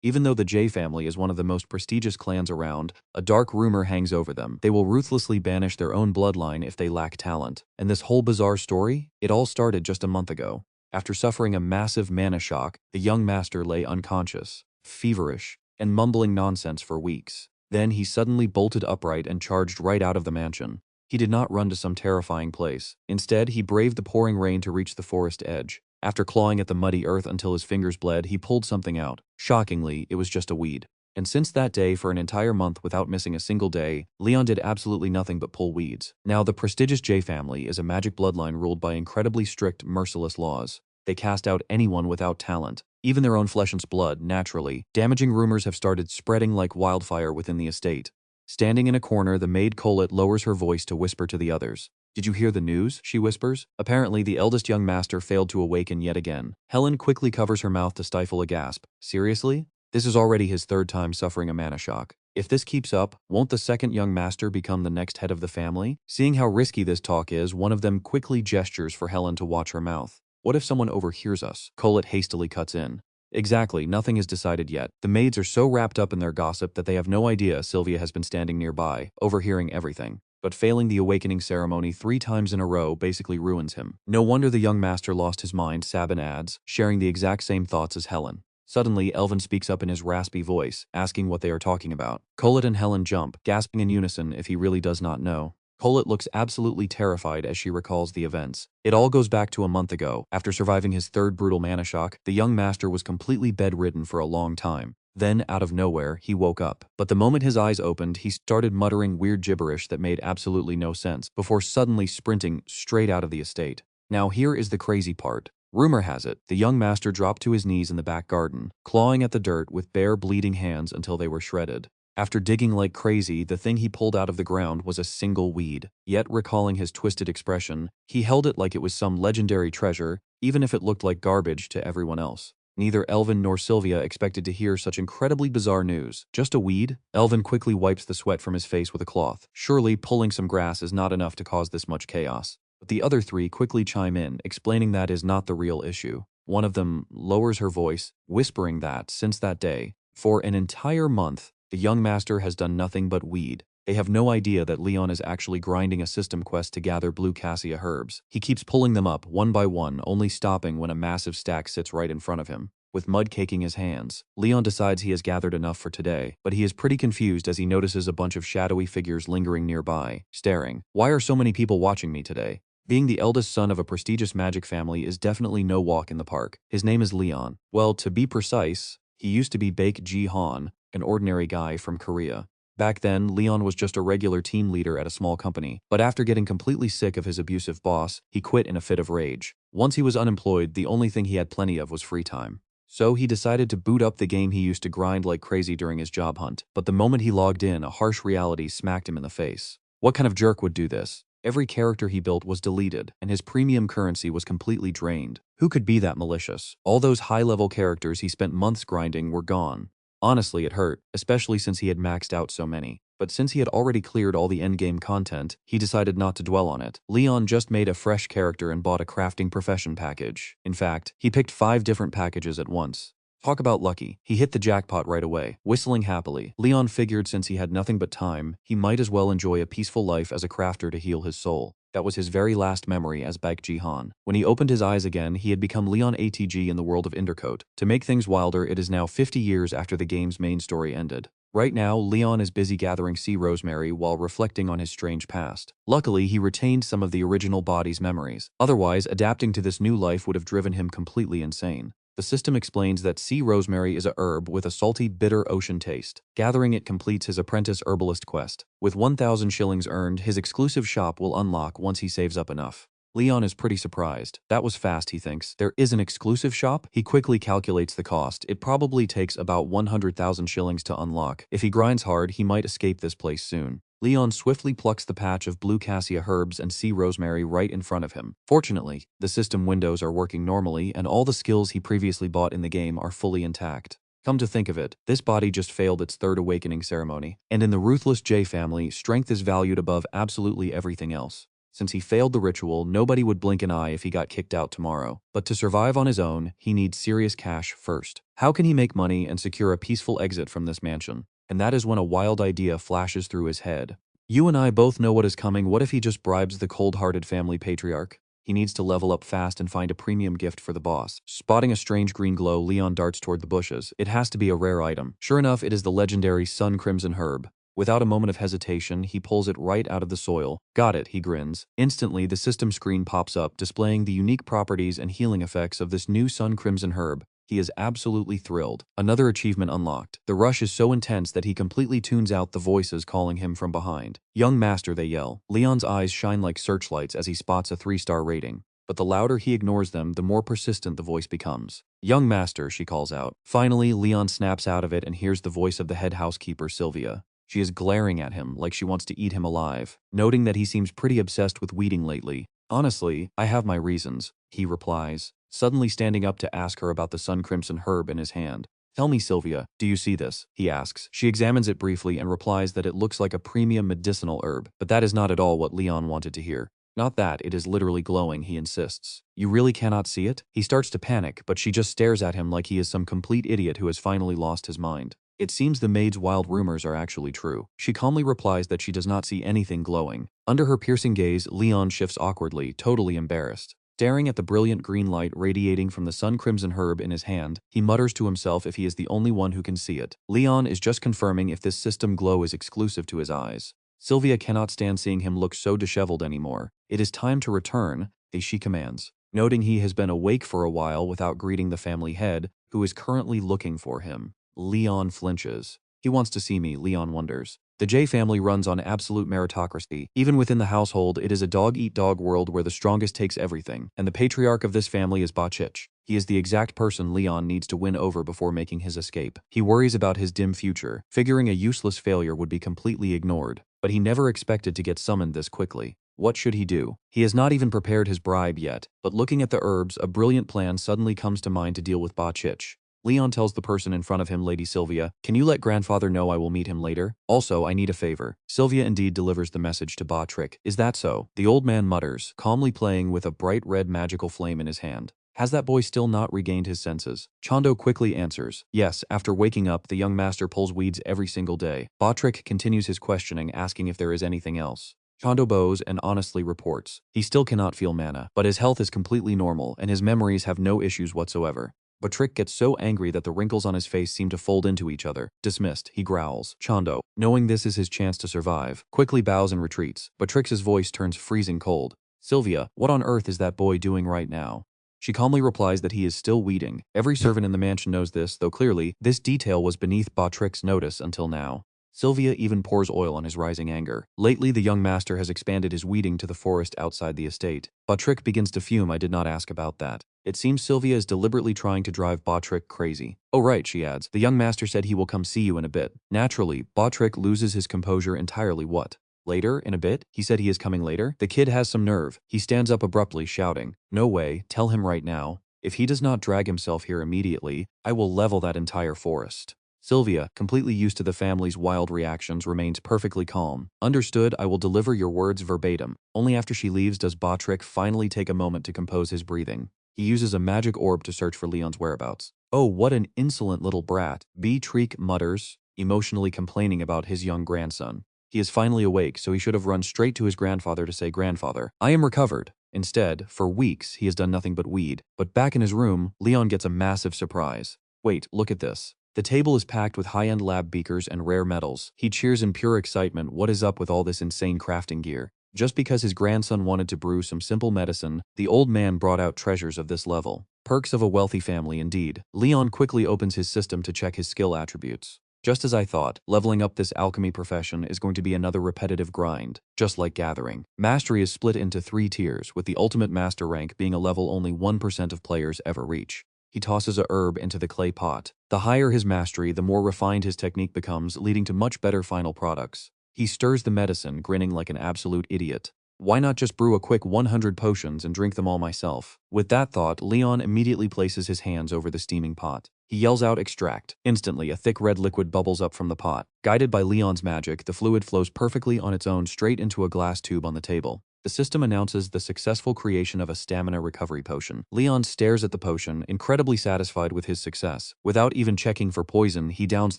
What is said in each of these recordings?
Even though the J family is one of the most prestigious clans around, a dark rumor hangs over them. They will ruthlessly banish their own bloodline if they lack talent. And this whole bizarre story, it all started just a month ago. After suffering a massive mana shock, the young master lay unconscious, feverish, and mumbling nonsense for weeks. Then he suddenly bolted upright and charged right out of the mansion. He did not run to some terrifying place. Instead, he braved the pouring rain to reach the forest edge. After clawing at the muddy earth until his fingers bled, he pulled something out. Shockingly, it was just a weed. And since that day, for an entire month without missing a single day, Leon did absolutely nothing but pull weeds. Now, the prestigious J family is a magic bloodline ruled by incredibly strict, merciless laws. They cast out anyone without talent, even their own flesh and blood, naturally. Damaging rumors have started spreading like wildfire within the estate. Standing in a corner, the maid Colette lowers her voice to whisper to the others. "Did you hear the news?" she whispers. Apparently, the eldest young master failed to awaken yet again. Helen quickly covers her mouth to stifle a gasp. Seriously? This is already his third time suffering a mana shock. If this keeps up, won't the second young master become the next head of the family? Seeing how risky this talk is, one of them quickly gestures for Helen to watch her mouth. What if someone overhears us? Colette hastily cuts in. Exactly, nothing is decided yet. The maids are so wrapped up in their gossip that they have no idea Sylvia has been standing nearby, overhearing everything. But failing the awakening ceremony 3 times in a row basically ruins him. No wonder the young master lost his mind, Sabin adds, sharing the exact same thoughts as Helen. Suddenly, Elvin speaks up in his raspy voice, asking what they are talking about. Colette and Helen jump, gasping in unison if he really does not know. Colette looks absolutely terrified as she recalls the events. It all goes back to a month ago. After surviving his third brutal mana shock, the young master was completely bedridden for a long time. Then, out of nowhere, he woke up. But the moment his eyes opened, he started muttering weird gibberish that made absolutely no sense, before suddenly sprinting straight out of the estate. Now here is the crazy part. Rumor has it, the young master dropped to his knees in the back garden, clawing at the dirt with bare bleeding hands until they were shredded. After digging like crazy, the thing he pulled out of the ground was a single weed. Yet, recalling his twisted expression, he held it like it was some legendary treasure, even if it looked like garbage to everyone else. Neither Elvin nor Sylvia expected to hear such incredibly bizarre news. Just a weed? Elvin quickly wipes the sweat from his face with a cloth. Surely, pulling some grass is not enough to cause this much chaos. But the other 3 quickly chime in, explaining that is not the real issue. One of them lowers her voice, whispering that, since that day, for an entire month, the young master has done nothing but weed. They have no idea that Leon is actually grinding a system quest to gather blue cassia herbs. He keeps pulling them up one by one, only stopping when a massive stack sits right in front of him. With mud caking his hands, Leon decides he has gathered enough for today, but he is pretty confused as he notices a bunch of shadowy figures lingering nearby, staring. Why are so many people watching me today? Being the eldest son of a prestigious magic family is definitely no walk in the park. His name is Leon. Well, to be precise, he used to be Baek Ji-han, an ordinary guy from Korea. Back then, Leon was just a regular team leader at a small company, but after getting completely sick of his abusive boss, he quit in a fit of rage. Once he was unemployed, the only thing he had plenty of was free time. So he decided to boot up the game he used to grind like crazy during his job hunt. But the moment he logged in, a harsh reality smacked him in the face. What kind of jerk would do this? Every character he built was deleted, and his premium currency was completely drained. Who could be that malicious? All those high-level characters he spent months grinding were gone. Honestly, it hurt, especially since he had maxed out so many. But since he had already cleared all the endgame content, he decided not to dwell on it. Leon just made a fresh character and bought a crafting profession package. In fact, he picked 5 different packages at once. Talk about lucky. He hit the jackpot right away, whistling happily. Leon figured since he had nothing but time, he might as well enjoy a peaceful life as a crafter to heal his soul. That was his very last memory as Baek Ji-han. When he opened his eyes again, he had become Leon ATG in the world of Intercote. To make things wilder, it is now 50 years after the game's main story ended. Right now, Leon is busy gathering sea rosemary while reflecting on his strange past. Luckily, he retained some of the original body's memories. Otherwise, adapting to this new life would have driven him completely insane. The system explains that sea rosemary is a herb with a salty, bitter ocean taste. Gathering it completes his apprentice herbalist quest. With 1,000 shillings earned, his exclusive shop will unlock once he saves up enough. Leon is pretty surprised. That was fast, he thinks. There is an exclusive shop? He quickly calculates the cost. It probably takes about 100,000 shillings to unlock. If he grinds hard, he might escape this place soon. Leon swiftly plucks the patch of blue cassia herbs and sea rosemary right in front of him. Fortunately, the system windows are working normally and all the skills he previously bought in the game are fully intact. Come to think of it, this body just failed its third awakening ceremony, and in the ruthless J family, strength is valued above absolutely everything else. Since he failed the ritual, nobody would blink an eye if he got kicked out tomorrow. But to survive on his own, he needs serious cash first. How can he make money and secure a peaceful exit from this mansion? And that is when a wild idea flashes through his head. You and I both know what is coming. What if he just bribes the cold-hearted family patriarch? He needs to level up fast and find a premium gift for the boss. Spotting a strange green glow, Leon darts toward the bushes. It has to be a rare item. Sure enough, it is the legendary Sun Crimson Herb. Without a moment of hesitation, he pulls it right out of the soil. Got it, he grins. Instantly, the system screen pops up, displaying the unique properties and healing effects of this new Sun Crimson Herb. He is absolutely thrilled. Another achievement unlocked. The rush is so intense that he completely tunes out the voices calling him from behind. Young master, they yell. Leon's eyes shine like searchlights as he spots a 3-star rating. But the louder he ignores them, the more persistent the voice becomes. Young master, she calls out. Finally, Leon snaps out of it and hears the voice of the head housekeeper, Sylvia. She is glaring at him like she wants to eat him alive, noting that he seems pretty obsessed with weeding lately. Honestly, I have my reasons, he replies, suddenly standing up to ask her about the Sun Crimson Herb in his hand. Tell me, Sylvia, do you see this? He asks. She examines it briefly and replies that it looks like a premium medicinal herb, but that is not at all what Leon wanted to hear. Not that, it is literally glowing, he insists. You really cannot see it? He starts to panic, but she just stares at him like he is some complete idiot who has finally lost his mind. It seems the maid's wild rumors are actually true. She calmly replies that she does not see anything glowing. Under her piercing gaze, Leon shifts awkwardly, totally embarrassed. Staring at the brilliant green light radiating from the Sun Crimson Herb in his hand, he mutters to himself if he is the only one who can see it. Leon is just confirming if this system glow is exclusive to his eyes. Sylvia cannot stand seeing him look so disheveled anymore. It is time to return, she commands. Noting he has been awake for a while without greeting the family head, who is currently looking for him. Leon flinches. He wants to see me, Leon wonders. The J family runs on absolute meritocracy. Even within the household, it is a dog-eat-dog world where the strongest takes everything, and the patriarch of this family is Bachich. He is the exact person Leon needs to win over before making his escape. He worries about his dim future, figuring a useless failure would be completely ignored. But he never expected to get summoned this quickly. What should he do? He has not even prepared his bribe yet, but looking at the herbs, a brilliant plan suddenly comes to mind to deal with Bachich. Leon tells the person in front of him, Lady Sylvia, can you let grandfather know I will meet him later? Also, I need a favor. Sylvia indeed delivers the message to Bachich. Is that so? The old man mutters, calmly playing with a bright red magical flame in his hand. Has that boy still not regained his senses? Chando quickly answers. Yes, after waking up, the young master pulls weeds every single day. Bachich continues his questioning, asking if there is anything else. Chando bows and honestly reports. He still cannot feel mana, but his health is completely normal and his memories have no issues whatsoever. Bachich gets so angry that the wrinkles on his face seem to fold into each other. Dismissed, he growls. Chando, knowing this is his chance to survive, quickly bows and retreats. Bachich's voice turns freezing cold. Sylvia, what on earth is that boy doing right now? She calmly replies that he is still weeding. Every servant in the mansion knows this, though clearly, this detail was beneath Bachich's notice until now. Sylvia even pours oil on his rising anger. Lately, the young master has expanded his weeding to the forest outside the estate. Bachich begins to fume. I did not ask about that. It seems Sylvia is deliberately trying to drive Bachich crazy. Oh right, she adds. The young master said he will come see you in a bit. Naturally, Bachich loses his composure entirely. What? Later, in a bit? He said he is coming later? The kid has some nerve. He stands up abruptly, shouting. No way, tell him right now. If he does not drag himself here immediately, I will level that entire forest. Sylvia, completely used to the family's wild reactions, remains perfectly calm. Understood, I will deliver your words verbatim. Only after she leaves does Bachich finally take a moment to compose his breathing. He uses a magic orb to search for Leon's whereabouts. Oh, what an insolent little brat, Bachich mutters, emotionally complaining about his young grandson. He is finally awake, so he should have run straight to his grandfather to say, Grandfather, I am recovered. Instead, for weeks, he has done nothing but weed. But back in his room, Leon gets a massive surprise. Wait, look at this. The table is packed with high-end lab beakers and rare metals. He cheers in pure excitement. What is up with all this insane crafting gear? Just because his grandson wanted to brew some simple medicine, the old man brought out treasures of this level. Perks of a wealthy family indeed. Leon quickly opens his system to check his skill attributes. Just as I thought, leveling up this alchemy profession is going to be another repetitive grind, just like gathering. Mastery is split into 3 tiers, with the ultimate master rank being a level only 1% of players ever reach. He tosses a herb into the clay pot. The higher his mastery, the more refined his technique becomes, leading to much better final products. He stirs the medicine, grinning like an absolute idiot. Why not just brew a quick 100 potions and drink them all myself? With that thought, Leon immediately places his hands over the steaming pot. He yells out, extract. Instantly, a thick red liquid bubbles up from the pot. Guided by Leon's magic, the fluid flows perfectly on its own straight into a glass tube on the table. The system announces the successful creation of a stamina recovery potion. Leon stares at the potion, incredibly satisfied with his success. Without even checking for poison, he downs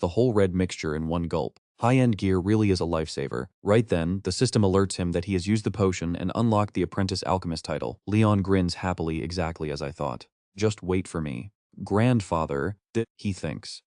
the whole red mixture in one gulp. High-end gear really is a lifesaver. Right then, the system alerts him that he has used the potion and unlocked the Apprentice Alchemist title. Leon grins happily, exactly as I thought. Just wait for me. Grandfather, he thinks.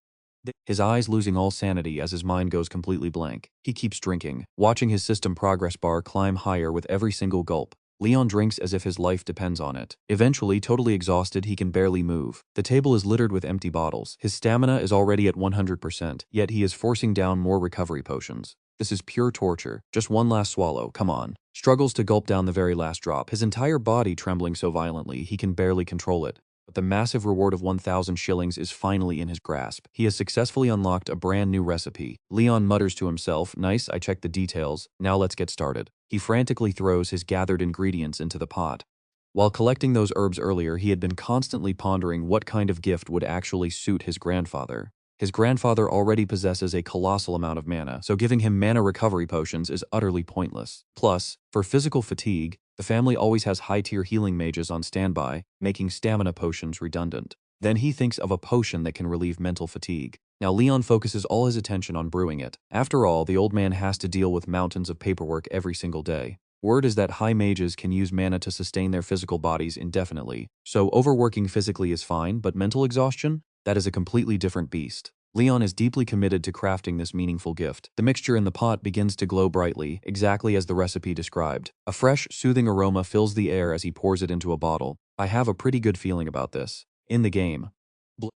His eyes losing all sanity as his mind goes completely blank. He keeps drinking, watching his system progress bar climb higher with every single gulp. Leon drinks as if his life depends on it. Eventually, totally exhausted, he can barely move. The table is littered with empty bottles. His stamina is already at 100%, yet he is forcing down more recovery potions. This is pure torture. Just one last swallow, come on. Struggles to gulp down the very last drop, his entire body trembling so violently he can barely control it. But the massive reward of 1,000 shillings is finally in his grasp. He has successfully unlocked a brand new recipe. Leon mutters to himself, nice, I checked the details, now let's get started. He frantically throws his gathered ingredients into the pot. While collecting those herbs earlier, he had been constantly pondering what kind of gift would actually suit his grandfather. His grandfather already possesses a colossal amount of mana, so giving him mana recovery potions is utterly pointless. Plus, for physical fatigue, the family always has high-tier healing mages on standby, making stamina potions redundant. Then he thinks of a potion that can relieve mental fatigue. Now Leon focuses all his attention on brewing it. After all, the old man has to deal with mountains of paperwork every single day. Word is that high mages can use mana to sustain their physical bodies indefinitely. So overworking physically is fine, but mental exhaustion? That is a completely different beast. Leon is deeply committed to crafting this meaningful gift. The mixture in the pot begins to glow brightly, exactly as the recipe described. A fresh, soothing aroma fills the air as he pours it into a bottle. I have a pretty good feeling about this. In the game,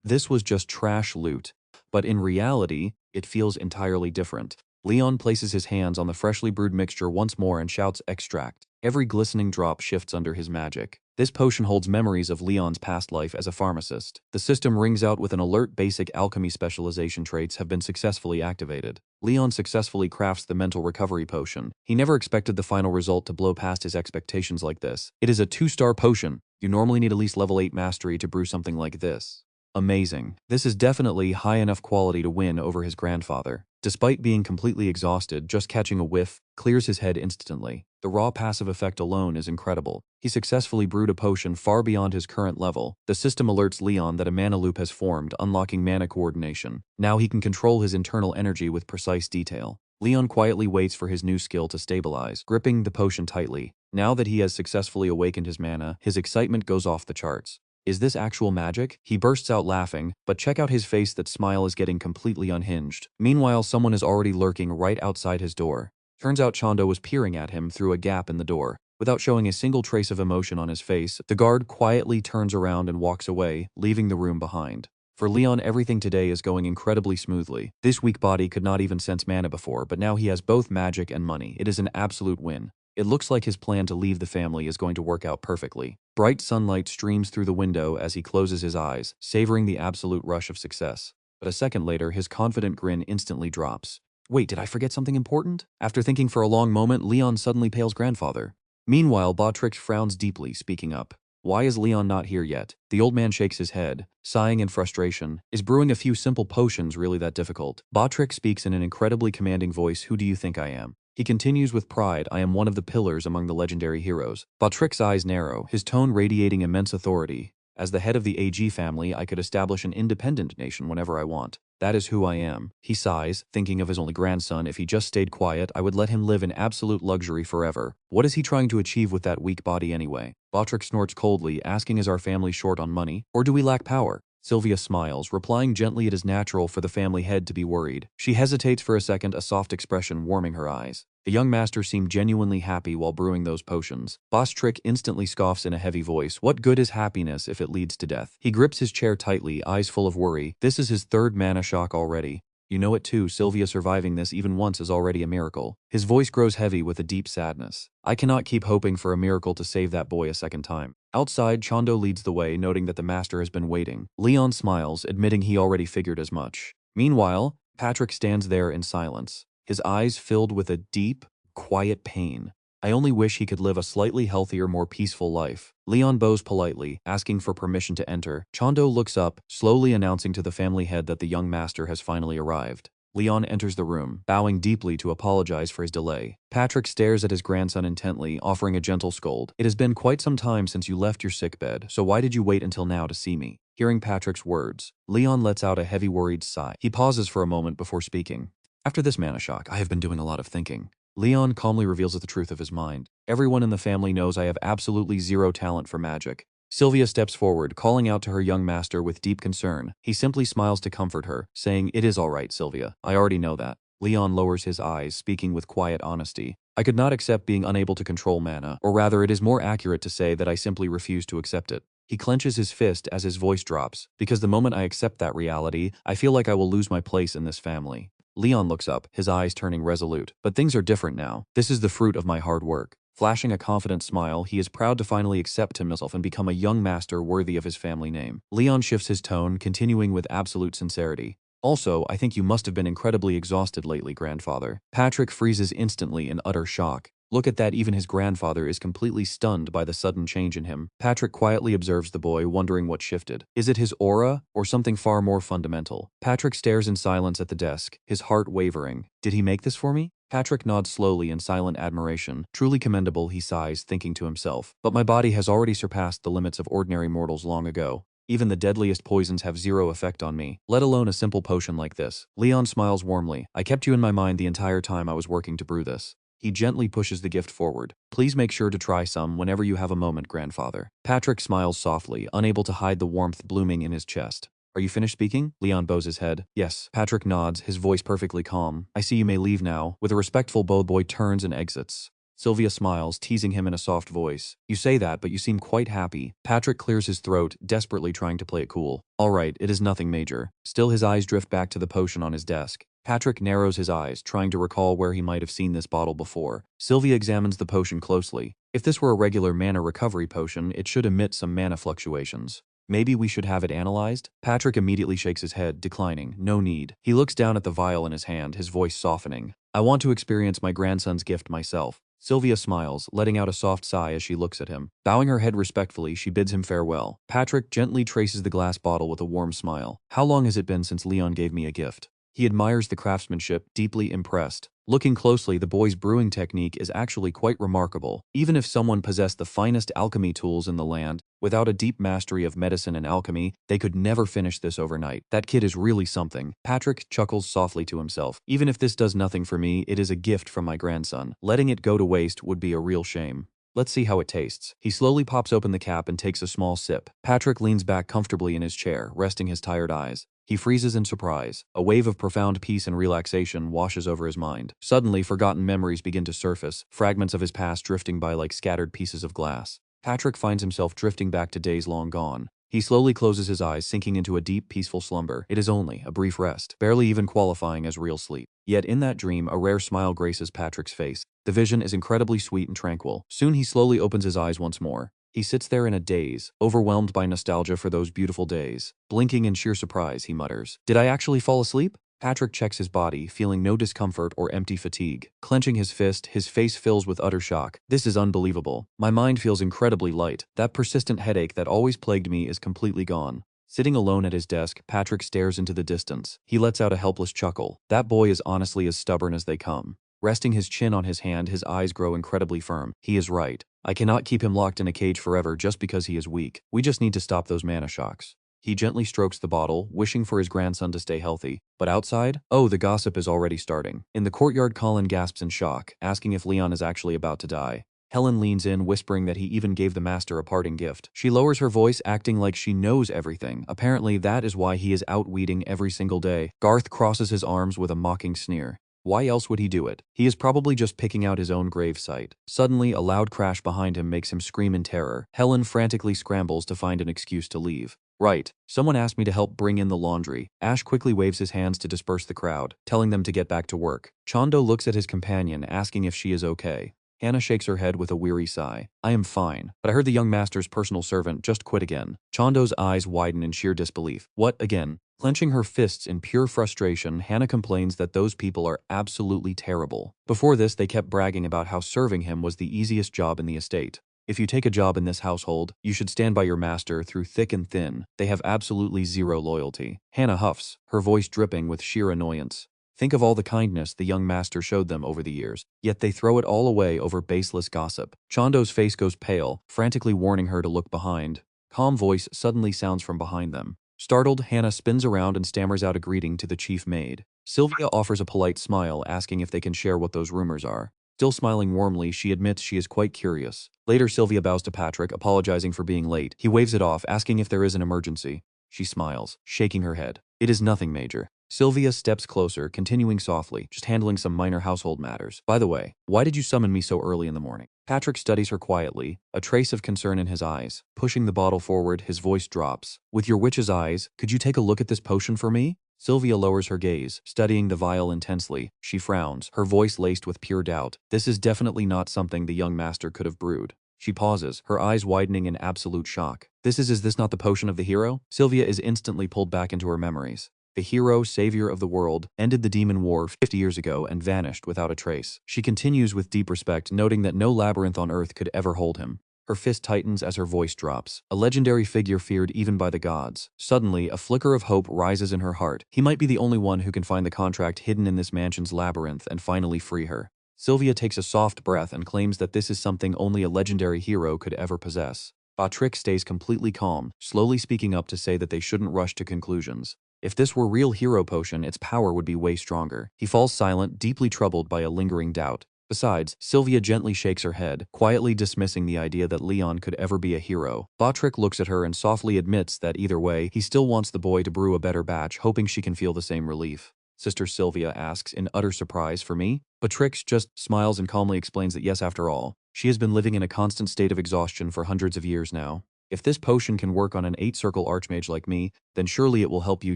this was just trash loot. But in reality, it feels entirely different. Leon places his hands on the freshly brewed mixture once more and shouts extract. Every glistening drop shifts under his magic. This potion holds memories of Leon's past life as a pharmacist. The system rings out with an alert. Basic alchemy specialization traits have been successfully activated. Leon successfully crafts the mental recovery potion. He never expected the final result to blow past his expectations like this. It is a 2-star potion. You normally need at least level 8 mastery to brew something like this. Amazing. This is definitely high enough quality to win over his grandfather. Despite being completely exhausted, just catching a whiff clears his head instantly. The raw passive effect alone is incredible. He successfully brewed a potion far beyond his current level. The system alerts Leon that a mana loop has formed, unlocking mana coordination. Now he can control his internal energy with precise detail. Leon quietly waits for his new skill to stabilize, gripping the potion tightly. Now that he has successfully awakened his mana, his excitement goes off the charts. Is this actual magic? He bursts out laughing, but check out his face, that smile is getting completely unhinged. Meanwhile, someone is already lurking right outside his door. Turns out Chando was peering at him through a gap in the door. Without showing a single trace of emotion on his face, the guard quietly turns around and walks away, leaving the room behind. For Leon, everything today is going incredibly smoothly. This weak body could not even sense mana before, but now he has both magic and money. It is an absolute win. It looks like his plan to leave the family is going to work out perfectly. Bright sunlight streams through the window as he closes his eyes, savoring the absolute rush of success. But a second later, his confident grin instantly drops. Wait, did I forget something important? After thinking for a long moment, Leon suddenly pales grandfather. Meanwhile, Bautrix frowns deeply, speaking up. Why is Leon not here yet? The old man shakes his head, sighing in frustration. Is brewing a few simple potions really that difficult? Bautrix speaks in an incredibly commanding voice. Who do you think I am? He continues with pride, I am one of the pillars among the legendary heroes. Bautrix's eyes narrow, his tone radiating immense authority. As the head of the AG family, I could establish an independent nation whenever I want. That is who I am. He sighs, thinking of his only grandson. If he just stayed quiet, I would let him live in absolute luxury forever. What is he trying to achieve with that weak body anyway? Bautrix snorts coldly, asking, is our family short on money? Or do we lack power? Sylvia smiles, replying gently, it is natural for the family head to be worried. She hesitates for a second, a soft expression warming her eyes. The young master seemed genuinely happy while brewing those potions. Boss Trick instantly scoffs in a heavy voice. What good is happiness if it leads to death? He grips his chair tightly, eyes full of worry. This is his third mana shock already. You know it too, Sylvia, surviving this even once is already a miracle. His voice grows heavy with a deep sadness. I cannot keep hoping for a miracle to save that boy a second time. Outside, Chando leads the way, noting that the master has been waiting. Leon smiles, admitting he already figured as much. Meanwhile, Patrick stands there in silence, his eyes filled with a deep, quiet pain. I only wish he could live a slightly healthier, more peaceful life. Leon bows politely, asking for permission to enter. Chando looks up, slowly announcing to the family head that the young master has finally arrived. Leon enters the room, bowing deeply to apologize for his delay. Patrick stares at his grandson intently, offering a gentle scold. It has been quite some time since you left your sickbed, so why did you wait until now to see me? Hearing Patrick's words, Leon lets out a heavy worried sigh. He pauses for a moment before speaking. After this mana shock, I have been doing a lot of thinking. Leon calmly reveals the truth of his mind. Everyone in the family knows I have absolutely zero talent for magic. Sylvia steps forward, calling out to her young master with deep concern. He simply smiles to comfort her, saying, "It is all right, Sylvia. I already know that." Leon lowers his eyes, speaking with quiet honesty. I could not accept being unable to control mana, or rather it is more accurate to say that I simply refuse to accept it. He clenches his fist as his voice drops, because the moment I accept that reality, I feel like I will lose my place in this family. Leon looks up, his eyes turning resolute. But things are different now. This is the fruit of my hard work. Flashing a confident smile, he is proud to finally accept himself and become a young master worthy of his family name. Leon shifts his tone, continuing with absolute sincerity. Also, I think you must have been incredibly exhausted lately, grandfather. Patrick freezes instantly in utter shock. Look at that, even his grandfather is completely stunned by the sudden change in him. Patrick quietly observes the boy, wondering what shifted. Is it his aura, or something far more fundamental? Patrick stares in silence at the desk, his heart wavering. Did he make this for me? Patrick nods slowly in silent admiration. Truly commendable, he sighs, thinking to himself. But my body has already surpassed the limits of ordinary mortals long ago. Even the deadliest poisons have zero effect on me, let alone a simple potion like this. Leon smiles warmly. I kept you in my mind the entire time I was working to brew this. He gently pushes the gift forward. Please make sure to try some whenever you have a moment, grandfather. Patrick smiles softly, unable to hide the warmth blooming in his chest. Are you finished speaking? Leon bows his head. Yes. Patrick nods, his voice perfectly calm. I see you may leave now. With a respectful bow, the boy turns and exits. Sylvia smiles, teasing him in a soft voice. You say that, but you seem quite happy. Patrick clears his throat, desperately trying to play it cool. All right, it is nothing major. Still, his eyes drift back to the potion on his desk. Patrick narrows his eyes, trying to recall where he might have seen this bottle before. Sylvia examines the potion closely. If this were a regular mana recovery potion, it should emit some mana fluctuations. Maybe we should have it analyzed? Patrick immediately shakes his head, declining. No need. He looks down at the vial in his hand, his voice softening. I want to experience my grandson's gift myself. Sylvia smiles, letting out a soft sigh as she looks at him. Bowing her head respectfully, she bids him farewell. Patrick gently traces the glass bottle with a warm smile. How long has it been since Leon gave me a gift? He admires the craftsmanship, deeply impressed. Looking closely, the boy's brewing technique is actually quite remarkable. Even if someone possessed the finest alchemy tools in the land, without a deep mastery of medicine and alchemy, they could never finish this overnight. That kid is really something. Patrick chuckles softly to himself. Even if this does nothing for me, it is a gift from my grandson. Letting it go to waste would be a real shame. Let's see how it tastes. He slowly pops open the cap and takes a small sip. Patrick leans back comfortably in his chair, resting his tired eyes. He freezes in surprise. A wave of profound peace and relaxation washes over his mind. Suddenly, forgotten memories begin to surface, fragments of his past drifting by like scattered pieces of glass. Patrick finds himself drifting back to days long gone. He slowly closes his eyes, sinking into a deep, peaceful slumber. It is only a brief rest, barely even qualifying as real sleep. Yet in that dream, a rare smile graces Patrick's face. The vision is incredibly sweet and tranquil. Soon he slowly opens his eyes once more. He sits there in a daze, overwhelmed by nostalgia for those beautiful days. Blinking in sheer surprise, he mutters, "Did I actually fall asleep?" Patrick checks his body, feeling no discomfort or empty fatigue. Clenching his fist, his face fills with utter shock. This is unbelievable. My mind feels incredibly light. That persistent headache that always plagued me is completely gone. Sitting alone at his desk, Patrick stares into the distance. He lets out a helpless chuckle. That boy is honestly as stubborn as they come. Resting his chin on his hand, his eyes grow incredibly firm. He is right. I cannot keep him locked in a cage forever just because he is weak. We just need to stop those mana shocks. He gently strokes the bottle, wishing for his grandson to stay healthy. But outside? Oh, the gossip is already starting. In the courtyard, Colin gasps in shock, asking if Leon is actually about to die. Helen leans in, whispering that he even gave the master a parting gift. She lowers her voice, acting like she knows everything. Apparently, that is why he is out weeding every single day. Garth crosses his arms with a mocking sneer. Why else would he do it? He is probably just picking out his own gravesite. Suddenly, a loud crash behind him makes him scream in terror. Helen frantically scrambles to find an excuse to leave. Right. Someone asked me to help bring in the laundry. Ash quickly waves his hands to disperse the crowd, telling them to get back to work. Chando looks at his companion, asking if she is okay. Hannah shakes her head with a weary sigh. I am fine, but I heard the young master's personal servant just quit again. Chando's eyes widen in sheer disbelief. What again? Clenching her fists in pure frustration, Hannah complains that those people are absolutely terrible. Before this, they kept bragging about how serving him was the easiest job in the estate. If you take a job in this household, you should stand by your master through thick and thin. They have absolutely zero loyalty. Hannah huffs, her voice dripping with sheer annoyance. Think of all the kindness the young master showed them over the years, yet they throw it all away over baseless gossip. Chando's face goes pale, frantically warning her to look behind. Calm voice suddenly sounds from behind them. Startled, Hannah spins around and stammers out a greeting to the chief maid. Sylvia offers a polite smile, asking if they can share what those rumors are. Still smiling warmly, she admits she is quite curious. Later, Sylvia bows to Patrick, apologizing for being late. He waves it off, asking if there is an emergency. She smiles, shaking her head. It is nothing major. Sylvia steps closer, continuing softly, just handling some minor household matters. By the way, why did you summon me so early in the morning? Patrick studies her quietly, a trace of concern in his eyes. Pushing the bottle forward, his voice drops. With your witch's eyes, could you take a look at this potion for me? Sylvia lowers her gaze, studying the vial intensely. She frowns, her voice laced with pure doubt. This is definitely not something the young master could have brewed. She pauses, her eyes widening in absolute shock. Is this not the potion of the hero? Sylvia is instantly pulled back into her memories. The hero, savior of the world, ended the demon war 50 years ago and vanished without a trace. She continues with deep respect, noting that no labyrinth on earth could ever hold him. Her fist tightens as her voice drops. A legendary figure feared even by the gods. Suddenly, a flicker of hope rises in her heart. He might be the only one who can find the contract hidden in this mansion's labyrinth and finally free her. Sylvia takes a soft breath and claims that this is something only a legendary hero could ever possess. Patrick stays completely calm, slowly speaking up to say that they shouldn't rush to conclusions. If this were real hero potion, its power would be way stronger. He falls silent, deeply troubled by a lingering doubt. Besides, Sylvia gently shakes her head, quietly dismissing the idea that Leon could ever be a hero. Patrick looks at her and softly admits that either way, he still wants the boy to brew a better batch, hoping she can feel the same relief. Sister Sylvia asks in utter surprise, for me? Patrick just smiles and calmly explains that yes, after all, she has been living in a constant state of exhaustion for hundreds of years now. If this potion can work on an 8-circle archmage like me, then surely it will help you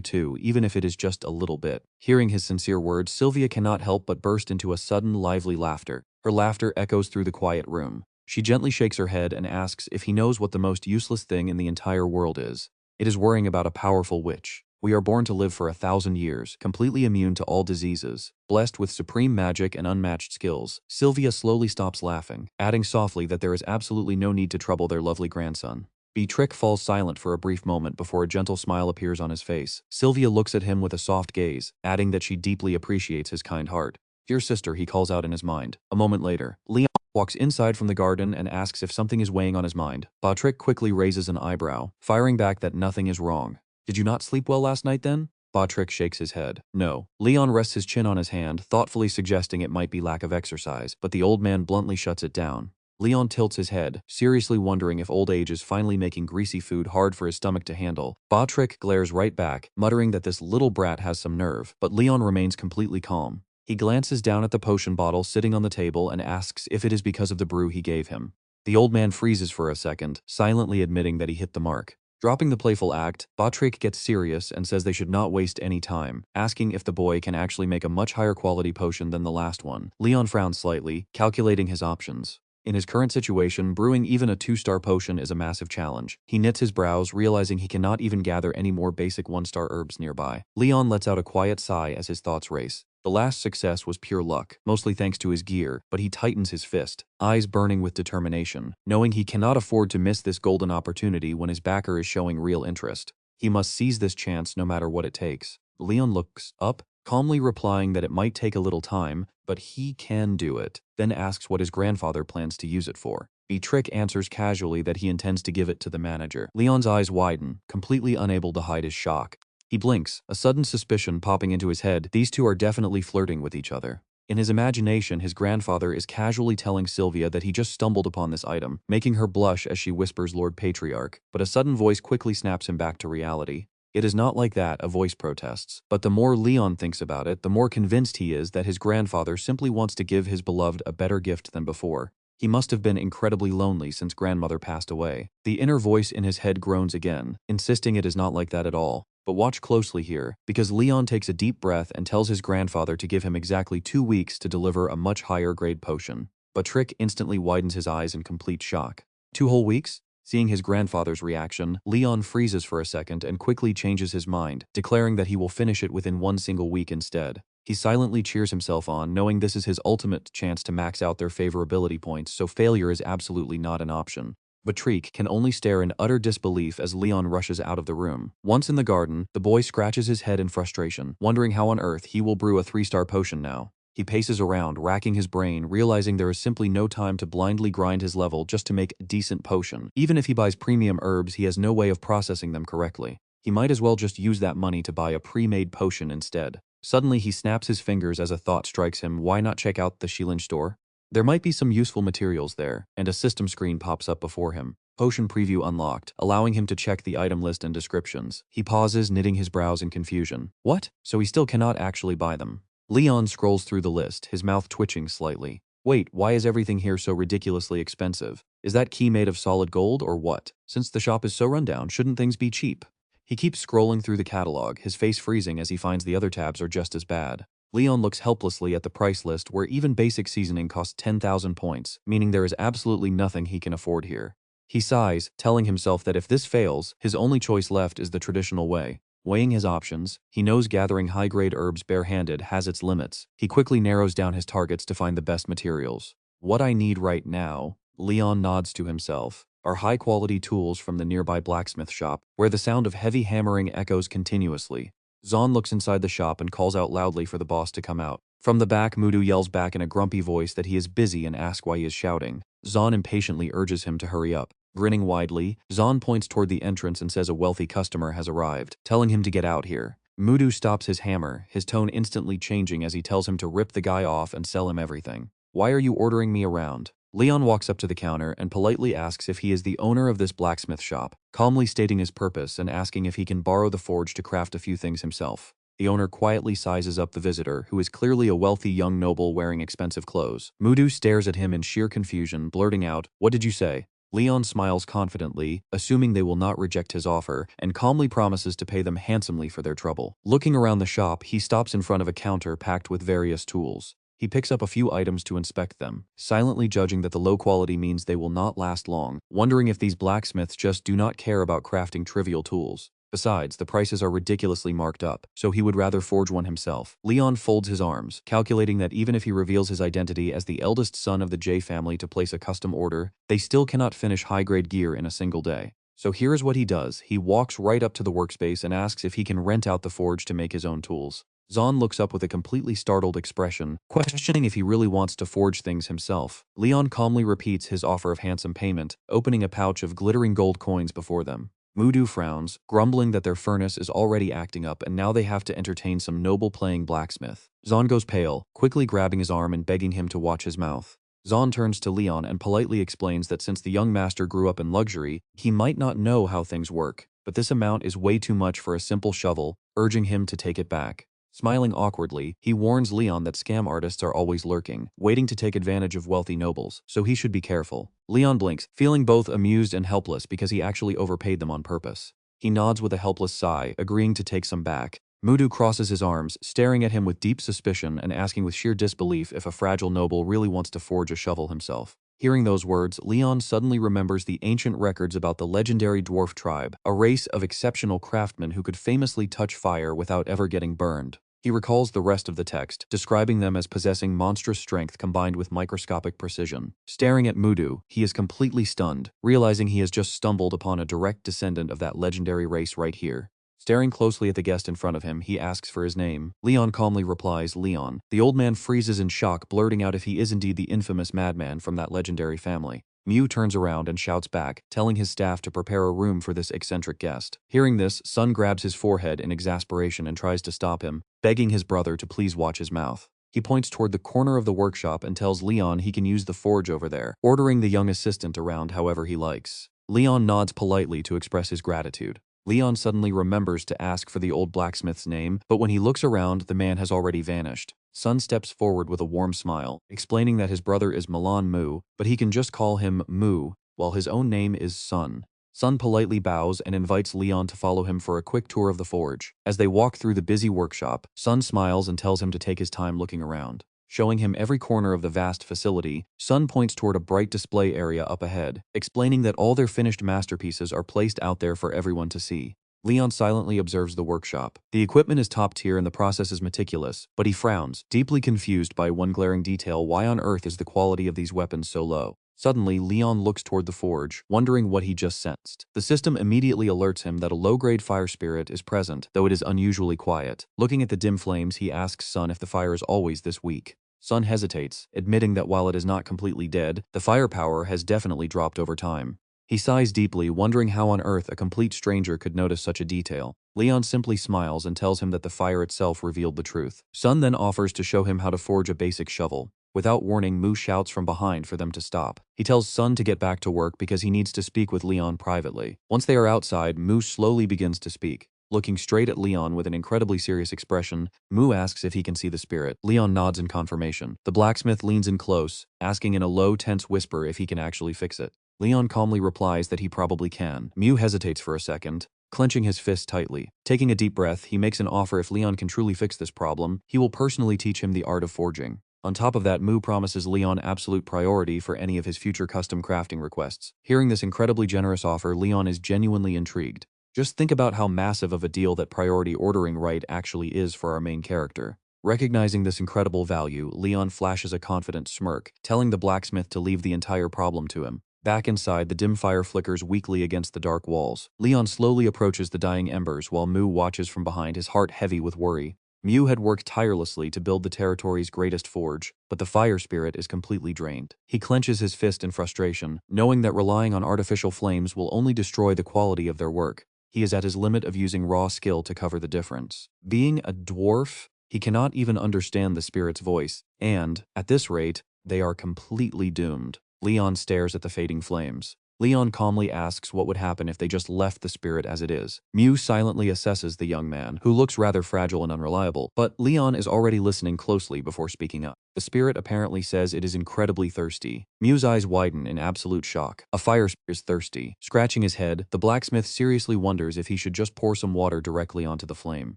too, even if it is just a little bit. Hearing his sincere words, Sylvia cannot help but burst into a sudden, lively laughter. Her laughter echoes through the quiet room. She gently shakes her head and asks if he knows what the most useless thing in the entire world is. It is worrying about a powerful witch. We are born to live for 1,000 years, completely immune to all diseases, blessed with supreme magic and unmatched skills. Sylvia slowly stops laughing, adding softly that there is absolutely no need to trouble their lovely grandson. Patrick falls silent for a brief moment before a gentle smile appears on his face. Sylvia looks at him with a soft gaze, adding that she deeply appreciates his kind heart. Dear sister, he calls out in his mind. A moment later, Leon walks inside from the garden and asks if something is weighing on his mind. Patrick quickly raises an eyebrow, firing back that nothing is wrong. Did you not sleep well last night then? Patrick shakes his head. No. Leon rests his chin on his hand, thoughtfully suggesting it might be lack of exercise, but the old man bluntly shuts it down. Leon tilts his head, seriously wondering if old age is finally making greasy food hard for his stomach to handle. Patrick glares right back, muttering that this little brat has some nerve, but Leon remains completely calm. He glances down at the potion bottle sitting on the table and asks if it is because of the brew he gave him. The old man freezes for a second, silently admitting that he hit the mark. Dropping the playful act, Patrick gets serious and says they should not waste any time, asking if the boy can actually make a much higher quality potion than the last one. Leon frowns slightly, calculating his options. In his current situation, brewing even a 2-star potion is a massive challenge. He knits his brows, realizing he cannot even gather any more basic 1-star herbs nearby. Leon lets out a quiet sigh as his thoughts race. The last success was pure luck, mostly thanks to his gear, but he tightens his fist, eyes burning with determination, knowing he cannot afford to miss this golden opportunity when his backer is showing real interest. He must seize this chance no matter what it takes. Leon looks up, calmly replying that it might take a little time, but he can do it, then asks what his grandfather plans to use it for. Patrick answers casually that he intends to give it to the manager. Leon's eyes widen, completely unable to hide his shock. He blinks, a sudden suspicion popping into his head. These two are definitely flirting with each other. In his imagination, his grandfather is casually telling Sylvia that he just stumbled upon this item, making her blush as she whispers Lord Patriarch, but a sudden voice quickly snaps him back to reality. It is not like that, a voice protests. But the more Leon thinks about it, the more convinced he is that his grandfather simply wants to give his beloved a better gift than before. He must have been incredibly lonely since grandmother passed away. The inner voice in his head groans again, insisting it is not like that at all. But watch closely here, because Leon takes a deep breath and tells his grandfather to give him exactly 2 weeks to deliver a much higher grade potion. Patrick instantly widens his eyes in complete shock. 2 whole weeks? Seeing his grandfather's reaction, Leon freezes for a second and quickly changes his mind, declaring that he will finish it within 1 single week instead. He silently cheers himself on, knowing this is his ultimate chance to max out their favorability points, so failure is absolutely not an option. But Treek can only stare in utter disbelief as Leon rushes out of the room. Once in the garden, the boy scratches his head in frustration, wondering how on earth he will brew a 3-star potion now. He paces around, racking his brain, realizing there is simply no time to blindly grind his level just to make a decent potion. Even if he buys premium herbs, he has no way of processing them correctly. He might as well just use that money to buy a pre-made potion instead. Suddenly, he snaps his fingers as a thought strikes him. Why not check out the Shilin store? There might be some useful materials there, and a system screen pops up before him. Potion preview unlocked, allowing him to check the item list and descriptions. He pauses, knitting his brows in confusion. What? So he still cannot actually buy them. Leon scrolls through the list, his mouth twitching slightly. Wait, why is everything here so ridiculously expensive? Is that key made of solid gold or what? Since the shop is so rundown, shouldn't things be cheap? He keeps scrolling through the catalog, his face freezing as he finds the other tabs are just as bad. Leon looks helplessly at the price list where even basic seasoning costs 10,000 points, meaning there is absolutely nothing he can afford here. He sighs, telling himself that if this fails, his only choice left is the traditional way. Weighing his options, he knows gathering high-grade herbs barehanded has its limits. He quickly narrows down his targets to find the best materials. What I need right now, Leon nods to himself, are high-quality tools from the nearby blacksmith shop, where the sound of heavy hammering echoes continuously. Zahn looks inside the shop and calls out loudly for the boss to come out. From the back, Mudu yells back in a grumpy voice that he is busy and asks why he is shouting. Zahn impatiently urges him to hurry up. Grinning widely, Zahn points toward the entrance and says a wealthy customer has arrived, telling him to get out here. Mudu stops his hammer, his tone instantly changing as he tells him to rip the guy off and sell him everything. Why are you ordering me around? Leon walks up to the counter and politely asks if he is the owner of this blacksmith shop, calmly stating his purpose and asking if he can borrow the forge to craft a few things himself. The owner quietly sizes up the visitor, who is clearly a wealthy young noble wearing expensive clothes. Mudu stares at him in sheer confusion, blurting out, "What did you say?" Leon smiles confidently, assuming they will not reject his offer, and calmly promises to pay them handsomely for their trouble. Looking around the shop, he stops in front of a counter packed with various tools. He picks up a few items to inspect them, silently judging that the low quality means they will not last long, wondering if these blacksmiths just do not care about crafting trivial tools. Besides, the prices are ridiculously marked up, so he would rather forge one himself. Leon folds his arms, calculating that even if he reveals his identity as the eldest son of the J family to place a custom order, they still cannot finish high-grade gear in a single day. So here's what he does. He walks right up to the workspace and asks if he can rent out the forge to make his own tools. Zahn looks up with a completely startled expression, questioning if he really wants to forge things himself. Leon calmly repeats his offer of handsome payment, opening a pouch of glittering gold coins before them. Mudu frowns, grumbling that their furnace is already acting up and now they have to entertain some noble-playing blacksmith. Zahn goes pale, quickly grabbing his arm and begging him to watch his mouth. Zahn turns to Leon and politely explains that since the young master grew up in luxury, he might not know how things work, but this amount is way too much for a simple shovel, urging him to take it back. Smiling awkwardly, he warns Leon that scam artists are always lurking, waiting to take advantage of wealthy nobles, so he should be careful. Leon blinks, feeling both amused and helpless because he actually overpaid them on purpose. He nods with a helpless sigh, agreeing to take some back. Mudu crosses his arms, staring at him with deep suspicion and asking with sheer disbelief if a fragile noble really wants to forge a shovel himself. Hearing those words, Leon suddenly remembers the ancient records about the legendary dwarf tribe, a race of exceptional craftsmen who could famously touch fire without ever getting burned. He recalls the rest of the text, describing them as possessing monstrous strength combined with microscopic precision. Staring at Mudu, he is completely stunned, realizing he has just stumbled upon a direct descendant of that legendary race right here. Staring closely at the guest in front of him, he asks for his name. Leon calmly replies, Leon. The old man freezes in shock, blurting out if he is indeed the infamous madman from that legendary family. Mew turns around and shouts back, telling his staff to prepare a room for this eccentric guest. Hearing this, Sun grabs his forehead in exasperation and tries to stop him, begging his brother to please watch his mouth. He points toward the corner of the workshop and tells Leon he can use the forge over there, ordering the young assistant around however he likes. Leon nods politely to express his gratitude. Leon suddenly remembers to ask for the old blacksmith's name, but when he looks around, the man has already vanished. Sun steps forward with a warm smile, explaining that his brother is Milan Mu, but he can just call him Mu, while his own name is Sun. Sun politely bows and invites Leon to follow him for a quick tour of the forge. As they walk through the busy workshop, Sun smiles and tells him to take his time looking around. Showing him every corner of the vast facility, Sun points toward a bright display area up ahead, explaining that all their finished masterpieces are placed out there for everyone to see. Leon silently observes the workshop. The equipment is top tier and the process is meticulous, but he frowns, deeply confused by one glaring detail: why on earth is the quality of these weapons so low? Suddenly, Leon looks toward the forge, wondering what he just sensed. The system immediately alerts him that a low-grade fire spirit is present, though it is unusually quiet. Looking at the dim flames, he asks Sun if the fire is always this weak. Sun hesitates, admitting that while it is not completely dead, the firepower has definitely dropped over time. He sighs deeply, wondering how on earth a complete stranger could notice such a detail. Leon simply smiles and tells him that the fire itself revealed the truth. Sun then offers to show him how to forge a basic shovel. Without warning, Mu shouts from behind for them to stop. He tells Sun to get back to work because he needs to speak with Leon privately. Once they are outside, Mu slowly begins to speak. Looking straight at Leon with an incredibly serious expression, Mu asks if he can see the spirit. Leon nods in confirmation. The blacksmith leans in close, asking in a low, tense whisper if he can actually fix it. Leon calmly replies that he probably can. Mu hesitates for a second, clenching his fist tightly. Taking a deep breath, he makes an offer if Leon can truly fix this problem, he will personally teach him the art of forging. On top of that, Mu promises Leon absolute priority for any of his future custom crafting requests. Hearing this incredibly generous offer, Leon is genuinely intrigued. Just think about how massive of a deal that priority ordering right actually is for our main character. Recognizing this incredible value, Leon flashes a confident smirk, telling the blacksmith to leave the entire problem to him. Back inside, the dim fire flickers weakly against the dark walls. Leon slowly approaches the dying embers while Mu watches from behind, his heart heavy with worry. Mu had worked tirelessly to build the territory's greatest forge, but the fire spirit is completely drained. He clenches his fist in frustration, knowing that relying on artificial flames will only destroy the quality of their work. He is at his limit of using raw skill to cover the difference. Being a dwarf, he cannot even understand the spirit's voice, and, at this rate, they are completely doomed. Leon stares at the fading flames. Leon calmly asks what would happen if they just left the spirit as it is. Mu silently assesses the young man, who looks rather fragile and unreliable, but Leon is already listening closely before speaking up. The spirit apparently says it is incredibly thirsty. Mu's eyes widen in absolute shock. A fire spirit is thirsty. Scratching his head, the blacksmith seriously wonders if he should just pour some water directly onto the flame.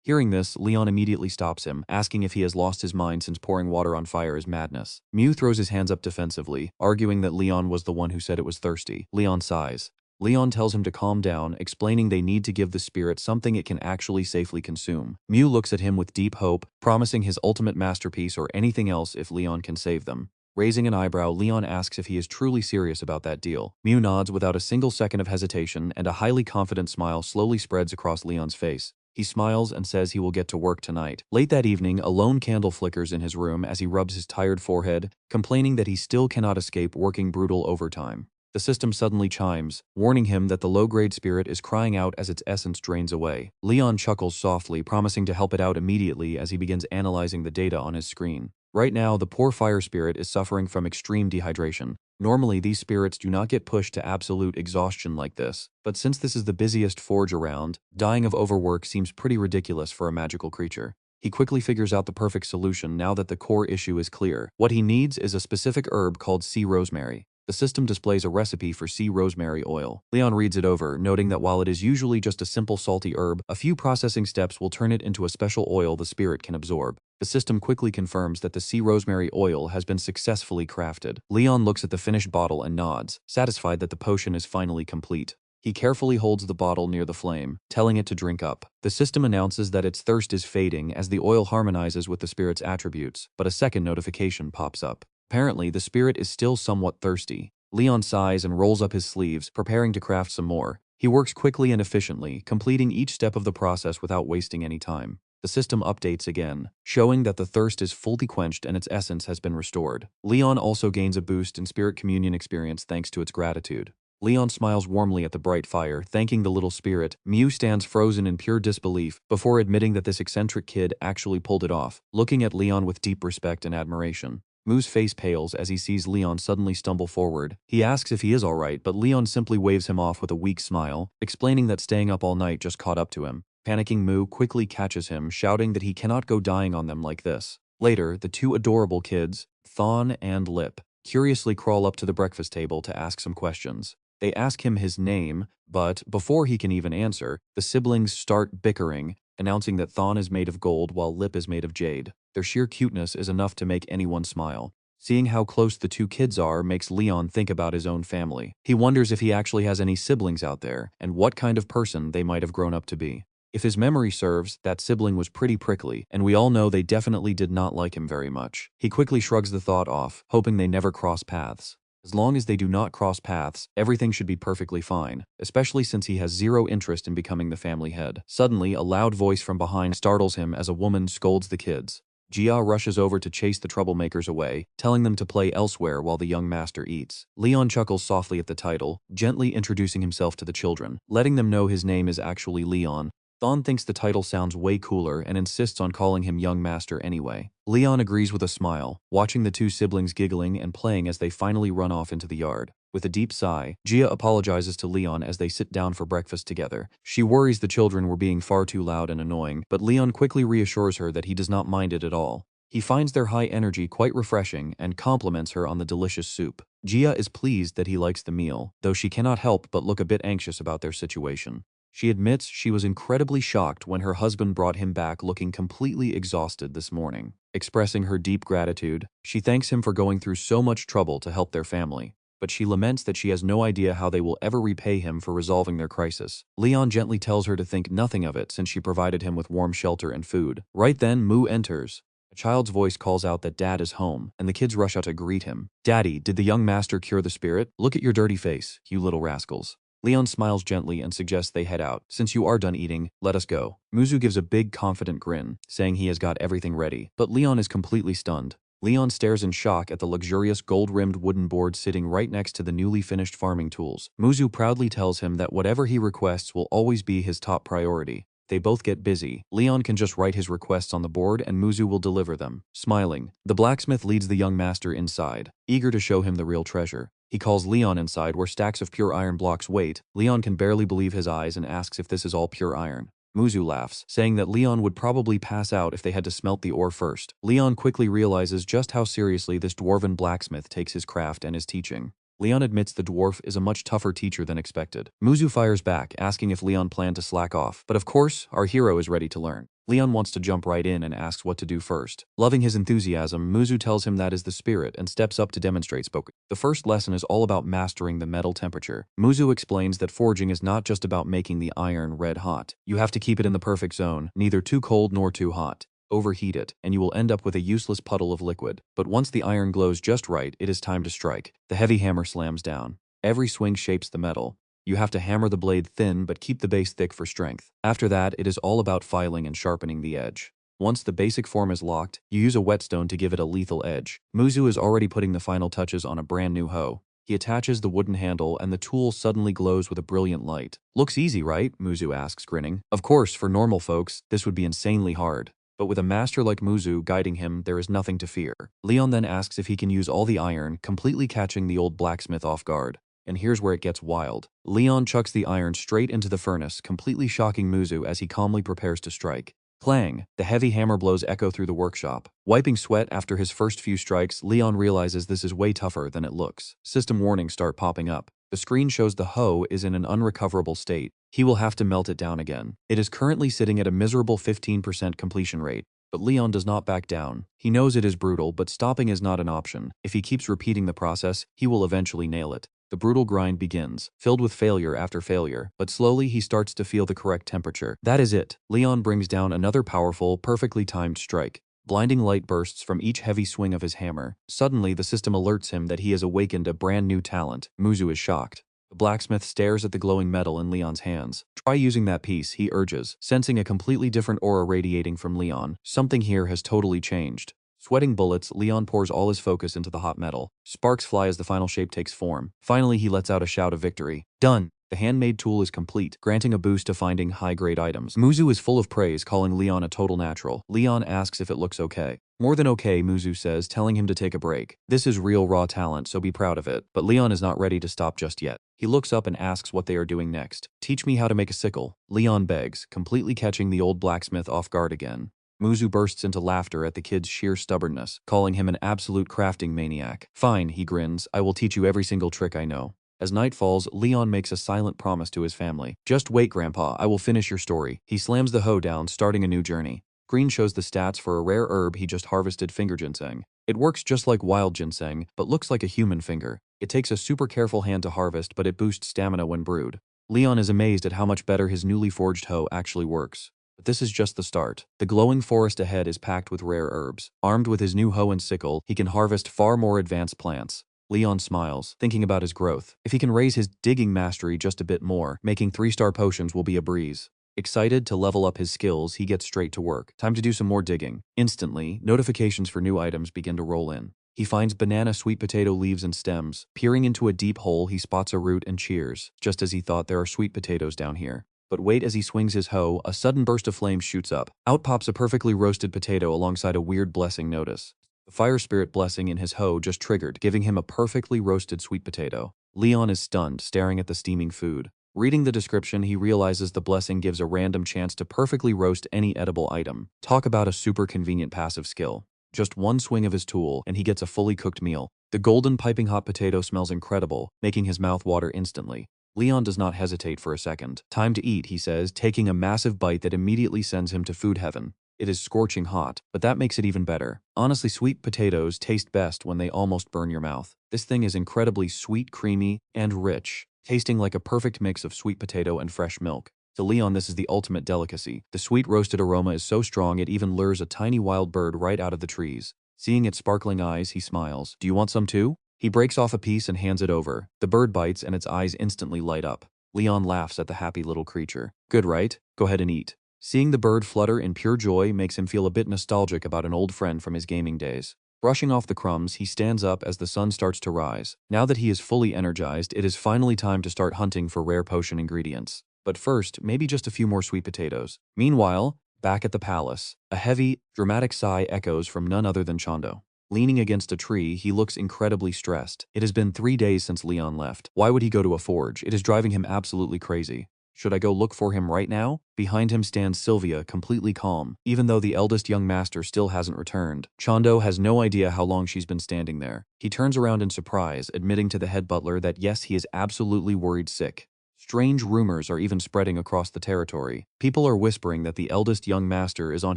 Hearing this, Leon immediately stops him, asking if he has lost his mind since pouring water on fire is madness. Mu throws his hands up defensively, arguing that Leon was the one who said it was thirsty. Leon sighs. Leon tells him to calm down, explaining they need to give the spirit something it can actually safely consume. Mu looks at him with deep hope, promising his ultimate masterpiece or anything else if Leon can save them. Raising an eyebrow, Leon asks if he is truly serious about that deal. Mu nods without a single second of hesitation, and a highly confident smile slowly spreads across Leon's face. He smiles and says he will get to work tonight. Late that evening, a lone candle flickers in his room as he rubs his tired forehead, complaining that he still cannot escape working brutal overtime. The system suddenly chimes, warning him that the low-grade spirit is crying out as its essence drains away. Leon chuckles softly, promising to help it out immediately as he begins analyzing the data on his screen. Right now, the poor fire spirit is suffering from extreme dehydration. Normally, these spirits do not get pushed to absolute exhaustion like this, but since this is the busiest forge around, dying of overwork seems pretty ridiculous for a magical creature. He quickly figures out the perfect solution now that the core issue is clear. What he needs is a specific herb called sea rosemary. The system displays a recipe for sea rosemary oil. Leon reads it over, noting that while it is usually just a simple salty herb, a few processing steps will turn it into a special oil the spirit can absorb. The system quickly confirms that the sea rosemary oil has been successfully crafted. Leon looks at the finished bottle and nods, satisfied that the potion is finally complete. He carefully holds the bottle near the flame, telling it to drink up. The system announces that its thirst is fading as the oil harmonizes with the spirit's attributes, but a second notification pops up. Apparently, the spirit is still somewhat thirsty. Leon sighs and rolls up his sleeves, preparing to craft some more. He works quickly and efficiently, completing each step of the process without wasting any time. The system updates again, showing that the thirst is fully quenched and its essence has been restored. Leon also gains a boost in spirit communion experience thanks to its gratitude. Leon smiles warmly at the bright fire, thanking the little spirit. Mu stands frozen in pure disbelief before admitting that this eccentric kid actually pulled it off, looking at Leon with deep respect and admiration. Mu's face pales as he sees Leon suddenly stumble forward. He asks if he is alright, but Leon simply waves him off with a weak smile, explaining that staying up all night just caught up to him. Panicking Mu quickly catches him, shouting that he cannot go dying on them like this. Later, the two adorable kids, Thon and Lip, curiously crawl up to the breakfast table to ask some questions. They ask him his name, but before he can even answer, the siblings start bickering, announcing that Thon is made of gold while Lip is made of jade. Their sheer cuteness is enough to make anyone smile. Seeing how close the two kids are makes Leon think about his own family. He wonders if he actually has any siblings out there, and what kind of person they might have grown up to be. If his memory serves, that sibling was pretty prickly, and we all know they definitely did not like him very much. He quickly shrugs the thought off, hoping they never cross paths. As long as they do not cross paths, everything should be perfectly fine, especially since he has zero interest in becoming the family head. Suddenly, a loud voice from behind startles him as a woman scolds the kids. Jia rushes over to chase the troublemakers away, telling them to play elsewhere while the young master eats. Leon chuckles softly at the title, gently introducing himself to the children, letting them know his name is actually Leon. Thon thinks the title sounds way cooler and insists on calling him Young Master anyway. Leon agrees with a smile, watching the two siblings giggling and playing as they finally run off into the yard. With a deep sigh, Gia apologizes to Leon as they sit down for breakfast together. She worries the children were being far too loud and annoying, but Leon quickly reassures her that he does not mind it at all. He finds their high energy quite refreshing and compliments her on the delicious soup. Gia is pleased that he likes the meal, though she cannot help but look a bit anxious about their situation. She admits she was incredibly shocked when her husband brought him back looking completely exhausted this morning. Expressing her deep gratitude, she thanks him for going through so much trouble to help their family, but she laments that she has no idea how they will ever repay him for resolving their crisis. Leon gently tells her to think nothing of it since she provided him with warm shelter and food. Right then, Moo enters. A child's voice calls out that Dad is home, and the kids rush out to greet him. "Daddy, did the young master cure the spirit? Look at your dirty face, you little rascals." Leon smiles gently and suggests they head out. "Since you are done eating, let us go." Muzu gives a big confident grin, saying he has got everything ready, but Leon is completely stunned. Leon stares in shock at the luxurious gold-rimmed wooden board sitting right next to the newly finished farming tools. Muzu proudly tells him that whatever he requests will always be his top priority. They both get busy. Leon can just write his requests on the board and Muzu will deliver them. Smiling, the blacksmith leads the young master inside, eager to show him the real treasure. He calls Leon inside where stacks of pure iron blocks wait. Leon can barely believe his eyes and asks if this is all pure iron. Muzu laughs, saying that Leon would probably pass out if they had to smelt the ore first. Leon quickly realizes just how seriously this dwarven blacksmith takes his craft and his teaching. Leon admits the dwarf is a much tougher teacher than expected. Muzu fires back, asking if Leon planned to slack off, but of course, our hero is ready to learn. Leon wants to jump right in and asks what to do first. Loving his enthusiasm, Muzu tells him that is the spirit and steps up to demonstrate spoken. The first lesson is all about mastering the metal temperature. Muzu explains that forging is not just about making the iron red hot. You have to keep it in the perfect zone, neither too cold nor too hot. Overheat it, and you will end up with a useless puddle of liquid. But once the iron glows just right, it is time to strike. The heavy hammer slams down. Every swing shapes the metal. You have to hammer the blade thin but keep the base thick for strength. After that, it is all about filing and sharpening the edge. Once the basic form is locked, you use a whetstone to give it a lethal edge. Muzu is already putting the final touches on a brand new hoe. He attaches the wooden handle and the tool suddenly glows with a brilliant light. "Looks easy, right?" Muzu asks, grinning. Of course, for normal folks, this would be insanely hard. But with a master like Muzu guiding him, there is nothing to fear. Leon then asks if he can use all the iron, completely catching the old blacksmith off guard. And here's where it gets wild. Leon chucks the iron straight into the furnace, completely shocking Muzu as he calmly prepares to strike. Clang! The heavy hammer blows echo through the workshop. Wiping sweat after his first few strikes, Leon realizes this is way tougher than it looks. System warnings start popping up. The screen shows the hoe is in an unrecoverable state. He will have to melt it down again. It is currently sitting at a miserable 15% completion rate. But Leon does not back down. He knows it is brutal, but stopping is not an option. If he keeps repeating the process, he will eventually nail it. The brutal grind begins, filled with failure after failure, but slowly he starts to feel the correct temperature. That is it. Leon brings down another powerful, perfectly timed strike. Blinding light bursts from each heavy swing of his hammer. Suddenly, the system alerts him that he has awakened a brand new talent. Muzu is shocked. The blacksmith stares at the glowing metal in Leon's hands. "Try using that piece," he urges, sensing a completely different aura radiating from Leon. Something here has totally changed. Sweating bullets, Leon pours all his focus into the hot metal. Sparks fly as the final shape takes form. Finally, he lets out a shout of victory. Done! The handmade tool is complete, granting a boost to finding high-grade items. Muzu is full of praise, calling Leon a total natural. Leon asks if it looks okay. "More than okay," Muzu says, telling him to take a break. This is real raw talent, so be proud of it. But Leon is not ready to stop just yet. He looks up and asks what they are doing next. "Teach me how to make a sickle," Leon begs, completely catching the old blacksmith off guard again. Muzu bursts into laughter at the kid's sheer stubbornness, calling him an absolute crafting maniac. "Fine," he grins, "I will teach you every single trick I know." As night falls, Leon makes a silent promise to his family. "Just wait, Grandpa, I will finish your story." He slams the hoe down, starting a new journey. Green shows the stats for a rare herb he just harvested, finger ginseng. It works just like wild ginseng, but looks like a human finger. It takes a super careful hand to harvest, but it boosts stamina when brewed. Leon is amazed at how much better his newly forged hoe actually works. But this is just the start. The glowing forest ahead is packed with rare herbs. Armed with his new hoe and sickle, he can harvest far more advanced plants. Leon smiles, thinking about his growth. If he can raise his digging mastery just a bit more, making 3-star potions will be a breeze. Excited to level up his skills, he gets straight to work. Time to do some more digging. Instantly, notifications for new items begin to roll in. He finds banana sweet potato leaves and stems. Peering into a deep hole, he spots a root and cheers. Just as he thought, there are sweet potatoes down here. But wait, as he swings his hoe, a sudden burst of flame shoots up. Out pops a perfectly roasted potato alongside a weird blessing notice. The fire spirit blessing in his hoe just triggered, giving him a perfectly roasted sweet potato. Leon is stunned, staring at the steaming food. Reading the description, he realizes the blessing gives a random chance to perfectly roast any edible item. Talk about a super convenient passive skill. Just one swing of his tool, and he gets a fully cooked meal. The golden piping hot potato smells incredible, making his mouth water instantly. Leon does not hesitate for a second. Time to eat, he says, taking a massive bite that immediately sends him to food heaven. It is scorching hot, but that makes it even better. Honestly, sweet potatoes taste best when they almost burn your mouth. This thing is incredibly sweet, creamy, and rich, tasting like a perfect mix of sweet potato and fresh milk. To Leon, this is the ultimate delicacy. The sweet roasted aroma is so strong it even lures a tiny wild bird right out of the trees. Seeing its sparkling eyes, he smiles. Do you want some too? He breaks off a piece and hands it over. The bird bites and its eyes instantly light up. Leon laughs at the happy little creature. Good, right? Go ahead and eat. Seeing the bird flutter in pure joy makes him feel a bit nostalgic about an old friend from his gaming days. Brushing off the crumbs, he stands up as the sun starts to rise. Now that he is fully energized, it is finally time to start hunting for rare potion ingredients. But first, maybe just a few more sweet potatoes. Meanwhile, back at the palace, a heavy, dramatic sigh echoes from none other than Chando. Leaning against a tree, he looks incredibly stressed. It has been 3 days since Leon left. Why would he go to a forge? It is driving him absolutely crazy. Should I go look for him right now? Behind him stands Sylvia, completely calm. Even though the eldest young master still hasn't returned, Chando has no idea how long she's been standing there. He turns around in surprise, admitting to the head butler that yes, he is absolutely worried sick. Strange rumors are even spreading across the territory. People are whispering that the eldest young master is on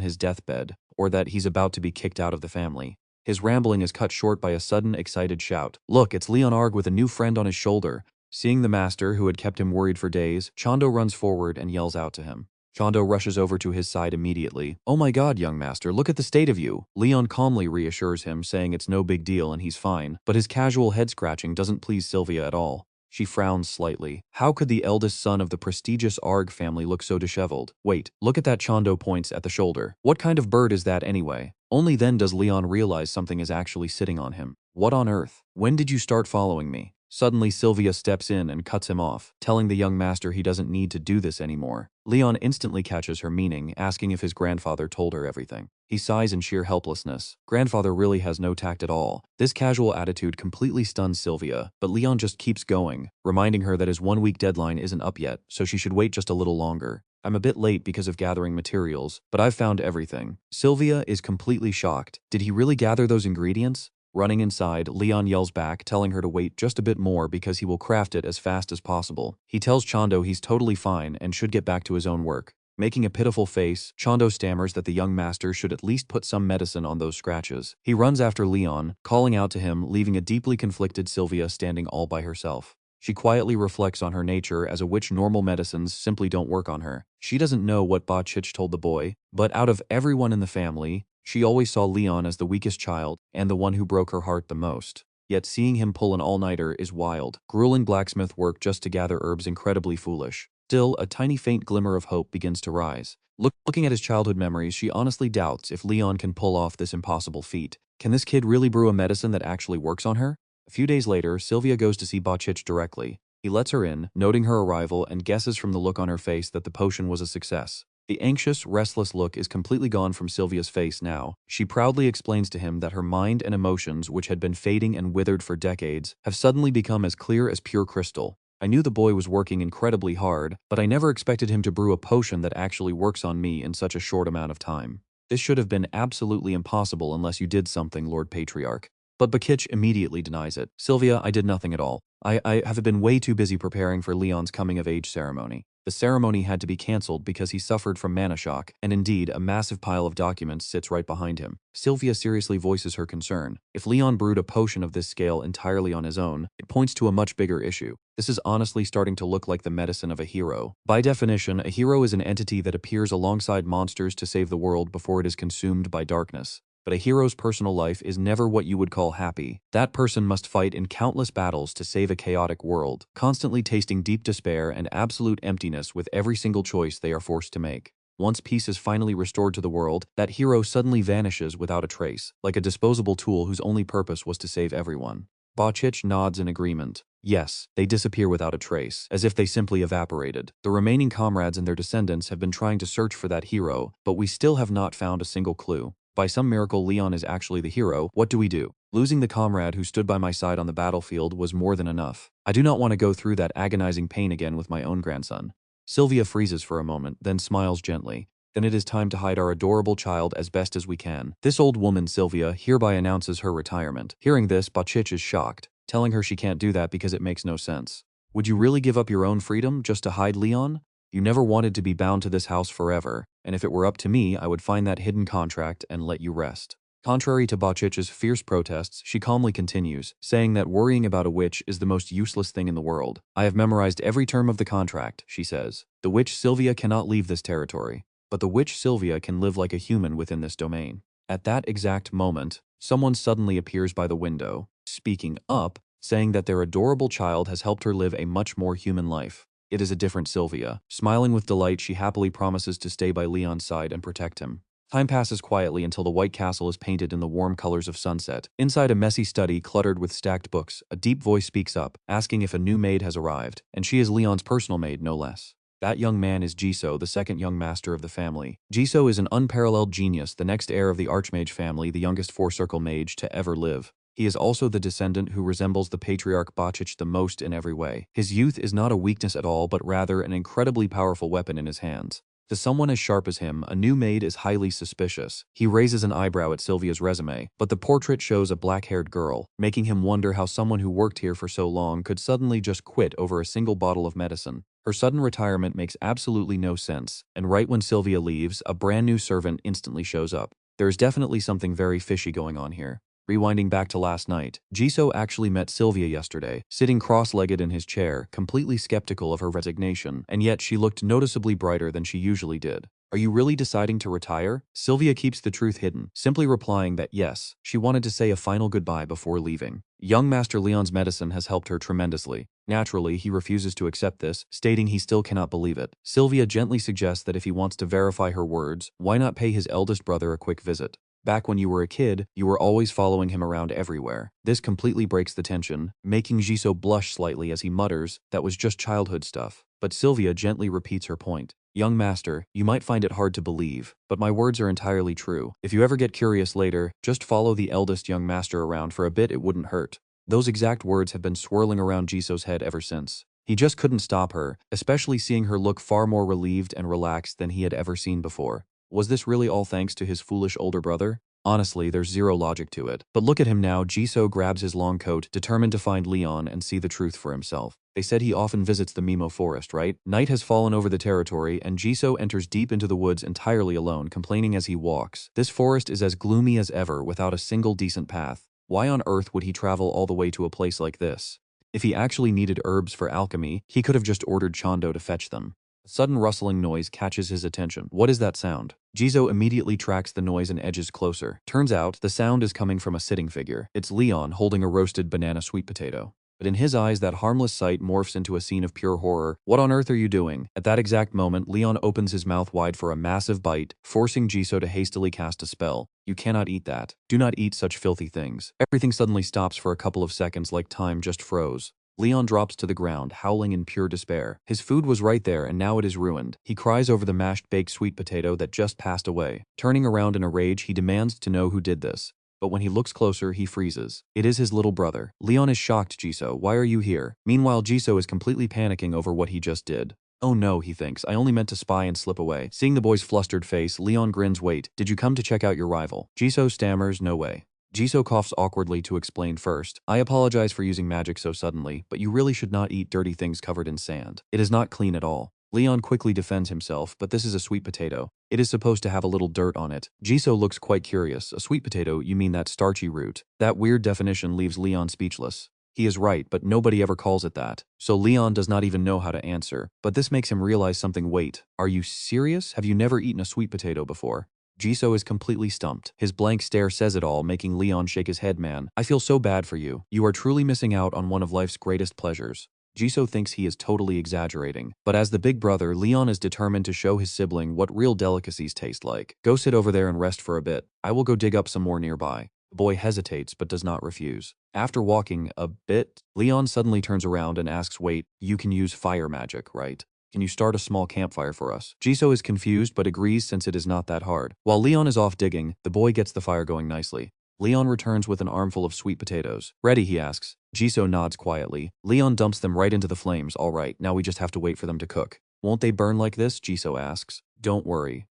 his deathbed, or that he's about to be kicked out of the family. His rambling is cut short by a sudden, excited shout. Look, it's Leon Arg with a new friend on his shoulder. Seeing the master, who had kept him worried for days, Chando runs forward and yells out to him. Chando rushes over to his side immediately. Oh my god, young master, look at the state of you. Leon calmly reassures him, saying it's no big deal and he's fine, but his casual head scratching doesn't please Sylvia at all. She frowns slightly. How could the eldest son of the prestigious Arg family look so disheveled? Wait, look at that. Chando points at the shoulder. What kind of bird is that anyway? Only then does Leon realize something is actually sitting on him. What on earth? When did you start following me? Suddenly, Sylvia steps in and cuts him off, telling the young master he doesn't need to do this anymore. Leon instantly catches her meaning, asking if his grandfather told her everything. He sighs in sheer helplessness. Grandfather really has no tact at all. This casual attitude completely stuns Sylvia, but Leon just keeps going, reminding her that his 1-week deadline isn't up yet, so she should wait just a little longer. I'm a bit late because of gathering materials, but I've found everything. Sylvia is completely shocked. Did he really gather those ingredients? Running inside, Leon yells back, telling her to wait just a bit more because he will craft it as fast as possible. He tells Chando he's totally fine and should get back to his own work. Making a pitiful face, Chando stammers that the young master should at least put some medicine on those scratches. He runs after Leon, calling out to him, leaving a deeply conflicted Sylvia standing all by herself. She quietly reflects on her nature as a witch. Normal medicines simply don't work on her. She doesn't know what Ba Chich told the boy, but out of everyone in the family, she always saw Leon as the weakest child and the one who broke her heart the most. Yet seeing him pull an all-nighter is wild. Grueling blacksmith work just to gather herbs incredibly foolish. Still, a tiny faint glimmer of hope begins to rise. Looking at his childhood memories, she honestly doubts if Leon can pull off this impossible feat. Can this kid really brew a medicine that actually works on her? A few days later, Sylvia goes to see Ba Chich directly. He lets her in, noting her arrival, and guesses from the look on her face that the potion was a success. The anxious, restless look is completely gone from Sylvia's face now. She proudly explains to him that her mind and emotions, which had been fading and withered for decades, have suddenly become as clear as pure crystal. I knew the boy was working incredibly hard, but I never expected him to brew a potion that actually works on me in such a short amount of time. This should have been absolutely impossible unless you did something, Lord Patriarch. But Ba Chich immediately denies it. Sylvia, I did nothing at all. I have been way too busy preparing for Leon's coming-of-age ceremony. The ceremony had to be cancelled because he suffered from mana shock, and indeed, a massive pile of documents sits right behind him. Sylvia seriously voices her concern. If Leon brewed a potion of this scale entirely on his own, it points to a much bigger issue. This is honestly starting to look like the medicine of a hero. By definition, a hero is an entity that appears alongside monsters to save the world before it is consumed by darkness. but a hero's personal life is never what you would call happy. That person must fight in countless battles to save a chaotic world, constantly tasting deep despair and absolute emptiness with every single choice they are forced to make. Once peace is finally restored to the world, that hero suddenly vanishes without a trace, like a disposable tool whose only purpose was to save everyone. Bachich nods in agreement. Yes, they disappear without a trace, as if they simply evaporated. The remaining comrades and their descendants have been trying to search for that hero, but we still have not found a single clue. By some miracle, Leon is actually the hero. What do we do? Losing the comrade who stood by my side on the battlefield was more than enough. I do not want to go through that agonizing pain again with my own grandson. Sylvia freezes for a moment, then smiles gently. Then it is time to hide our adorable child as best as we can. This old woman, Sylvia, hereby announces her retirement. Hearing this, Bachich is shocked, telling her she can't do that because it makes no sense. Would you really give up your own freedom just to hide Leon? You never wanted to be bound to this house forever, and if it were up to me, I would find that hidden contract and let you rest. Contrary to Bachich's fierce protests, she calmly continues, saying that worrying about a witch is the most useless thing in the world. I have memorized every term of the contract, she says. The witch Sylvia cannot leave this territory, but the witch Sylvia can live like a human within this domain. At that exact moment, someone suddenly appears by the window, speaking up, saying that their adorable child has helped her live a much more human life. It is a different Sylvia. Smiling with delight, she happily promises to stay by Leon's side and protect him. Time passes quietly until the White Castle is painted in the warm colors of sunset. Inside a messy study cluttered with stacked books, a deep voice speaks up, asking if a new maid has arrived, and she is Leon's personal maid, no less. That young man is Jisoo, the second young master of the family. Jisoo is an unparalleled genius, the next heir of the Archmage family, the youngest four-circle mage to ever live. He is also the descendant who resembles the patriarch Bachich the most in every way. His youth is not a weakness at all, but rather an incredibly powerful weapon in his hands. To someone as sharp as him, a new maid is highly suspicious. He raises an eyebrow at Sylvia's resume, but the portrait shows a black-haired girl, making him wonder how someone who worked here for so long could suddenly just quit over a single bottle of medicine. Her sudden retirement makes absolutely no sense, and right when Sylvia leaves, a brand new servant instantly shows up. There is definitely something very fishy going on here. Rewinding back to last night, Jisoo actually met Sylvia yesterday, sitting cross-legged in his chair, completely skeptical of her resignation, and yet she looked noticeably brighter than she usually did. Are you really deciding to retire? Sylvia keeps the truth hidden, simply replying that yes, she wanted to say a final goodbye before leaving. Young Master Leon's medicine has helped her tremendously. Naturally, he refuses to accept this, stating he still cannot believe it. Sylvia gently suggests that if he wants to verify her words, why not pay his eldest brother a quick visit? Back when you were a kid, you were always following him around everywhere. This completely breaks the tension, making Jisoo blush slightly as he mutters, that was just childhood stuff. But Sylvia gently repeats her point. Young master, you might find it hard to believe, but my words are entirely true. If you ever get curious later, just follow the eldest young master around for a bit, it wouldn't hurt. Those exact words have been swirling around Jisoo's head ever since. He just couldn't stop her, especially seeing her look far more relieved and relaxed than he had ever seen before. Was this really all thanks to his foolish older brother? Honestly, there's zero logic to it. But look at him now. Jisoo grabs his long coat, determined to find Leon and see the truth for himself. They said he often visits the Mimo forest, right? Night has fallen over the territory, and Jisoo enters deep into the woods entirely alone, complaining as he walks. This forest is as gloomy as ever, without a single decent path. Why on earth would he travel all the way to a place like this? If he actually needed herbs for alchemy, he could have just ordered Chando to fetch them. A sudden rustling noise catches his attention. What is that sound? Jisoo immediately tracks the noise and edges closer. Turns out, the sound is coming from a sitting figure. It's Leon holding a roasted banana sweet potato. But in his eyes, that harmless sight morphs into a scene of pure horror. What on earth are you doing? At that exact moment, Leon opens his mouth wide for a massive bite, forcing Jisoo to hastily cast a spell. You cannot eat that. Do not eat such filthy things. Everything suddenly stops for a couple of seconds, like time just froze. Leon drops to the ground, howling in pure despair. His food was right there, and now it is ruined. He cries over the mashed baked sweet potato that just passed away. Turning around in a rage, he demands to know who did this. But when he looks closer, he freezes. It is his little brother. Leon is shocked. Jisoo, why are you here? Meanwhile, Jisoo is completely panicking over what he just did. Oh no, he thinks, I only meant to spy and slip away. Seeing the boy's flustered face, Leon grins. Wait, did you come to check out your rival? Jisoo stammers, no way. Jisoo coughs awkwardly to explain first. I apologize for using magic so suddenly, but you really should not eat dirty things covered in sand. It is not clean at all. Leon quickly defends himself, but this is a sweet potato. It is supposed to have a little dirt on it. Jisoo looks quite curious. A sweet potato, you mean that starchy root? That weird definition leaves Leon speechless. He is right, but nobody ever calls it that. So Leon does not even know how to answer. But this makes him realize something. Wait, are you serious? Have you never eaten a sweet potato before? Jisoo is completely stumped. His blank stare says it all, making Leon shake his head. Man, I feel so bad for you. You are truly missing out on one of life's greatest pleasures. Jisoo thinks he is totally exaggerating, but as the big brother, Leon is determined to show his sibling what real delicacies taste like. Go sit over there and rest for a bit. I will go dig up some more nearby. The boy hesitates but does not refuse. After walking a bit, Leon suddenly turns around and asks, wait, you can use fire magic, right? Can you start a small campfire for us? Jisoo is confused but agrees since it is not that hard. While Leon is off digging, the boy gets the fire going nicely. Leon returns with an armful of sweet potatoes. Ready, he asks. Jisoo nods quietly. Leon dumps them right into the flames. All right, now we just have to wait for them to cook. Won't they burn like this? Jisoo asks. Don't worry.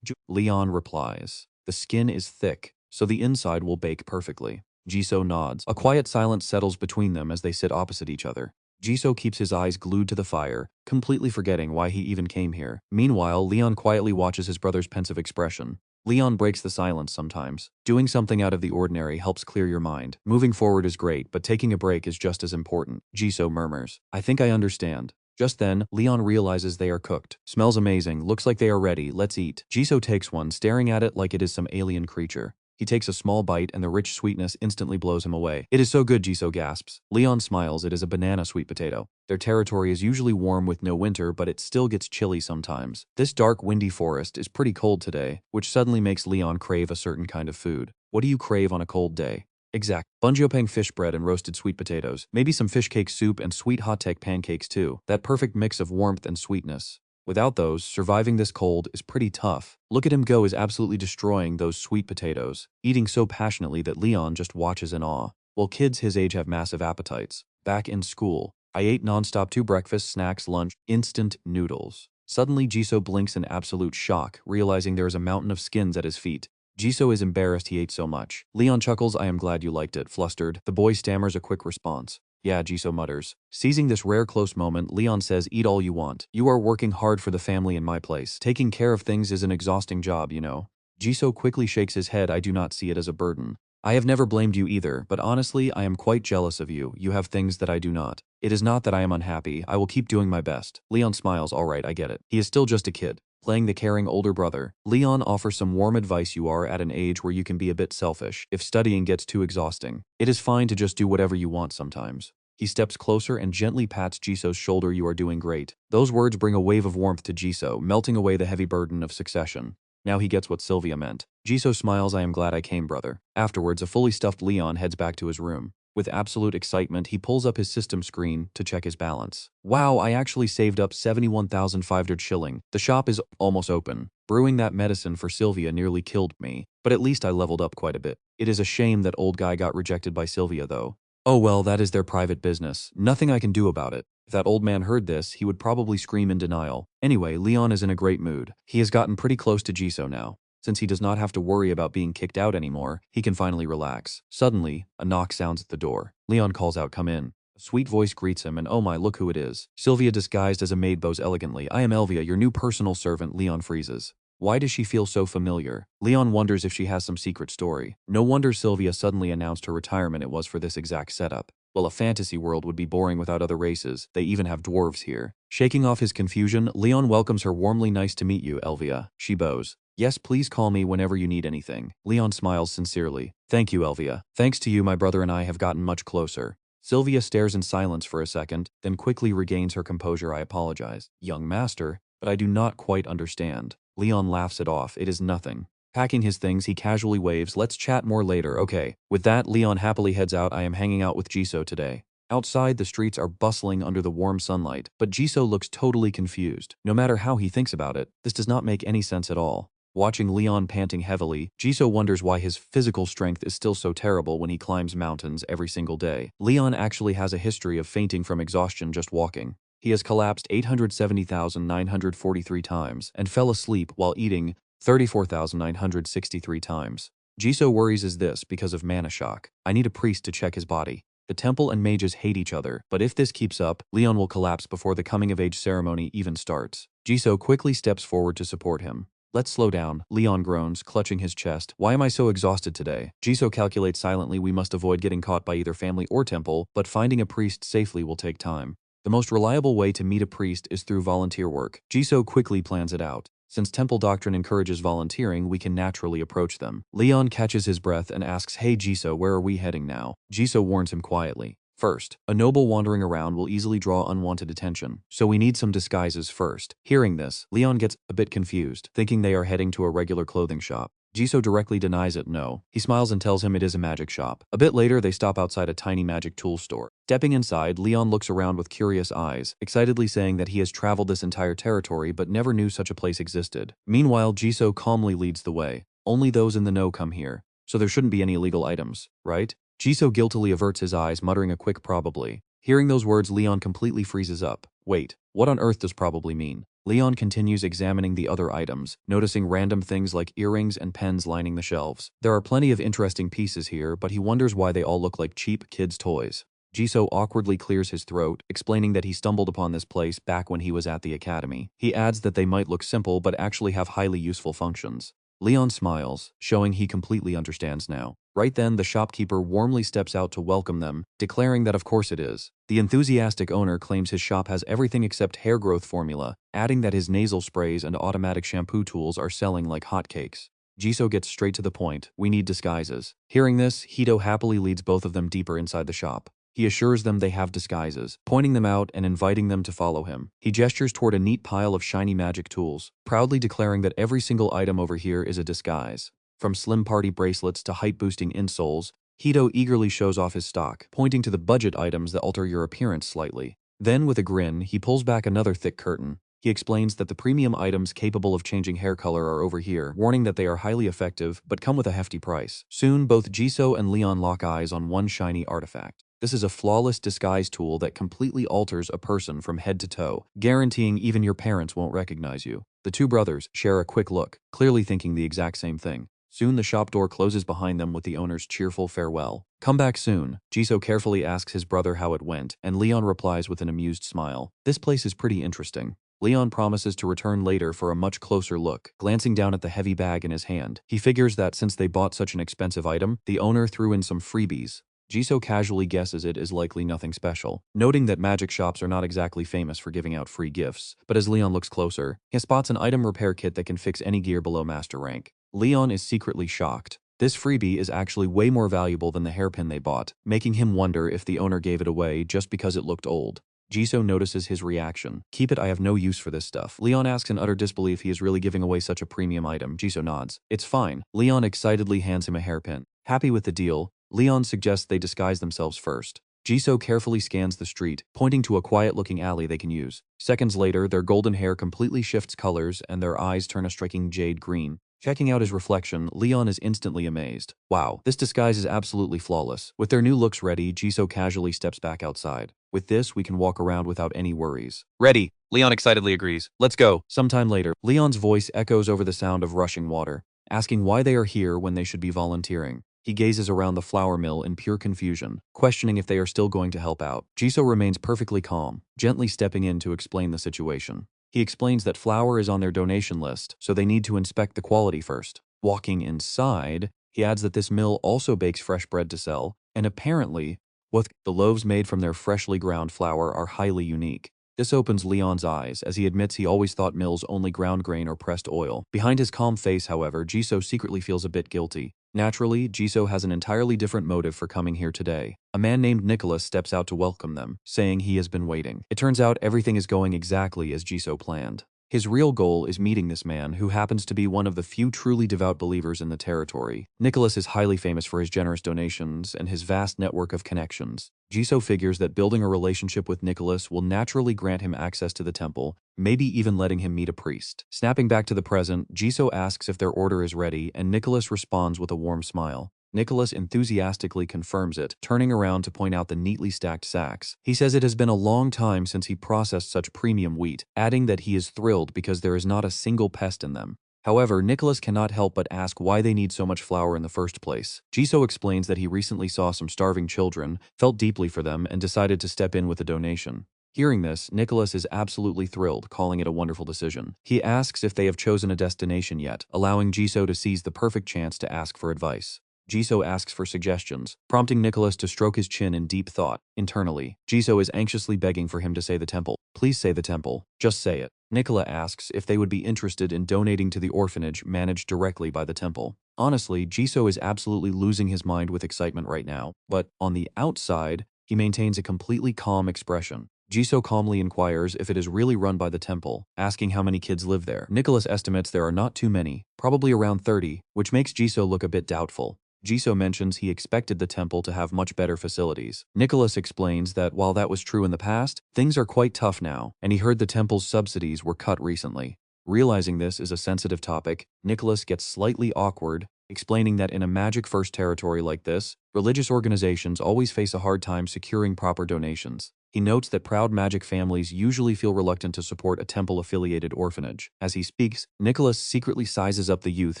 Leon replies. The skin is thick, so the inside will bake perfectly. Jisoo nods. A quiet silence settles between them as they sit opposite each other. Jisoo keeps his eyes glued to the fire, completely forgetting why he even came here. Meanwhile, Leon quietly watches his brother's pensive expression. Leon breaks the silence sometimes. Doing something out of the ordinary helps clear your mind. Moving forward is great, but taking a break is just as important. Jisoo murmurs. I think I understand. Just then, Leon realizes they are cooked. Smells amazing, looks like they are ready, let's eat. Jisoo takes one, staring at it like it is some alien creature. He takes a small bite and the rich sweetness instantly blows him away. It is so good, Jisoo gasps. Leon smiles. It is a banana sweet potato. Their territory is usually warm with no winter, but it still gets chilly sometimes. This dark, windy forest is pretty cold today, which suddenly makes Leon crave a certain kind of food. What do you crave on a cold day? Exact. Bunjeopang fish bread and roasted sweet potatoes. Maybe some fish cake soup and sweet hot tech pancakes too. That perfect mix of warmth and sweetness. Without those, surviving this cold is pretty tough. Look at him go, is absolutely destroying those sweet potatoes, eating so passionately that Leon just watches in awe. Well, kids his age have massive appetites. Back in school, I ate nonstop 2 breakfasts, snacks, lunch, instant noodles. Suddenly, Jisoo blinks in absolute shock, realizing there is a mountain of skins at his feet. Jisoo is embarrassed he ate so much. Leon chuckles, I am glad you liked it, flustered. The boy stammers a quick response. Yeah, Jisoo mutters. Seizing this rare close moment, Leon says, eat all you want. You are working hard for the family in my place. Taking care of things is an exhausting job, you know. Jisoo quickly shakes his head. I do not see it as a burden. I have never blamed you either, but honestly, I am quite jealous of you. You have things that I do not. It is not that I am unhappy. I will keep doing my best. Leon smiles. All right, I get it. He is still just a kid. Playing the caring older brother, Leon offers some warm advice. You are at an age where you can be a bit selfish if studying gets too exhausting. It is fine to just do whatever you want sometimes. He steps closer and gently pats Jisoo's shoulder. You are doing great. Those words bring a wave of warmth to Jisoo, melting away the heavy burden of succession. Now he gets what Sylvia meant. Jisoo smiles. I am glad I came, brother. Afterwards, a fully stuffed Leon heads back to his room. With absolute excitement, he pulls up his system screen to check his balance. Wow, I actually saved up 71,500 shilling. The shop is almost open. Brewing that medicine for Sylvia nearly killed me, but at least I leveled up quite a bit. It is a shame that old guy got rejected by Sylvia though. Oh well, that is their private business. Nothing I can do about it. If that old man heard this, he would probably scream in denial. Anyway, Leon is in a great mood. He has gotten pretty close to Jisoo now. Since he does not have to worry about being kicked out anymore, he can finally relax. Suddenly, a knock sounds at the door. Leon calls out, come in. A sweet voice greets him and oh my, look who it is. Sylvia disguised as a maid bows elegantly. I am Elvia, your new personal servant. Leon freezes. Why does she feel so familiar? Leon wonders if she has some secret story. No wonder Sylvia suddenly announced her retirement. It was for this exact setup. Well, a fantasy world would be boring without other races. They even have dwarves here. Shaking off his confusion, Leon welcomes her warmly. Nice to meet you, Elvia. She bows. Yes, please call me whenever you need anything. Leon smiles sincerely. Thank you, Elvia. Thanks to you, my brother and I have gotten much closer. Sylvia stares in silence for a second, then quickly regains her composure. I apologize, young master, but I do not quite understand. Leon laughs it off. It is nothing. Packing his things, he casually waves. Let's chat more later, okay. With that, Leon happily heads out. I am hanging out with Jisoo today. Outside, the streets are bustling under the warm sunlight, but Jisoo looks totally confused. No matter how he thinks about it, this does not make any sense at all. Watching Leon panting heavily, Jisoo wonders why his physical strength is still so terrible when he climbs mountains every single day. Leon actually has a history of fainting from exhaustion just walking. He has collapsed 870,943 times and fell asleep while eating 34,963 times. Jisoo worries is this because of mana shock. I need a priest to check his body. The temple and mages hate each other, but if this keeps up, Leon will collapse before the coming-of-age ceremony even starts. Jisoo quickly steps forward to support him. Let's slow down, Leon groans, clutching his chest. Why am I so exhausted today? Jisoo calculates silently. We must avoid getting caught by either family or temple, but finding a priest safely will take time. The most reliable way to meet a priest is through volunteer work. Jisoo quickly plans it out. Since temple doctrine encourages volunteering, we can naturally approach them. Leon catches his breath and asks, "Hey Jisoo, where are we heading now?" Jisoo warns him quietly. First, a noble wandering around will easily draw unwanted attention, so we need some disguises first. Hearing this, Leon gets a bit confused, thinking they are heading to a regular clothing shop. Jisoo directly denies it. No. He smiles and tells him it is a magic shop. A bit later, they stop outside a tiny magic tool store. Stepping inside, Leon looks around with curious eyes, excitedly saying that he has traveled this entire territory but never knew such a place existed. Meanwhile, Jisoo calmly leads the way. Only those in the know come here, so there shouldn't be any illegal items, right? Jisoo guiltily averts his eyes, muttering a quick probably. Hearing those words, Leon completely freezes up. Wait, what on earth does probably mean? Leon continues examining the other items, noticing random things like earrings and pens lining the shelves. There are plenty of interesting pieces here, but he wonders why they all look like cheap kids' toys. Jisoo awkwardly clears his throat, explaining that he stumbled upon this place back when he was at the academy. He adds that they might look simple but actually have highly useful functions. Leon smiles, showing he completely understands now. Right then, the shopkeeper warmly steps out to welcome them, declaring that of course it is. The enthusiastic owner claims his shop has everything except hair growth formula, adding that his nasal sprays and automatic shampoo tools are selling like hotcakes. Jisoo gets straight to the point. We need disguises. Hearing this, Hito happily leads both of them deeper inside the shop. He assures them they have disguises, pointing them out and inviting them to follow him. He gestures toward a neat pile of shiny magic tools, proudly declaring that every single item over here is a disguise. From slim party bracelets to height-boosting insoles, Hito eagerly shows off his stock, pointing to the budget items that alter your appearance slightly. Then, with a grin, he pulls back another thick curtain. He explains that the premium items capable of changing hair color are over here, warning that they are highly effective but come with a hefty price. Soon, both Jisoo and Leon lock eyes on one shiny artifact. This is a flawless disguise tool that completely alters a person from head to toe, guaranteeing even your parents won't recognize you. The two brothers share a quick look, clearly thinking the exact same thing. Soon the shop door closes behind them with the owner's cheerful farewell. Come back soon. Jisoo carefully asks his brother how it went, and Leon replies with an amused smile. This place is pretty interesting. Leon promises to return later for a much closer look, glancing down at the heavy bag in his hand. He figures that since they bought such an expensive item, the owner threw in some freebies. Jisoo casually guesses it is likely nothing special, noting that magic shops are not exactly famous for giving out free gifts. But as Leon looks closer, he spots an item repair kit that can fix any gear below master rank. Leon is secretly shocked. This freebie is actually way more valuable than the hairpin they bought, making him wonder if the owner gave it away just because it looked old. Jisoo notices his reaction. Keep it, I have no use for this stuff. Leon asks in utter disbelief he is really giving away such a premium item. Jisoo nods. It's fine. Leon excitedly hands him a hairpin. Happy with the deal, Leon suggests they disguise themselves first. Jisoo carefully scans the street, pointing to a quiet-looking alley they can use. Seconds later, their golden hair completely shifts colors and their eyes turn a striking jade green. Checking out his reflection, Leon is instantly amazed. Wow, this disguise is absolutely flawless. With their new looks ready, Jisoo casually steps back outside. With this, we can walk around without any worries. Ready, Leon excitedly agrees. Let's go. Sometime later, Leon's voice echoes over the sound of rushing water, asking why they are here when they should be volunteering. He gazes around the flour mill in pure confusion, questioning if they are still going to help out. Jisoo remains perfectly calm, gently stepping in to explain the situation. He explains that flour is on their donation list, so they need to inspect the quality first. Walking inside, he adds that this mill also bakes fresh bread to sell, and apparently, the loaves made from their freshly ground flour are highly unique. This opens Leon's eyes, as he admits he always thought mills only ground grain or pressed oil. Behind his calm face, however, Jisoo secretly feels a bit guilty. Naturally, Jisoo has an entirely different motive for coming here today. A man named Nicholas steps out to welcome them, saying he has been waiting. It turns out everything is going exactly as Jisoo planned. His real goal is meeting this man, who happens to be one of the few truly devout believers in the territory. Nicholas is highly famous for his generous donations and his vast network of connections. Jisoo figures that building a relationship with Nicholas will naturally grant him access to the temple, maybe even letting him meet a priest. Snapping back to the present, Jisoo asks if their order is ready, and Nicholas responds with a warm smile. Nicholas enthusiastically confirms it, turning around to point out the neatly stacked sacks. He says it has been a long time since he processed such premium wheat, adding that he is thrilled because there is not a single pest in them. However, Nicholas cannot help but ask why they need so much flour in the first place. Jisoo explains that he recently saw some starving children, felt deeply for them, and decided to step in with a donation. Hearing this, Nicholas is absolutely thrilled, calling it a wonderful decision. He asks if they have chosen a destination yet, allowing Jisoo to seize the perfect chance to ask for advice. Jisoo asks for suggestions, prompting Nicholas to stroke his chin in deep thought. Internally, Jisoo is anxiously begging for him to say the temple. Please say the temple. Just say it. Nicola asks if they would be interested in donating to the orphanage managed directly by the temple. Honestly, Jisoo is absolutely losing his mind with excitement right now, but on the outside, he maintains a completely calm expression. Jisoo calmly inquires if it is really run by the temple, asking how many kids live there. Nicholas estimates there are not too many, probably around 30, which makes Jisoo look a bit doubtful. Jisoo mentions he expected the temple to have much better facilities. Nicholas explains that while that was true in the past, things are quite tough now, and he heard the temple's subsidies were cut recently. Realizing this is a sensitive topic, Nicholas gets slightly awkward, explaining that in a magic-first territory like this, religious organizations always face a hard time securing proper donations. He notes that proud magic families usually feel reluctant to support a temple-affiliated orphanage. As he speaks, Nicholas secretly sizes up the youth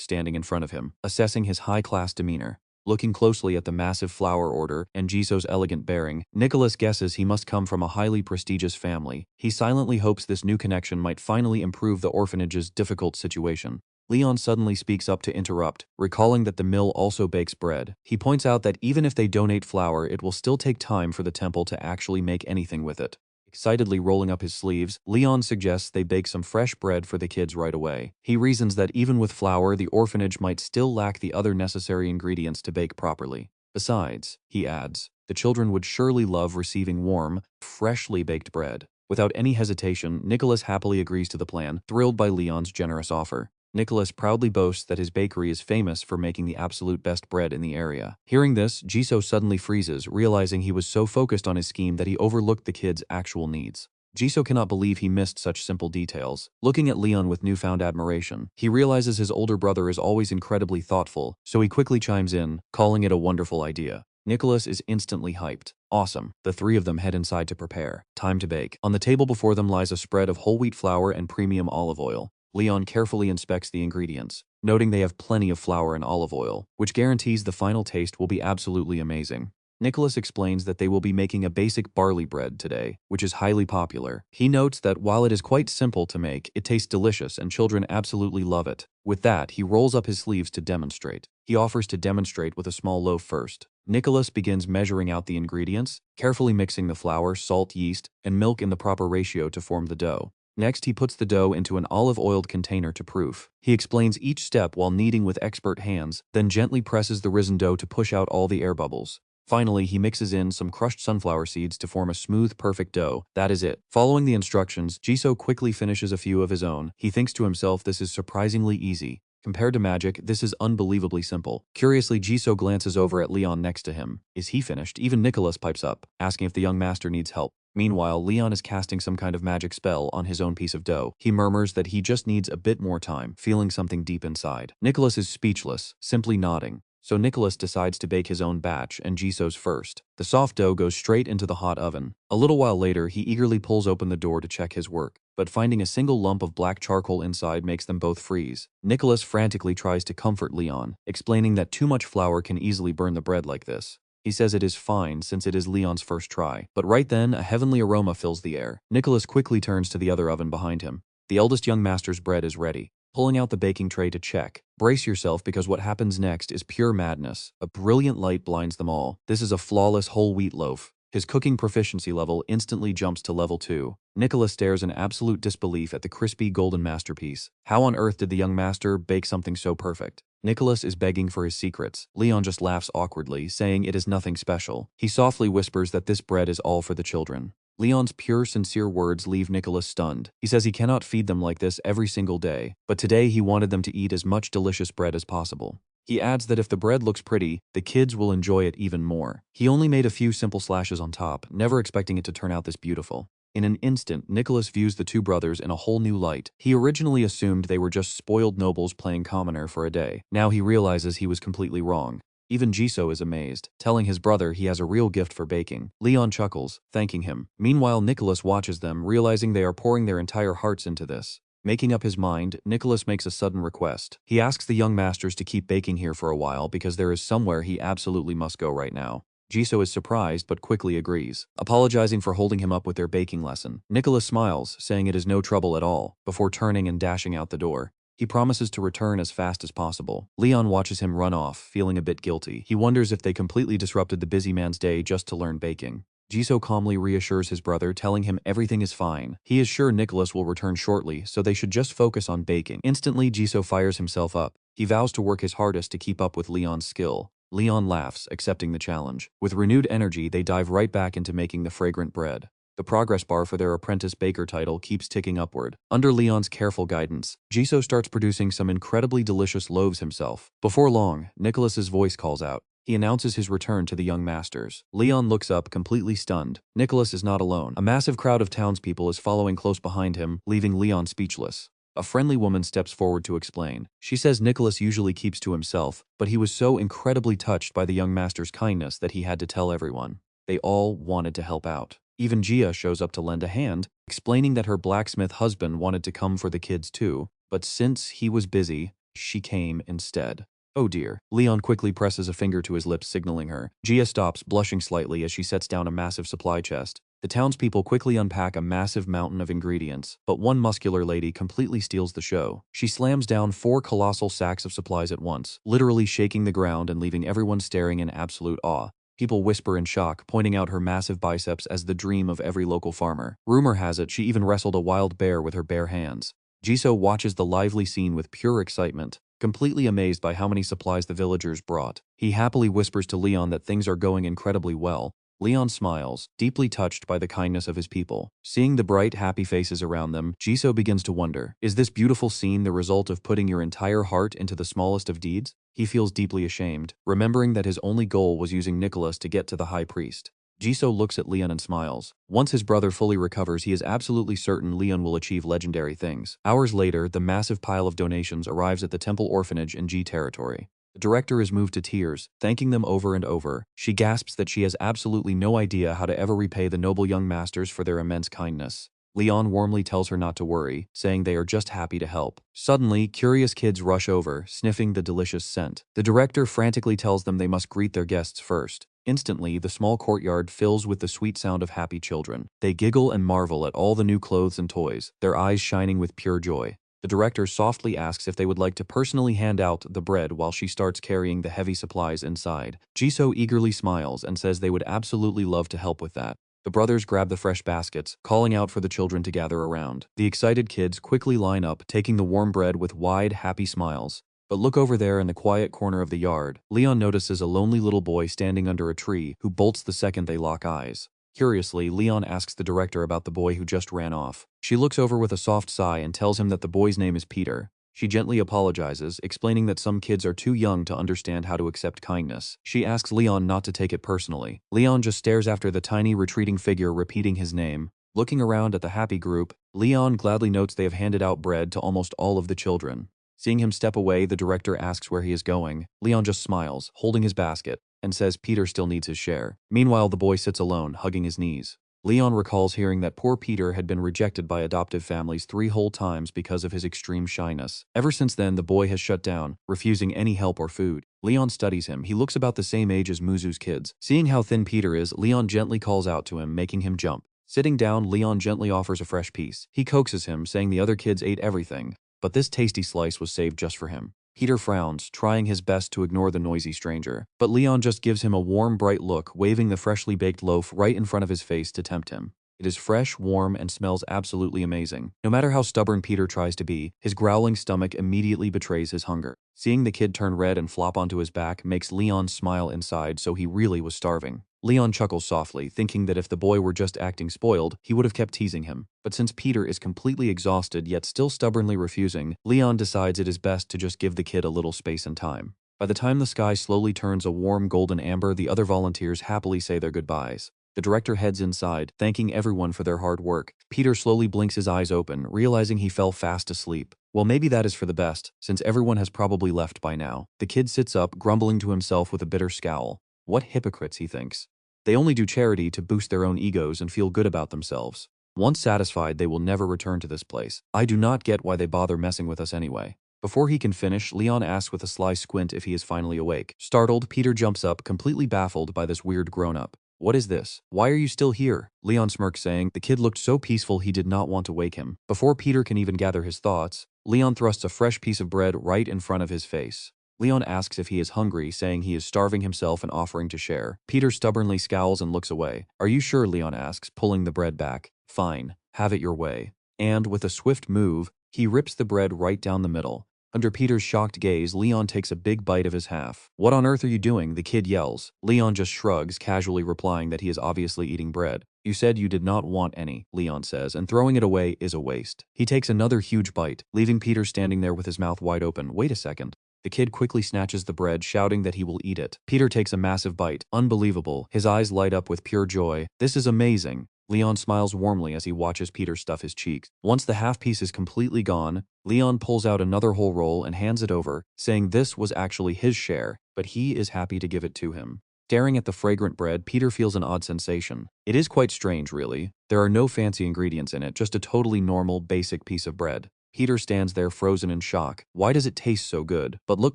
standing in front of him, assessing his high-class demeanor. Looking closely at the massive flower order and Jisoo's elegant bearing, Nicholas guesses he must come from a highly prestigious family. He silently hopes this new connection might finally improve the orphanage's difficult situation. Leon suddenly speaks up to interrupt, recalling that the mill also bakes bread. He points out that even if they donate flour, it will still take time for the temple to actually make anything with it. Excitedly rolling up his sleeves, Leon suggests they bake some fresh bread for the kids right away. He reasons that even with flour, the orphanage might still lack the other necessary ingredients to bake properly. Besides, he adds, the children would surely love receiving warm, freshly baked bread. Without any hesitation, Nicholas happily agrees to the plan, thrilled by Leon's generous offer. Nicholas proudly boasts that his bakery is famous for making the absolute best bread in the area. Hearing this, Jisoo suddenly freezes, realizing he was so focused on his scheme that he overlooked the kids' actual needs. Jisoo cannot believe he missed such simple details. Looking at Leon with newfound admiration, he realizes his older brother is always incredibly thoughtful, so he quickly chimes in, calling it a wonderful idea. Nicholas is instantly hyped. Awesome. The three of them head inside to prepare. Time to bake. On the table before them lies a spread of whole wheat flour and premium olive oil. Leon carefully inspects the ingredients, noting they have plenty of flour and olive oil, which guarantees the final taste will be absolutely amazing. Nicholas explains that they will be making a basic barley bread today, which is highly popular. He notes that while it is quite simple to make, it tastes delicious and children absolutely love it. With that, he rolls up his sleeves to demonstrate. He offers to demonstrate with a small loaf first. Nicholas begins measuring out the ingredients, carefully mixing the flour, salt, yeast, and milk in the proper ratio to form the dough. Next, he puts the dough into an olive-oiled container to proof. He explains each step while kneading with expert hands, then gently presses the risen dough to push out all the air bubbles. Finally, he mixes in some crushed sunflower seeds to form a smooth, perfect dough. That is it. Following the instructions, Jisoo quickly finishes a few of his own. He thinks to himself this is surprisingly easy. Compared to magic, this is unbelievably simple. Curiously, Jisoo glances over at Leon next to him. Is he finished? Even Nicholas pipes up, asking if the young master needs help. Meanwhile, Leon is casting some kind of magic spell on his own piece of dough. He murmurs that he just needs a bit more time, feeling something deep inside. Nicholas is speechless, simply nodding. So Nicholas decides to bake his own batch and Jisoo's first. The soft dough goes straight into the hot oven. A little while later, he eagerly pulls open the door to check his work, but finding a single lump of black charcoal inside makes them both freeze. Nicholas frantically tries to comfort Leon, explaining that too much flour can easily burn the bread like this. He says it is fine since it is Leon's first try. But right then, a heavenly aroma fills the air. Nicholas quickly turns to the other oven behind him. The eldest young master's bread is ready. Pulling out the baking tray to check. Brace yourself because what happens next is pure madness. A brilliant light blinds them all. This is a flawless whole wheat loaf. His cooking proficiency level instantly jumps to level 2. Nicholas stares in absolute disbelief at the crispy golden masterpiece. How on earth did the young master bake something so perfect? Nicholas is begging for his secrets. Leon just laughs awkwardly, saying it is nothing special. He softly whispers that this bread is all for the children. Leon's pure, sincere words leave Nicholas stunned. He says he cannot feed them like this every single day, but today he wanted them to eat as much delicious bread as possible. He adds that if the bread looks pretty, the kids will enjoy it even more. He only made a few simple slashes on top, never expecting it to turn out this beautiful. In an instant, Nicholas views the two brothers in a whole new light. He originally assumed they were just spoiled nobles playing commoner for a day. Now he realizes he was completely wrong. Even Jisoo is amazed, telling his brother he has a real gift for baking. Leon chuckles, thanking him. Meanwhile, Nicholas watches them, realizing they are pouring their entire hearts into this. Making up his mind, Nicholas makes a sudden request. He asks the young masters to keep baking here for a while because there is somewhere he absolutely must go right now. Jisoo is surprised but quickly agrees, apologizing for holding him up with their baking lesson. Nicholas smiles, saying it is no trouble at all, before turning and dashing out the door. He promises to return as fast as possible. Leon watches him run off, feeling a bit guilty. He wonders if they completely disrupted the busy man's day just to learn baking. Jisoo calmly reassures his brother, telling him everything is fine. He is sure Nicholas will return shortly, so they should just focus on baking. Instantly, Jisoo fires himself up. He vows to work his hardest to keep up with Leon's skill. Leon laughs, accepting the challenge. With renewed energy, they dive right back into making the fragrant bread. The progress bar for their apprentice baker title keeps ticking upward. Under Leon's careful guidance, Jisoo starts producing some incredibly delicious loaves himself. Before long, Nicholas's voice calls out. He announces his return to the young masters. Leon looks up, completely stunned. Nicholas is not alone. A massive crowd of townspeople is following close behind him, leaving Leon speechless. A friendly woman steps forward to explain. She says Nicholas usually keeps to himself, but he was so incredibly touched by the young master's kindness that he had to tell everyone. They all wanted to help out. Even Gia shows up to lend a hand, explaining that her blacksmith husband wanted to come for the kids too, but since he was busy, she came instead. Oh dear. Leon quickly presses a finger to his lips, signaling her. Gia stops, blushing slightly as she sets down a massive supply chest. The townspeople quickly unpack a massive mountain of ingredients, but one muscular lady completely steals the show. She slams down 4 colossal sacks of supplies at once, literally shaking the ground and leaving everyone staring in absolute awe. People whisper in shock, pointing out her massive biceps as the dream of every local farmer. Rumor has it she even wrestled a wild bear with her bare hands. Jisoo watches the lively scene with pure excitement, completely amazed by how many supplies the villagers brought. He happily whispers to Leon that things are going incredibly well. Leon smiles, deeply touched by the kindness of his people. Seeing the bright, happy faces around them, Jisoo begins to wonder, is this beautiful scene the result of putting your entire heart into the smallest of deeds? He feels deeply ashamed, remembering that his only goal was using Nicholas to get to the high priest. Jisoo looks at Leon and smiles. Once his brother fully recovers, he is absolutely certain Leon will achieve legendary things. Hours later, the massive pile of donations arrives at the temple orphanage in G territory. The director is moved to tears, thanking them over and over. She gasps that she has absolutely no idea how to ever repay the noble young masters for their immense kindness. Leon warmly tells her not to worry, saying they are just happy to help. Suddenly, curious kids rush over, sniffing the delicious scent. The director frantically tells them they must greet their guests first. Instantly, the small courtyard fills with the sweet sound of happy children. They giggle and marvel at all the new clothes and toys, their eyes shining with pure joy. The director softly asks if they would like to personally hand out the bread while she starts carrying the heavy supplies inside. Jisoo eagerly smiles and says they would absolutely love to help with that. The brothers grab the fresh baskets, calling out for the children to gather around. The excited kids quickly line up, taking the warm bread with wide, happy smiles. But look over there in the quiet corner of the yard. Leon notices a lonely little boy standing under a tree who bolts the second they lock eyes. Curiously, Leon asks the director about the boy who just ran off. She looks over with a soft sigh and tells him that the boy's name is Peter. She gently apologizes, explaining that some kids are too young to understand how to accept kindness. She asks Leon not to take it personally. Leon just stares after the tiny retreating figure repeating his name. Looking around at the happy group, Leon gladly notes they have handed out bread to almost all of the children. Seeing him step away, the director asks where he is going. Leon just smiles, holding his basket, and says Peter still needs his share. Meanwhile, the boy sits alone, hugging his knees. Leon recalls hearing that poor Peter had been rejected by adoptive families 3 whole times because of his extreme shyness. Ever since then, the boy has shut down, refusing any help or food. Leon studies him. He looks about the same age as Muzu's kids. Seeing how thin Peter is, Leon gently calls out to him, making him jump. Sitting down, Leon gently offers a fresh piece. He coaxes him, saying the other kids ate everything, but this tasty slice was saved just for him. Peter frowns, trying his best to ignore the noisy stranger, but Leon just gives him a warm, bright look, waving the freshly baked loaf right in front of his face to tempt him. It is fresh, warm, and smells absolutely amazing. No matter how stubborn Peter tries to be, his growling stomach immediately betrays his hunger. Seeing the kid turn red and flop onto his back makes Leon smile inside, so he really was starving. Leon chuckles softly, thinking that if the boy were just acting spoiled, he would have kept teasing him. But since Peter is completely exhausted yet still stubbornly refusing, Leon decides it is best to just give the kid a little space and time. By the time the sky slowly turns a warm golden amber, the other volunteers happily say their goodbyes. The director heads inside, thanking everyone for their hard work. Peter slowly blinks his eyes open, realizing he fell fast asleep. Well, maybe that is for the best, since everyone has probably left by now. The kid sits up, grumbling to himself with a bitter scowl. What hypocrites, he thinks. They only do charity to boost their own egos and feel good about themselves. Once satisfied, they will never return to this place. I do not get why they bother messing with us anyway. Before he can finish, Leon asks with a sly squint if he is finally awake. Startled, Peter jumps up, completely baffled by this weird grown-up. What is this? Why are you still here? Leon smirks, saying the kid looked so peaceful he did not want to wake him. Before Peter can even gather his thoughts, Leon thrusts a fresh piece of bread right in front of his face. Leon asks if he is hungry, saying he is starving himself and offering to share. Peter stubbornly scowls and looks away. Are you sure? Leon asks, pulling the bread back. Fine, have it your way. And, with a swift move, he rips the bread right down the middle. Under Peter's shocked gaze, Leon takes a big bite of his half. What on earth are you doing? The kid yells. Leon just shrugs, casually replying that he is obviously eating bread. You said you did not want any, Leon says, and throwing it away is a waste. He takes another huge bite, leaving Peter standing there with his mouth wide open. Wait a second. The kid quickly snatches the bread, shouting that he will eat it. Peter takes a massive bite. Unbelievable. His eyes light up with pure joy. This is amazing. Leon smiles warmly as he watches Peter stuff his cheeks. Once the half piece is completely gone, Leon pulls out another whole roll and hands it over, saying this was actually his share, but he is happy to give it to him. Staring at the fragrant bread, Peter feels an odd sensation. It is quite strange, really. There are no fancy ingredients in it, just a totally normal, basic piece of bread. Peter stands there frozen in shock. Why does it taste so good? But look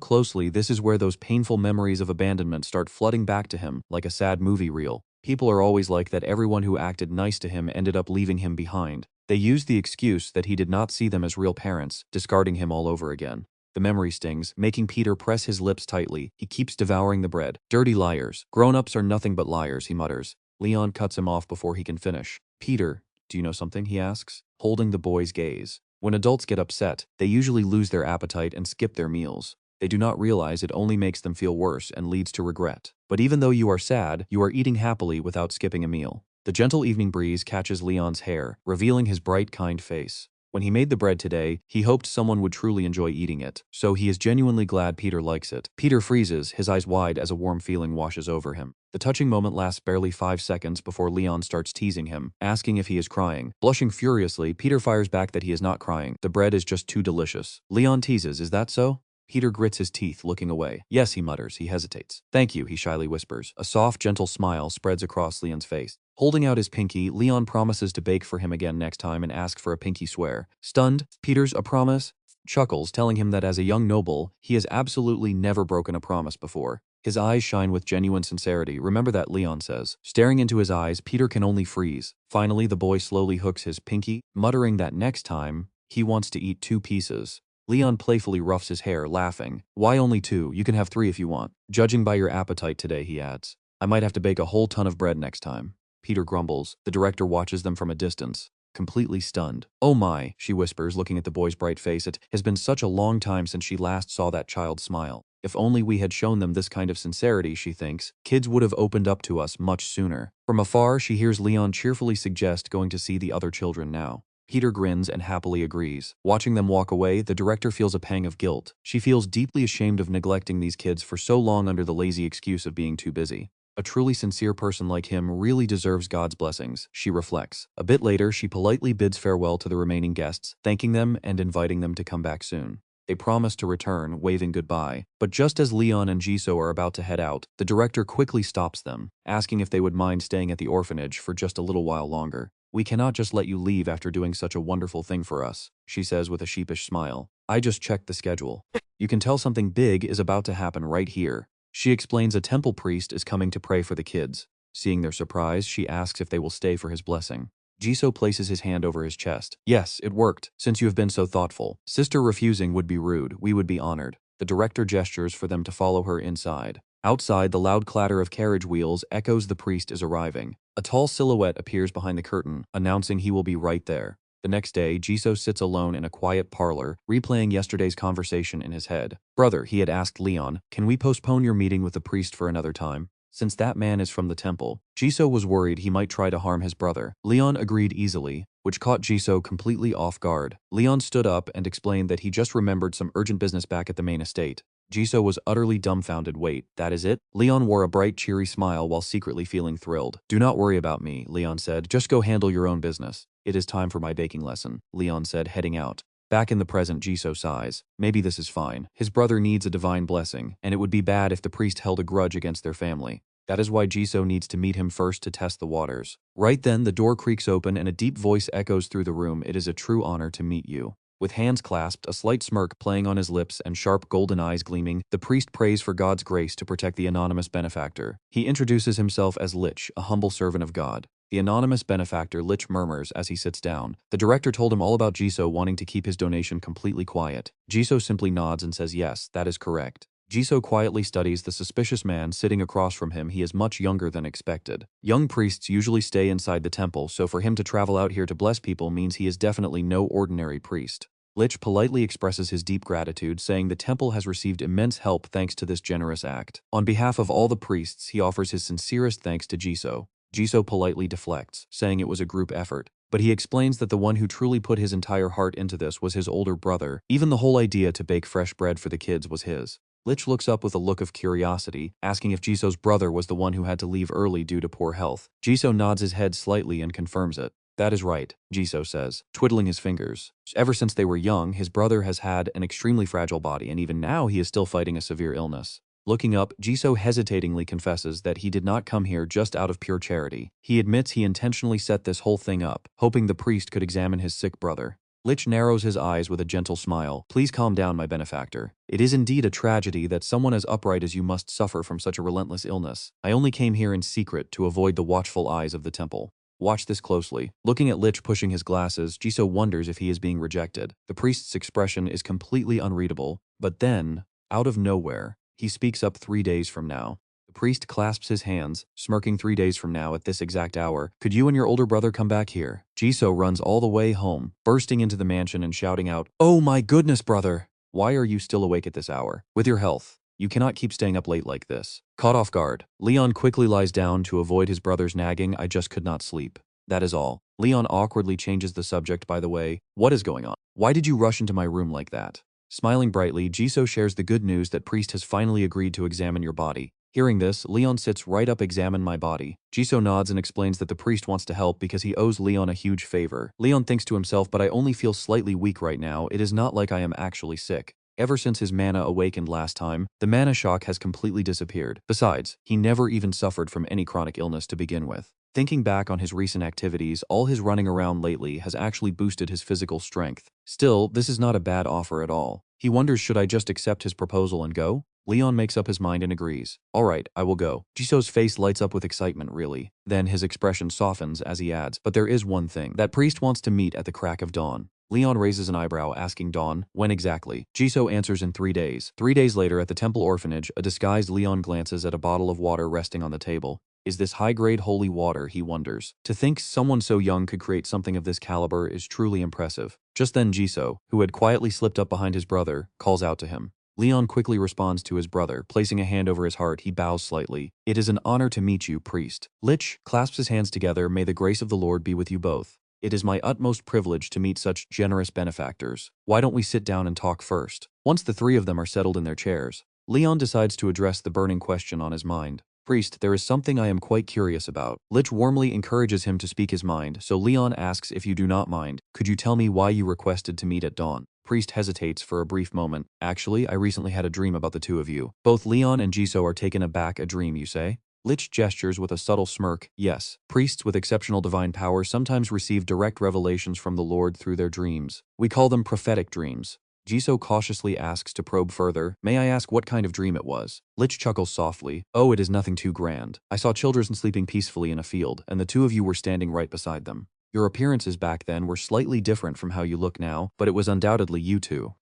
closely, this is where those painful memories of abandonment start flooding back to him, like a sad movie reel. People are always like that. Everyone who acted nice to him ended up leaving him behind. They used the excuse that he did not see them as real parents, discarding him all over again. The memory stings, making Peter press his lips tightly. He keeps devouring the bread. Dirty liars. Grown-ups are nothing but liars, he mutters. Leon cuts him off before he can finish. Peter, do you know something? He asks, holding the boy's gaze. When adults get upset, they usually lose their appetite and skip their meals. They do not realize it only makes them feel worse and leads to regret. But even though you are sad, you are eating happily without skipping a meal. The gentle evening breeze catches Leon's hair, revealing his bright, kind face. When he made the bread today, he hoped someone would truly enjoy eating it, so he is genuinely glad Peter likes it. Peter freezes, his eyes wide as a warm feeling washes over him. The touching moment lasts barely 5 seconds before Leon starts teasing him, asking if he is crying. Blushing furiously, Peter fires back that he is not crying. The bread is just too delicious. Leon teases, is that so? Peter grits his teeth, looking away. Yes, he mutters. He hesitates. Thank you, he shyly whispers. A soft, gentle smile spreads across Leon's face. Holding out his pinky, Leon promises to bake for him again next time and ask for a pinky swear. Stunned, Peter's a promise? Chuckles, telling him that as a young noble, he has absolutely never broken a promise before. His eyes shine with genuine sincerity. Remember that, Leon says. Staring into his eyes, Peter can only freeze. Finally, the boy slowly hooks his pinky, muttering that next time, he wants to eat 2 pieces. Leon playfully roughs his hair, laughing. Why only 2? You can have 3 if you want. Judging by your appetite today, he adds. I might have to bake a whole ton of bread next time. Peter grumbles. The director watches them from a distance, completely stunned. Oh my, she whispers, looking at the boy's bright face. It has been such a long time since she last saw that child smile. If only we had shown them this kind of sincerity, she thinks, kids would have opened up to us much sooner. From afar, she hears Leon cheerfully suggest going to see the other children now. Peter grins and happily agrees. Watching them walk away, the director feels a pang of guilt. She feels deeply ashamed of neglecting these kids for so long under the lazy excuse of being too busy. A truly sincere person like him really deserves God's blessings, she reflects. A bit later, she politely bids farewell to the remaining guests, thanking them and inviting them to come back soon. They promise to return, waving goodbye. But just as Leon and Jisoo are about to head out, the director quickly stops them, asking if they would mind staying at the orphanage for just a little while longer. We cannot just let you leave after doing such a wonderful thing for us, she says with a sheepish smile. I just checked the schedule. You can tell something big is about to happen right here. She explains a temple priest is coming to pray for the kids. Seeing their surprise, she asks if they will stay for his blessing. Jisoo places his hand over his chest. Yes, it worked, since you have been so thoughtful. Sister refusing would be rude. We would be honored. The director gestures for them to follow her inside. Outside, the loud clatter of carriage wheels echoes the priest is arriving. A tall silhouette appears behind the curtain, announcing he will be right there. The next day, Jisoo sits alone in a quiet parlor, replaying yesterday's conversation in his head. Brother, he had asked Leon, can we postpone your meeting with the priest for another time? Since that man is from the temple, Jisoo was worried he might try to harm his brother. Leon agreed easily, which caught Jisoo completely off guard. Leon stood up and explained that he just remembered some urgent business back at the main estate. Jisoo was utterly dumbfounded. Wait, that is it? Leon wore a bright, cheery smile while secretly feeling thrilled. Do not worry about me, Leon said. Just go handle your own business. It is time for my baking lesson, Leon said, heading out. Back in the present, Jisoo sighs. Maybe this is fine. His brother needs a divine blessing, and it would be bad if the priest held a grudge against their family. That is why Jisoo needs to meet him first to test the waters. Right then, the door creaks open and a deep voice echoes through the room. It is a true honor to meet you. With hands clasped, a slight smirk playing on his lips and sharp golden eyes gleaming, the priest prays for God's grace to protect the anonymous benefactor. He introduces himself as Lich, a humble servant of God. The anonymous benefactor Lich murmurs as he sits down. The director told him all about Jisoo wanting to keep his donation completely quiet. Jisoo simply nods and says yes, that is correct. Jisoo quietly studies the suspicious man sitting across from him. He is much younger than expected. Young priests usually stay inside the temple, so for him to travel out here to bless people means he is definitely no ordinary priest. Lich politely expresses his deep gratitude, saying the temple has received immense help thanks to this generous act. On behalf of all the priests, he offers his sincerest thanks to Jisoo. Jisoo politely deflects, saying it was a group effort. But he explains that the one who truly put his entire heart into this was his older brother. Even the whole idea to bake fresh bread for the kids was his. Lich looks up with a look of curiosity, asking if Jisoo's brother was the one who had to leave early due to poor health. Jisoo nods his head slightly and confirms it. That is right, Jisoo says, twiddling his fingers. Ever since they were young, his brother has had an extremely fragile body, and even now he is still fighting a severe illness. Looking up, Jisoo hesitatingly confesses that he did not come here just out of pure charity. He admits he intentionally set this whole thing up, hoping the priest could examine his sick brother. Lich narrows his eyes with a gentle smile. Please calm down, my benefactor. It is indeed a tragedy that someone as upright as you must suffer from such a relentless illness. I only came here in secret to avoid the watchful eyes of the temple. Watch this closely. Looking at Lich pushing his glasses, Jisoo wonders if he is being rejected. The priest's expression is completely unreadable, but then, out of nowhere, he speaks up 3 days from now. The priest clasps his hands, smirking. 3 days from now at this exact hour. Could you and your older brother come back here? Jisoo runs all the way home, bursting into the mansion and shouting out, "Oh my goodness, brother! Why are you still awake at this hour? With your health, you cannot keep staying up late like this." Caught off guard, Leon quickly lies down to avoid his brother's nagging. I just could not sleep. That is all. Leon awkwardly changes the subject. By the way, what is going on? Why did you rush into my room like that? Smiling brightly, Jisoo shares the good news that priest has finally agreed to examine your body. Hearing this, Leon sits right up. Examine my body. Jisoo nods and explains that the priest wants to help because he owes Leon a huge favor. Leon thinks to himself, but I only feel slightly weak right now. It is not like I am actually sick. Ever since his mana awakened last time, the mana shock has completely disappeared. Besides, he never even suffered from any chronic illness to begin with. Thinking back on his recent activities, all his running around lately has actually boosted his physical strength. Still, this is not a bad offer at all. He wonders, should I just accept his proposal and go? Leon makes up his mind and agrees. Alright, I will go. Jisoo's face lights up with excitement, really. Then his expression softens as he adds, but there is one thing. That priest wants to meet at the crack of dawn. Leon raises an eyebrow, asking dawn, when exactly? Jisoo answers, in 3 days. 3 days later at the temple orphanage, a disguised Leon glances at a bottle of water resting on the table. Is this high-grade holy water, he wonders. To think someone so young could create something of this caliber is truly impressive. Just then Jisoo, who had quietly slipped up behind his brother, calls out to him. Leon quickly responds to his brother, placing a hand over his heart. He bows slightly. It is an honor to meet you, priest. Lich clasps his hands together. May the grace of the Lord be with you both. It is my utmost privilege to meet such generous benefactors. Why don't we sit down and talk first? Once the three of them are settled in their chairs, Leon decides to address the burning question on his mind. Priest, there is something I am quite curious about. Lich warmly encourages him to speak his mind, so Leon asks, if you do not mind, could you tell me why you requested to meet at dawn? Priest hesitates for a brief moment. Actually, I recently had a dream about the two of you. Both Leon and Jisoo are taken aback. A dream, you say? Lich gestures with a subtle smirk. Yes, priests with exceptional divine power sometimes receive direct revelations from the Lord through their dreams. We call them prophetic dreams. Jisoo cautiously asks to probe further. May I ask what kind of dream it was? Lich chuckles softly. Oh, it is nothing too grand. I saw children sleeping peacefully in a field, and the two of you were standing right beside them. Your appearances back then were slightly different from how you look now, but it was undoubtedly you two.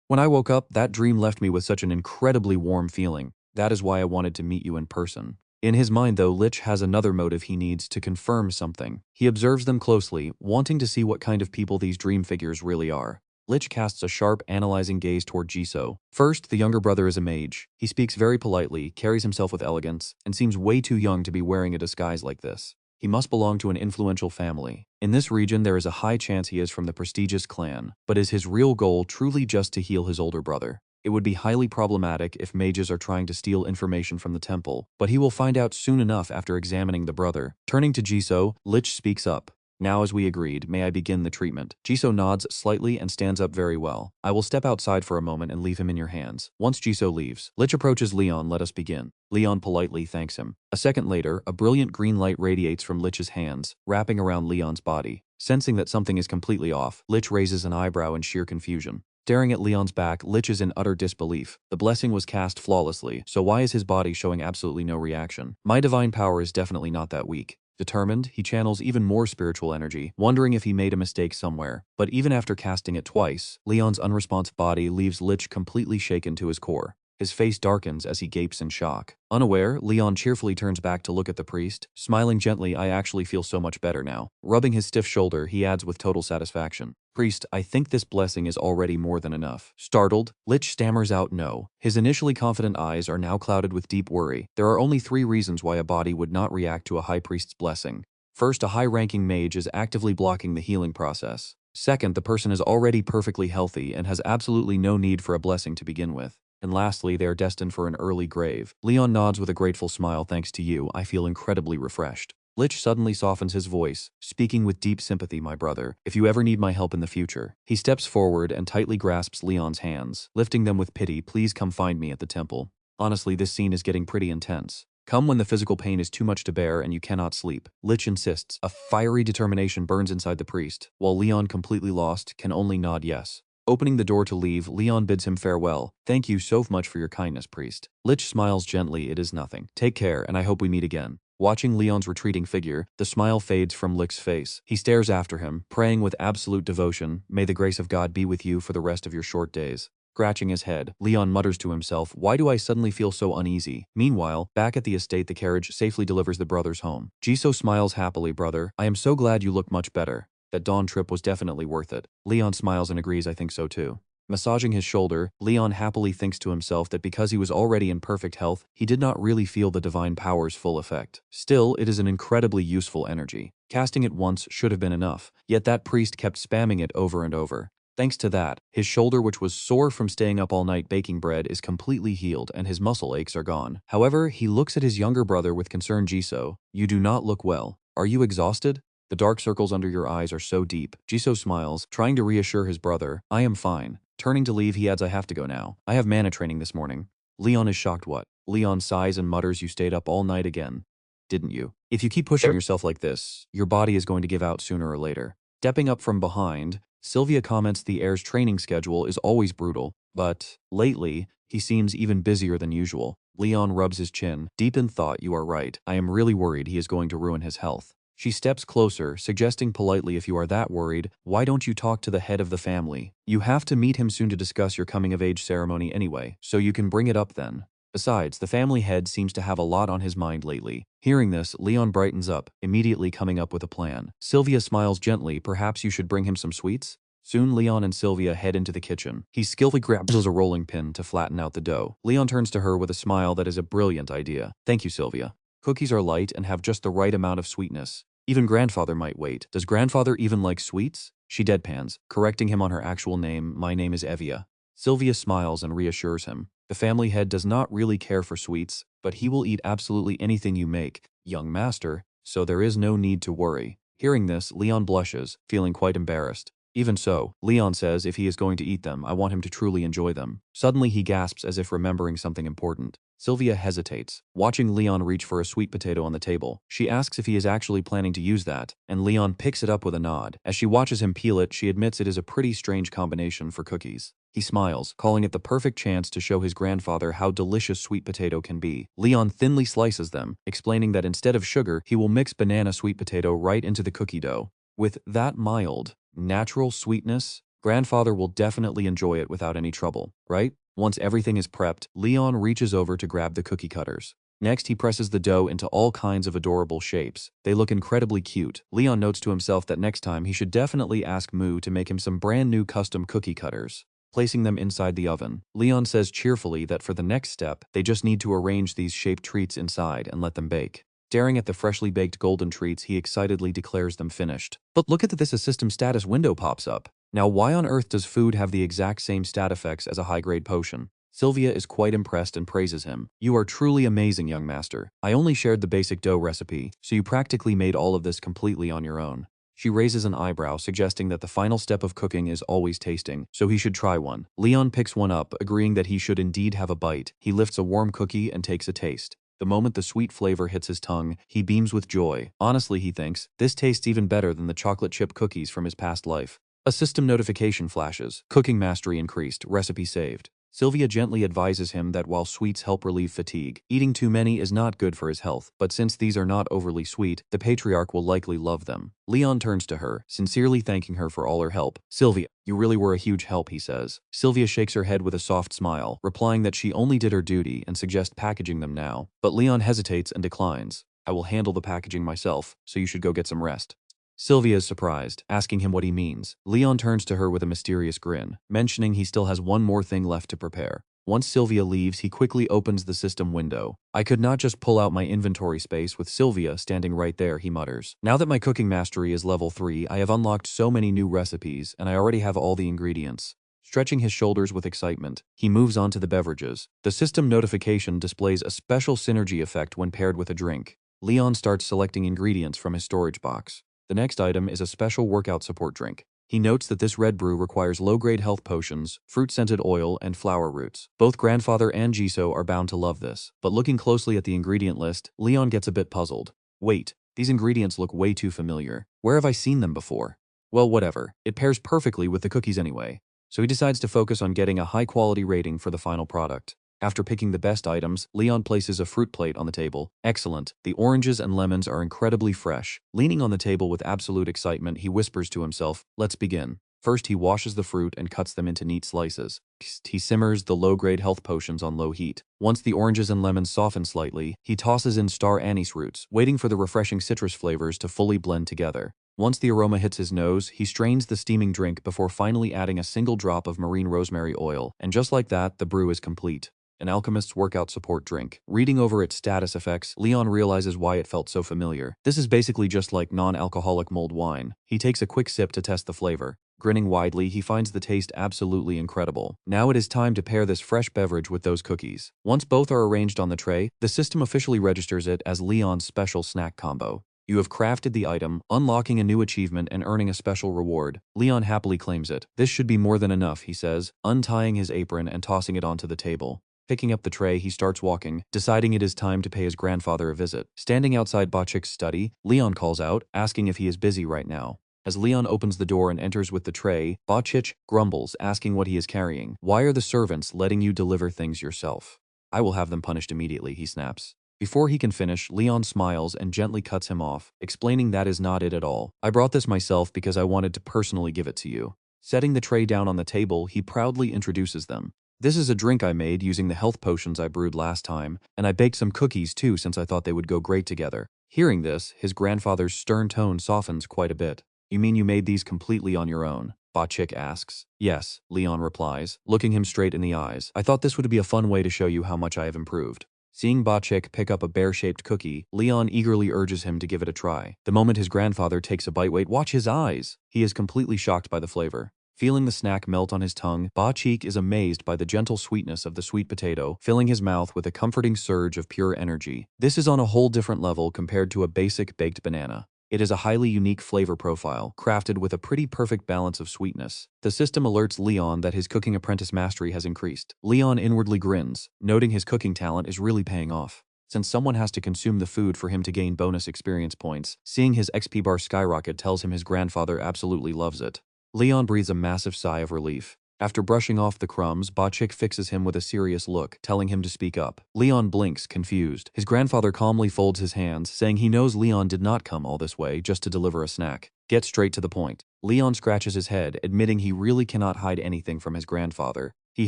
When I woke up, that dream left me with such an incredibly warm feeling. That is why I wanted to meet you in person. In his mind, though, Lich has another motive. He needs to confirm something. He observes them closely, wanting to see what kind of people these dream figures really are. Lich casts a sharp, analyzing gaze toward Jisoo. First, the younger brother is a mage. He speaks very politely, carries himself with elegance, and seems way too young to be wearing a disguise like this. He must belong to an influential family. In this region, there is a high chance he is from the prestigious clan. But is his real goal truly just to heal his older brother? It would be highly problematic if mages are trying to steal information from the temple, but he will find out soon enough after examining the brother. Turning to Jisoo, Lich speaks up. Now, as we agreed, may I begin the treatment? Jisoo nods slightly and stands up. Very well. I will step outside for a moment and leave him in your hands. Once Jisoo leaves, Lich approaches Leon. Let us begin. Leon politely thanks him. A second later, a brilliant green light radiates from Lich's hands, wrapping around Leon's body. Sensing that something is completely off, Lich raises an eyebrow in sheer confusion. Staring at Leon's back, Lich is in utter disbelief. The blessing was cast flawlessly, so why is his body showing absolutely no reaction? My divine power is definitely not that weak. Determined, he channels even more spiritual energy, wondering if he made a mistake somewhere. But even after casting it twice, Leon's unresponsive body leaves Lich completely shaken to his core. His face darkens as he gapes in shock. Unaware, Leon cheerfully turns back to look at the priest. Smiling gently, I actually feel so much better now. Rubbing his stiff shoulder, he adds with total satisfaction. Priest, I think this blessing is already more than enough. Startled, Lich stammers out no. His initially confident eyes are now clouded with deep worry. There are only 3 reasons why a body would not react to a high priest's blessing. First, a high-ranking mage is actively blocking the healing process. Second, the person is already perfectly healthy and has absolutely no need for a blessing to begin with. And lastly, they are destined for an early grave. Leon nods with a grateful smile. Thanks to you, I feel incredibly refreshed. Lich suddenly softens his voice, speaking with deep sympathy, my brother. If you ever need my help in the future. He steps forward and tightly grasps Leon's hands, lifting them with pity. Please come find me at the temple. Honestly, this scene is getting pretty intense. Come when the physical pain is too much to bear and you cannot sleep. Lich insists. A fiery determination burns inside the priest, while Leon, completely lost, can only nod yes. Opening the door to leave, Leon bids him farewell. Thank you so much for your kindness, priest. Lich smiles gently. It is nothing. Take care, and I hope we meet again. Watching Leon's retreating figure, the smile fades from Lich's face. He stares after him, praying with absolute devotion, may the grace of God be with you for the rest of your short days. Scratching his head, Leon mutters to himself, why do I suddenly feel so uneasy? Meanwhile, back at the estate, the carriage safely delivers the brothers home. Jisoo smiles happily. Brother, I am so glad you look much better. That dawn trip was definitely worth it. Leon smiles and agrees. I think so too. Massaging his shoulder, Leon happily thinks to himself that because he was already in perfect health, he did not really feel the divine power's full effect. Still, it is an incredibly useful energy. Casting it once should have been enough, yet that priest kept spamming it over and over. Thanks to that, his shoulder, which was sore from staying up all night baking bread, is completely healed and his muscle aches are gone. However, he looks at his younger brother with concern. Jisoo, you do not look well. Are you exhausted? The dark circles under your eyes are so deep. Jisoo smiles, trying to reassure his brother. I am fine. Turning to leave, he adds, I have to go now. I have mana training this morning. Leon is shocked. What? Leon sighs and mutters, you stayed up all night again. Didn't you? If you keep pushing yourself like this, your body is going to give out sooner or later. Stepping up from behind, Sylvia comments the heir's training schedule is always brutal, but lately, he seems even busier than usual. Leon rubs his chin, deep in thought. You are right. I am really worried he is going to ruin his health. She steps closer, suggesting politely, if you are that worried, why don't you talk to the head of the family? You have to meet him soon to discuss your coming-of-age ceremony anyway, so you can bring it up then. Besides, the family head seems to have a lot on his mind lately. Hearing this, Leon brightens up, immediately coming up with a plan. Sylvia smiles gently. Perhaps you should bring him some sweets? Soon Leon and Sylvia head into the kitchen. He skillfully grabs a rolling pin to flatten out the dough. Leon turns to her with a smile. That is a brilliant idea. Thank you, Sylvia. Cookies are light and have just the right amount of sweetness. Even grandfather might wait. Does grandfather even like sweets? She deadpans, correcting him on her actual name. My name is Evia. Sylvia smiles and reassures him. The family head does not really care for sweets, but he will eat absolutely anything you make, young master, so there is no need to worry. Hearing this, Leon blushes, feeling quite embarrassed. Even so, Leon says if he is going to eat them, I want him to truly enjoy them. Suddenly he gasps as if remembering something important. Sylvia hesitates, watching Leon reach for a sweet potato on the table. She asks if he is actually planning to use that, and Leon picks it up with a nod. As she watches him peel it, she admits it is a pretty strange combination for cookies. He smiles, calling it the perfect chance to show his grandfather how delicious sweet potato can be. Leon thinly slices them, explaining that instead of sugar, he will mix banana sweet potato right into the cookie dough. With that mild, natural sweetness, grandfather will definitely enjoy it without any trouble, right? Once everything is prepped, Leon reaches over to grab the cookie cutters. Next, he presses the dough into all kinds of adorable shapes. They look incredibly cute. Leon notes to himself that next time he should definitely ask Moo to make him some brand new custom cookie cutters. Placing them inside the oven, Leon says cheerfully that for the next step, they just need to arrange these shaped treats inside and let them bake. Staring at the freshly baked golden treats, he excitedly declares them finished. But look at this, a system status window pops up. Now why on earth does food have the exact same stat effects as a high-grade potion? Sylvia is quite impressed and praises him. You are truly amazing, young master. I only shared the basic dough recipe, so you practically made all of this completely on your own. She raises an eyebrow, suggesting that the final step of cooking is always tasting, so he should try one. Leon picks one up, agreeing that he should indeed have a bite. He lifts a warm cookie and takes a taste. The moment the sweet flavor hits his tongue, he beams with joy. Honestly, he thinks, this tastes even better than the chocolate chip cookies from his past life. A system notification flashes. Cooking mastery increased. Recipe saved. Sylvia gently advises him that while sweets help relieve fatigue, eating too many is not good for his health, but since these are not overly sweet, the patriarch will likely love them. Leon turns to her, sincerely thanking her for all her help. "Sylvia, you really were a huge help," he says. Sylvia shakes her head with a soft smile, replying that she only did her duty and suggests packaging them now. But Leon hesitates and declines. "I will handle the packaging myself, so you should go get some rest." Sylvia is surprised, asking him what he means. Leon turns to her with a mysterious grin, mentioning he still has one more thing left to prepare. Once Sylvia leaves, he quickly opens the system window. "I could not just pull out my inventory space with Sylvia standing right there," he mutters. "Now that my cooking mastery is level 3, I have unlocked so many new recipes, and I already have all the ingredients." Stretching his shoulders with excitement, he moves on to the beverages. The system notification displays a special synergy effect when paired with a drink. Leon starts selecting ingredients from his storage box. The next item is a special workout support drink. He notes that this red brew requires low-grade health potions, fruit-scented oil, and flower roots. Both grandfather and Jisoo are bound to love this, but looking closely at the ingredient list, Leon gets a bit puzzled. "Wait, these ingredients look way too familiar. Where have I seen them before?" Well, whatever. It pairs perfectly with the cookies anyway. So he decides to focus on getting a high-quality rating for the final product. After picking the best items, Leon places a fruit plate on the table. Excellent. The oranges and lemons are incredibly fresh. Leaning on the table with absolute excitement, he whispers to himself, "Let's begin." First, he washes the fruit and cuts them into neat slices. He simmers the low-grade health potions on low heat. Once the oranges and lemons soften slightly, he tosses in star anise roots, waiting for the refreshing citrus flavors to fully blend together. Once the aroma hits his nose, he strains the steaming drink before finally adding a single drop of marine rosemary oil, and just like that, the brew is complete. An alchemist's workout support drink. Reading over its status effects, Leon realizes why it felt so familiar. This is basically just like non-alcoholic mulled wine. He takes a quick sip to test the flavor. Grinning widely, he finds the taste absolutely incredible. Now it is time to pair this fresh beverage with those cookies. Once both are arranged on the tray, the system officially registers it as Leon's special snack combo. You have crafted the item, unlocking a new achievement and earning a special reward. Leon happily claims it. "This should be more than enough," he says, untying his apron and tossing it onto the table. Picking up the tray, he starts walking, deciding it is time to pay his grandfather a visit. Standing outside Bachik's study, Leon calls out, asking if he is busy right now. As Leon opens the door and enters with the tray, Bachik grumbles, asking what he is carrying. "Why are the servants letting you deliver things yourself?" "I will have them punished immediately," he snaps. Before he can finish, Leon smiles and gently cuts him off, explaining that is not it at all. "I brought this myself because I wanted to personally give it to you." Setting the tray down on the table, he proudly introduces them. "This is a drink I made using the health potions I brewed last time, and I baked some cookies too since I thought they would go great together." Hearing this, his grandfather's stern tone softens quite a bit. "You mean you made these completely on your own?" Bachik asks. "Yes," Leon replies, looking him straight in the eyes. "I thought this would be a fun way to show you how much I have improved." Seeing Bachik pick up a bear-shaped cookie, Leon eagerly urges him to give it a try. The moment his grandfather takes a bite, wait, watch his eyes! He is completely shocked by the flavor. Feeling the snack melt on his tongue, Bachik is amazed by the gentle sweetness of the sweet potato, filling his mouth with a comforting surge of pure energy. This is on a whole different level compared to a basic baked banana. It is a highly unique flavor profile, crafted with a pretty perfect balance of sweetness. The system alerts Leon that his cooking apprentice mastery has increased. Leon inwardly grins, noting his cooking talent is really paying off. Since someone has to consume the food for him to gain bonus experience points, seeing his XP bar skyrocket tells him his grandfather absolutely loves it. Leon breathes a massive sigh of relief. After brushing off the crumbs, Bachik fixes him with a serious look, telling him to speak up. Leon blinks, confused. His grandfather calmly folds his hands, saying he knows Leon did not come all this way just to deliver a snack. Get straight to the point. Leon scratches his head, admitting he really cannot hide anything from his grandfather. He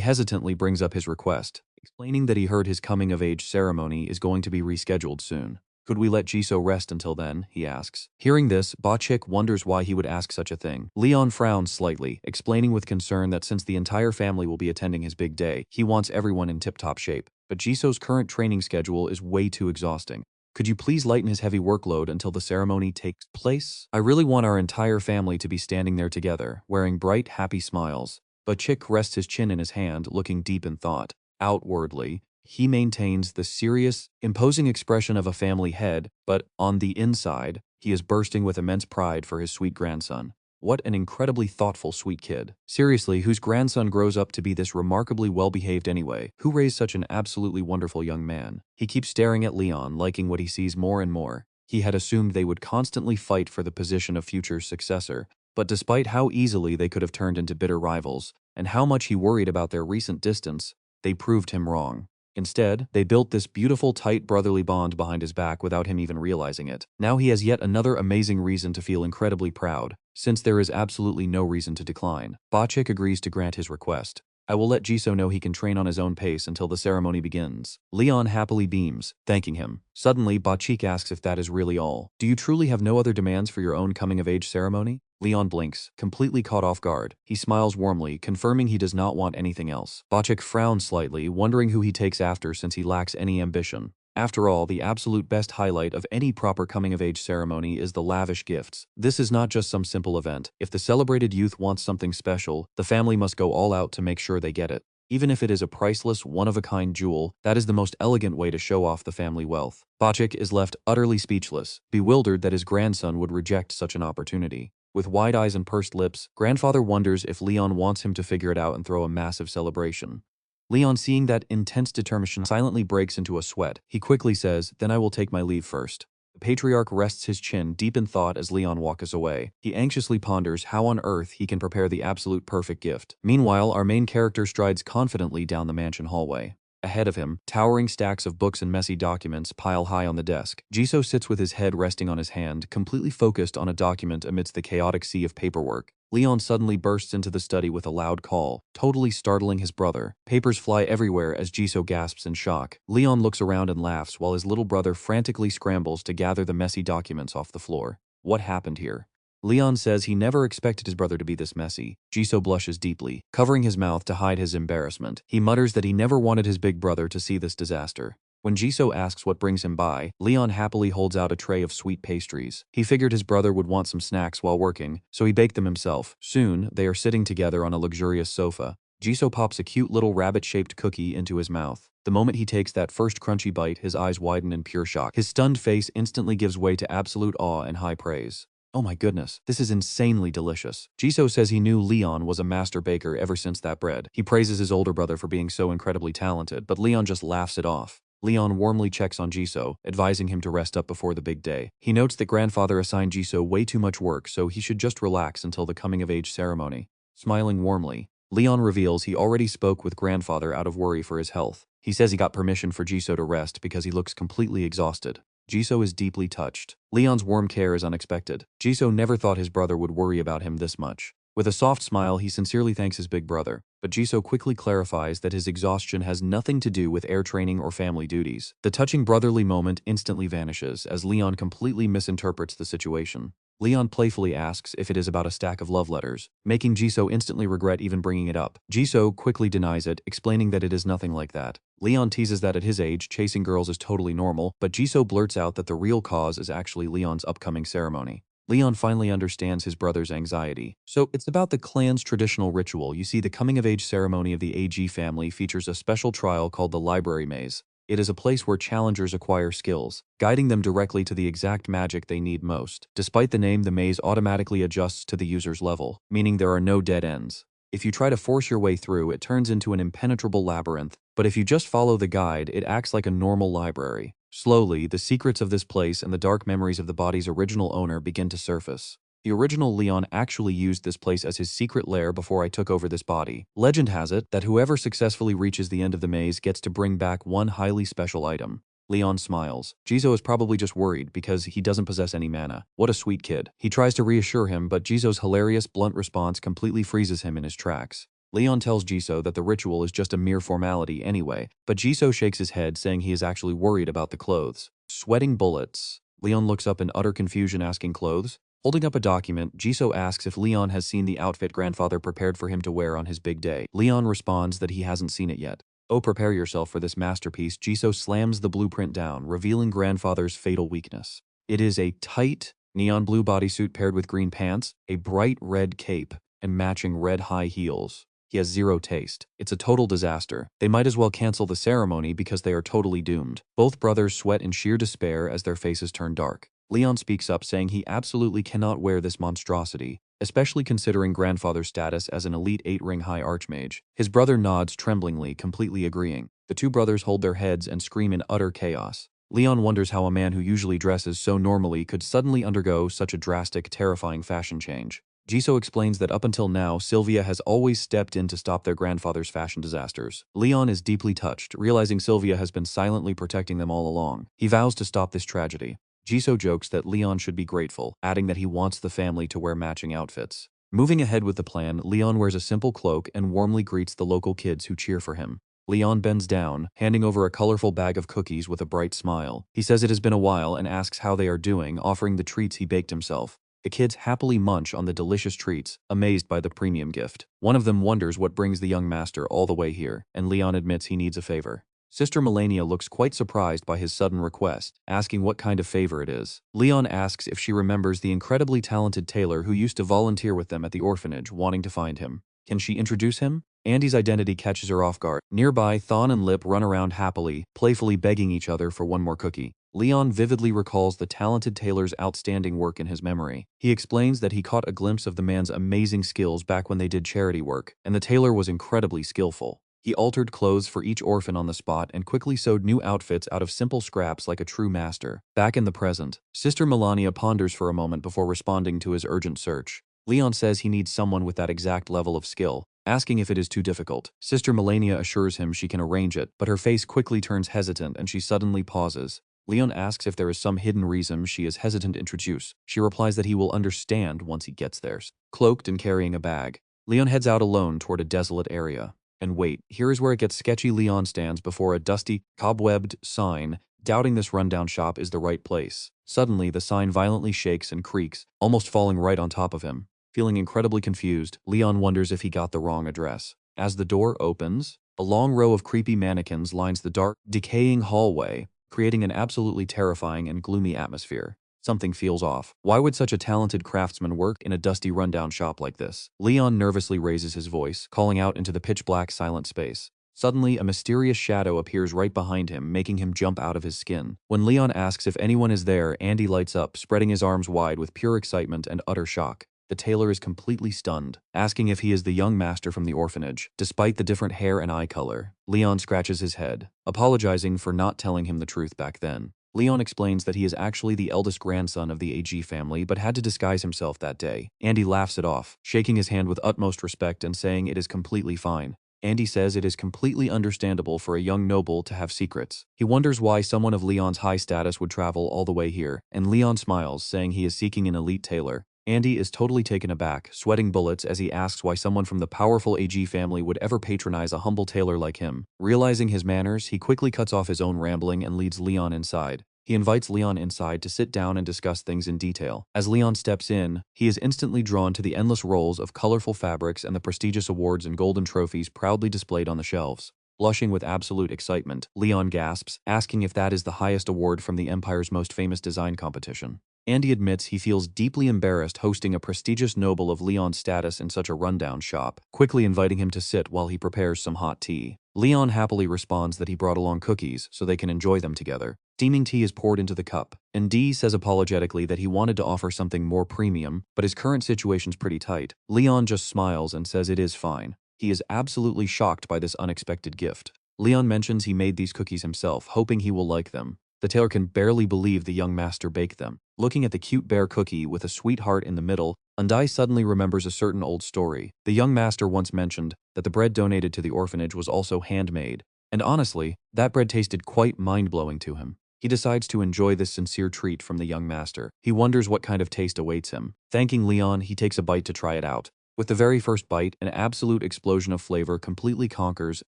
hesitantly brings up his request, explaining that he heard his coming-of-age ceremony is going to be rescheduled soon. "Could we let Jisoo rest until then?" he asks. Hearing this, Bachik wonders why he would ask such a thing. Leon frowns slightly, explaining with concern that since the entire family will be attending his big day, he wants everyone in tip-top shape. But Jisoo's current training schedule is way too exhausting. "Could you please lighten his heavy workload until the ceremony takes place? I really want our entire family to be standing there together, wearing bright, happy smiles." Bachik rests his chin in his hand, looking deep in thought. Outwardly, he maintains the serious, imposing expression of a family head, but on the inside, he is bursting with immense pride for his sweet grandson. What an incredibly thoughtful sweet kid. Seriously, whose grandson grows up to be this remarkably well-behaved anyway? Who raised such an absolutely wonderful young man? He keeps staring at Leon, liking what he sees more and more. He had assumed they would constantly fight for the position of future successor, but despite how easily they could have turned into bitter rivals, and how much he worried about their recent distance, They proved him wrong. Instead, they built this beautiful, tight brotherly bond behind his back without him even realizing it. Now he has yet another amazing reason to feel incredibly proud, since there is absolutely no reason to decline. Bachik agrees to grant his request. I will let Jisoo know he can train on his own pace until the ceremony begins. Leon happily beams, thanking him. Suddenly, Bachik asks if that is really all. Do you truly have no other demands for your own coming-of-age ceremony? Leon blinks, completely caught off guard. He smiles warmly, confirming he does not want anything else. Bachik frowns slightly, wondering who he takes after since he lacks any ambition. After all, the absolute best highlight of any proper coming-of-age ceremony is the lavish gifts. This is not just some simple event. If the celebrated youth wants something special, the family must go all out to make sure they get it. Even if it is a priceless, one-of-a-kind jewel, that is the most elegant way to show off the family wealth. Bachik is left utterly speechless, bewildered that his grandson would reject such an opportunity. With wide eyes and pursed lips, grandfather wonders if Leon wants him to figure it out and throw a massive celebration. Leon, seeing that intense determination, silently breaks into a sweat. He quickly says, "Then I will take my leave first." The patriarch rests his chin deep in thought as Leon walks away. He anxiously ponders how on earth he can prepare the absolute perfect gift. Meanwhile, our main character strides confidently down the mansion hallway. Ahead of him, towering stacks of books and messy documents pile high on the desk. Jisoo sits with his head resting on his hand, completely focused on a document amidst the chaotic sea of paperwork. Leon suddenly bursts into the study with a loud call, totally startling his brother. Papers fly everywhere as Jisoo gasps in shock. Leon looks around and laughs while his little brother frantically scrambles to gather the messy documents off the floor. What happened here? Leon says he never expected his brother to be this messy. Jisoo blushes deeply, covering his mouth to hide his embarrassment. He mutters that he never wanted his big brother to see this disaster. When Jisoo asks what brings him by, Leon happily holds out a tray of sweet pastries. He figured his brother would want some snacks while working, so he baked them himself. Soon, they are sitting together on a luxurious sofa. Jisoo pops a cute little rabbit-shaped cookie into his mouth. The moment he takes that first crunchy bite, his eyes widen in pure shock. His stunned face instantly gives way to absolute awe and high praise. Oh my goodness, this is insanely delicious. Jisoo says he knew Leon was a master baker ever since that bread. He praises his older brother for being so incredibly talented, but Leon just laughs it off. Leon warmly checks on Jisoo, advising him to rest up before the big day. He notes that grandfather assigned Jisoo way too much work, so he should just relax until the coming-of-age ceremony. Smiling warmly, Leon reveals he already spoke with grandfather out of worry for his health. He says he got permission for Jisoo to rest because he looks completely exhausted. Jisoo is deeply touched. Leon's warm care is unexpected. Jisoo never thought his brother would worry about him this much. With a soft smile, he sincerely thanks his big brother, but Jisoo quickly clarifies that his exhaustion has nothing to do with air training or family duties. The touching brotherly moment instantly vanishes as Leon completely misinterprets the situation. Leon playfully asks if it is about a stack of love letters, making Jisoo instantly regret even bringing it up. Jisoo quickly denies it, explaining that it is nothing like that. Leon teases that at his age, chasing girls is totally normal, but Jisoo blurts out that the real cause is actually Leon's upcoming ceremony. Leon finally understands his brother's anxiety. So it's about the clan's traditional ritual. You see, the coming-of-age ceremony of the AG family features a special trial called the Library Maze. It is a place where challengers acquire skills, guiding them directly to the exact magic they need most. Despite the name, the maze automatically adjusts to the user's level, meaning there are no dead ends. If you try to force your way through, it turns into an impenetrable labyrinth, but if you just follow the guide, it acts like a normal library. Slowly, the secrets of this place and the dark memories of the body's original owner begin to surface. The original Leon actually used this place as his secret lair before I took over this body. Legend has it that whoever successfully reaches the end of the maze gets to bring back one highly special item. Leon smiles. Jisoo is probably just worried because he doesn't possess any mana. What a sweet kid. He tries to reassure him, but Jisoo's hilarious, blunt response completely freezes him in his tracks. Leon tells Jisoo that the ritual is just a mere formality anyway, but Jisoo shakes his head, saying he is actually worried about the clothes. Sweating bullets. Leon looks up in utter confusion, asking clothes? Holding up a document, Jisoo asks if Leon has seen the outfit grandfather prepared for him to wear on his big day. Leon responds that he hasn't seen it yet. Oh, prepare yourself for this masterpiece. Jisoo slams the blueprint down, revealing grandfather's fatal weakness. It is a tight, neon blue bodysuit paired with green pants, a bright red cape, and matching red high heels. He has zero taste. It's a total disaster. They might as well cancel the ceremony because they are totally doomed. Both brothers sweat in sheer despair as their faces turn dark. Leon speaks up, saying he absolutely cannot wear this monstrosity, especially considering grandfather's status as an elite 8-ring high archmage. His brother nods tremblingly, completely agreeing. The two brothers hold their heads and scream in utter chaos. Leon wonders how a man who usually dresses so normally could suddenly undergo such a drastic, terrifying fashion change. Jisoo explains that up until now, Sylvia has always stepped in to stop their grandfather's fashion disasters. Leon is deeply touched, realizing Sylvia has been silently protecting them all along. He vows to stop this tragedy. Jisoo jokes that Leon should be grateful, adding that he wants the family to wear matching outfits. Moving ahead with the plan, Leon wears a simple cloak and warmly greets the local kids who cheer for him. Leon bends down, handing over a colorful bag of cookies with a bright smile. He says it has been a while and asks how they are doing, offering the treats he baked himself. The kids happily munch on the delicious treats, amazed by the premium gift. One of them wonders what brings the young master all the way here, and Leon admits he needs a favor. Sister Melania looks quite surprised by his sudden request, asking what kind of favor it is. Leon asks if she remembers the incredibly talented tailor who used to volunteer with them at the orphanage, wanting to find him. Can she introduce him? Andy's identity catches her off guard. Nearby, Thon and Lip run around happily, playfully begging each other for one more cookie. Leon vividly recalls the talented tailor's outstanding work in his memory. He explains that he caught a glimpse of the man's amazing skills back when they did charity work, and the tailor was incredibly skillful. He altered clothes for each orphan on the spot and quickly sewed new outfits out of simple scraps like a true master. Back in the present, Sister Melania ponders for a moment before responding to his urgent search. Leon says he needs someone with that exact level of skill, asking if it is too difficult. Sister Melania assures him she can arrange it, but her face quickly turns hesitant and she suddenly pauses. Leon asks if there is some hidden reason she is hesitant to introduce. She replies that he will understand once he gets there. Cloaked and carrying a bag, Leon heads out alone toward a desolate area. And wait, here is where it gets sketchy. Leon stands before a dusty, cobwebbed sign, doubting this rundown shop is the right place. Suddenly, the sign violently shakes and creaks, almost falling right on top of him. Feeling incredibly confused, Leon wonders if he got the wrong address. As the door opens, a long row of creepy mannequins lines the dark, decaying hallway, creating an absolutely terrifying and gloomy atmosphere. Something feels off. Why would such a talented craftsman work in a dusty rundown shop like this? Leon nervously raises his voice, calling out into the pitch-black silent space. Suddenly, a mysterious shadow appears right behind him, making him jump out of his skin. When Leon asks if anyone is there, Andy lights up, spreading his arms wide with pure excitement and utter shock. The tailor is completely stunned, asking if he is the young master from the orphanage. Despite the different hair and eye color, Leon scratches his head, apologizing for not telling him the truth back then. Leon explains that he is actually the eldest grandson of the AG family but had to disguise himself that day. Andy laughs it off, shaking his hand with utmost respect and saying it is completely fine. Andy says it is completely understandable for a young noble to have secrets. He wonders why someone of Leon's high status would travel all the way here, and Leon smiles, saying he is seeking an elite tailor. Andy is totally taken aback, sweating bullets as he asks why someone from the powerful AG family would ever patronize a humble tailor like him. Realizing his manners, he quickly cuts off his own rambling and leads Leon inside. He invites Leon inside to sit down and discuss things in detail. As Leon steps in, he is instantly drawn to the endless rolls of colorful fabrics and the prestigious awards and golden trophies proudly displayed on the shelves. Blushing with absolute excitement, Leon gasps, asking if that is the highest award from the Empire's most famous design competition. Andy admits he feels deeply embarrassed hosting a prestigious noble of Leon's status in such a rundown shop, quickly inviting him to sit while he prepares some hot tea. Leon happily responds that he brought along cookies so they can enjoy them together. Steaming tea is poured into the cup, and D says apologetically that he wanted to offer something more premium, but his current situation's pretty tight. Leon just smiles and says it is fine. He is absolutely shocked by this unexpected gift. Leon mentions he made these cookies himself, hoping he will like them. The tailor can barely believe the young master baked them. Looking at the cute bear cookie with a sweetheart in the middle, Undai suddenly remembers a certain old story. The young master once mentioned that the bread donated to the orphanage was also handmade, and honestly, that bread tasted quite mind-blowing to him. He decides to enjoy this sincere treat from the young master. He wonders what kind of taste awaits him. Thanking Leon, he takes a bite to try it out. With the very first bite, an absolute explosion of flavor completely conquers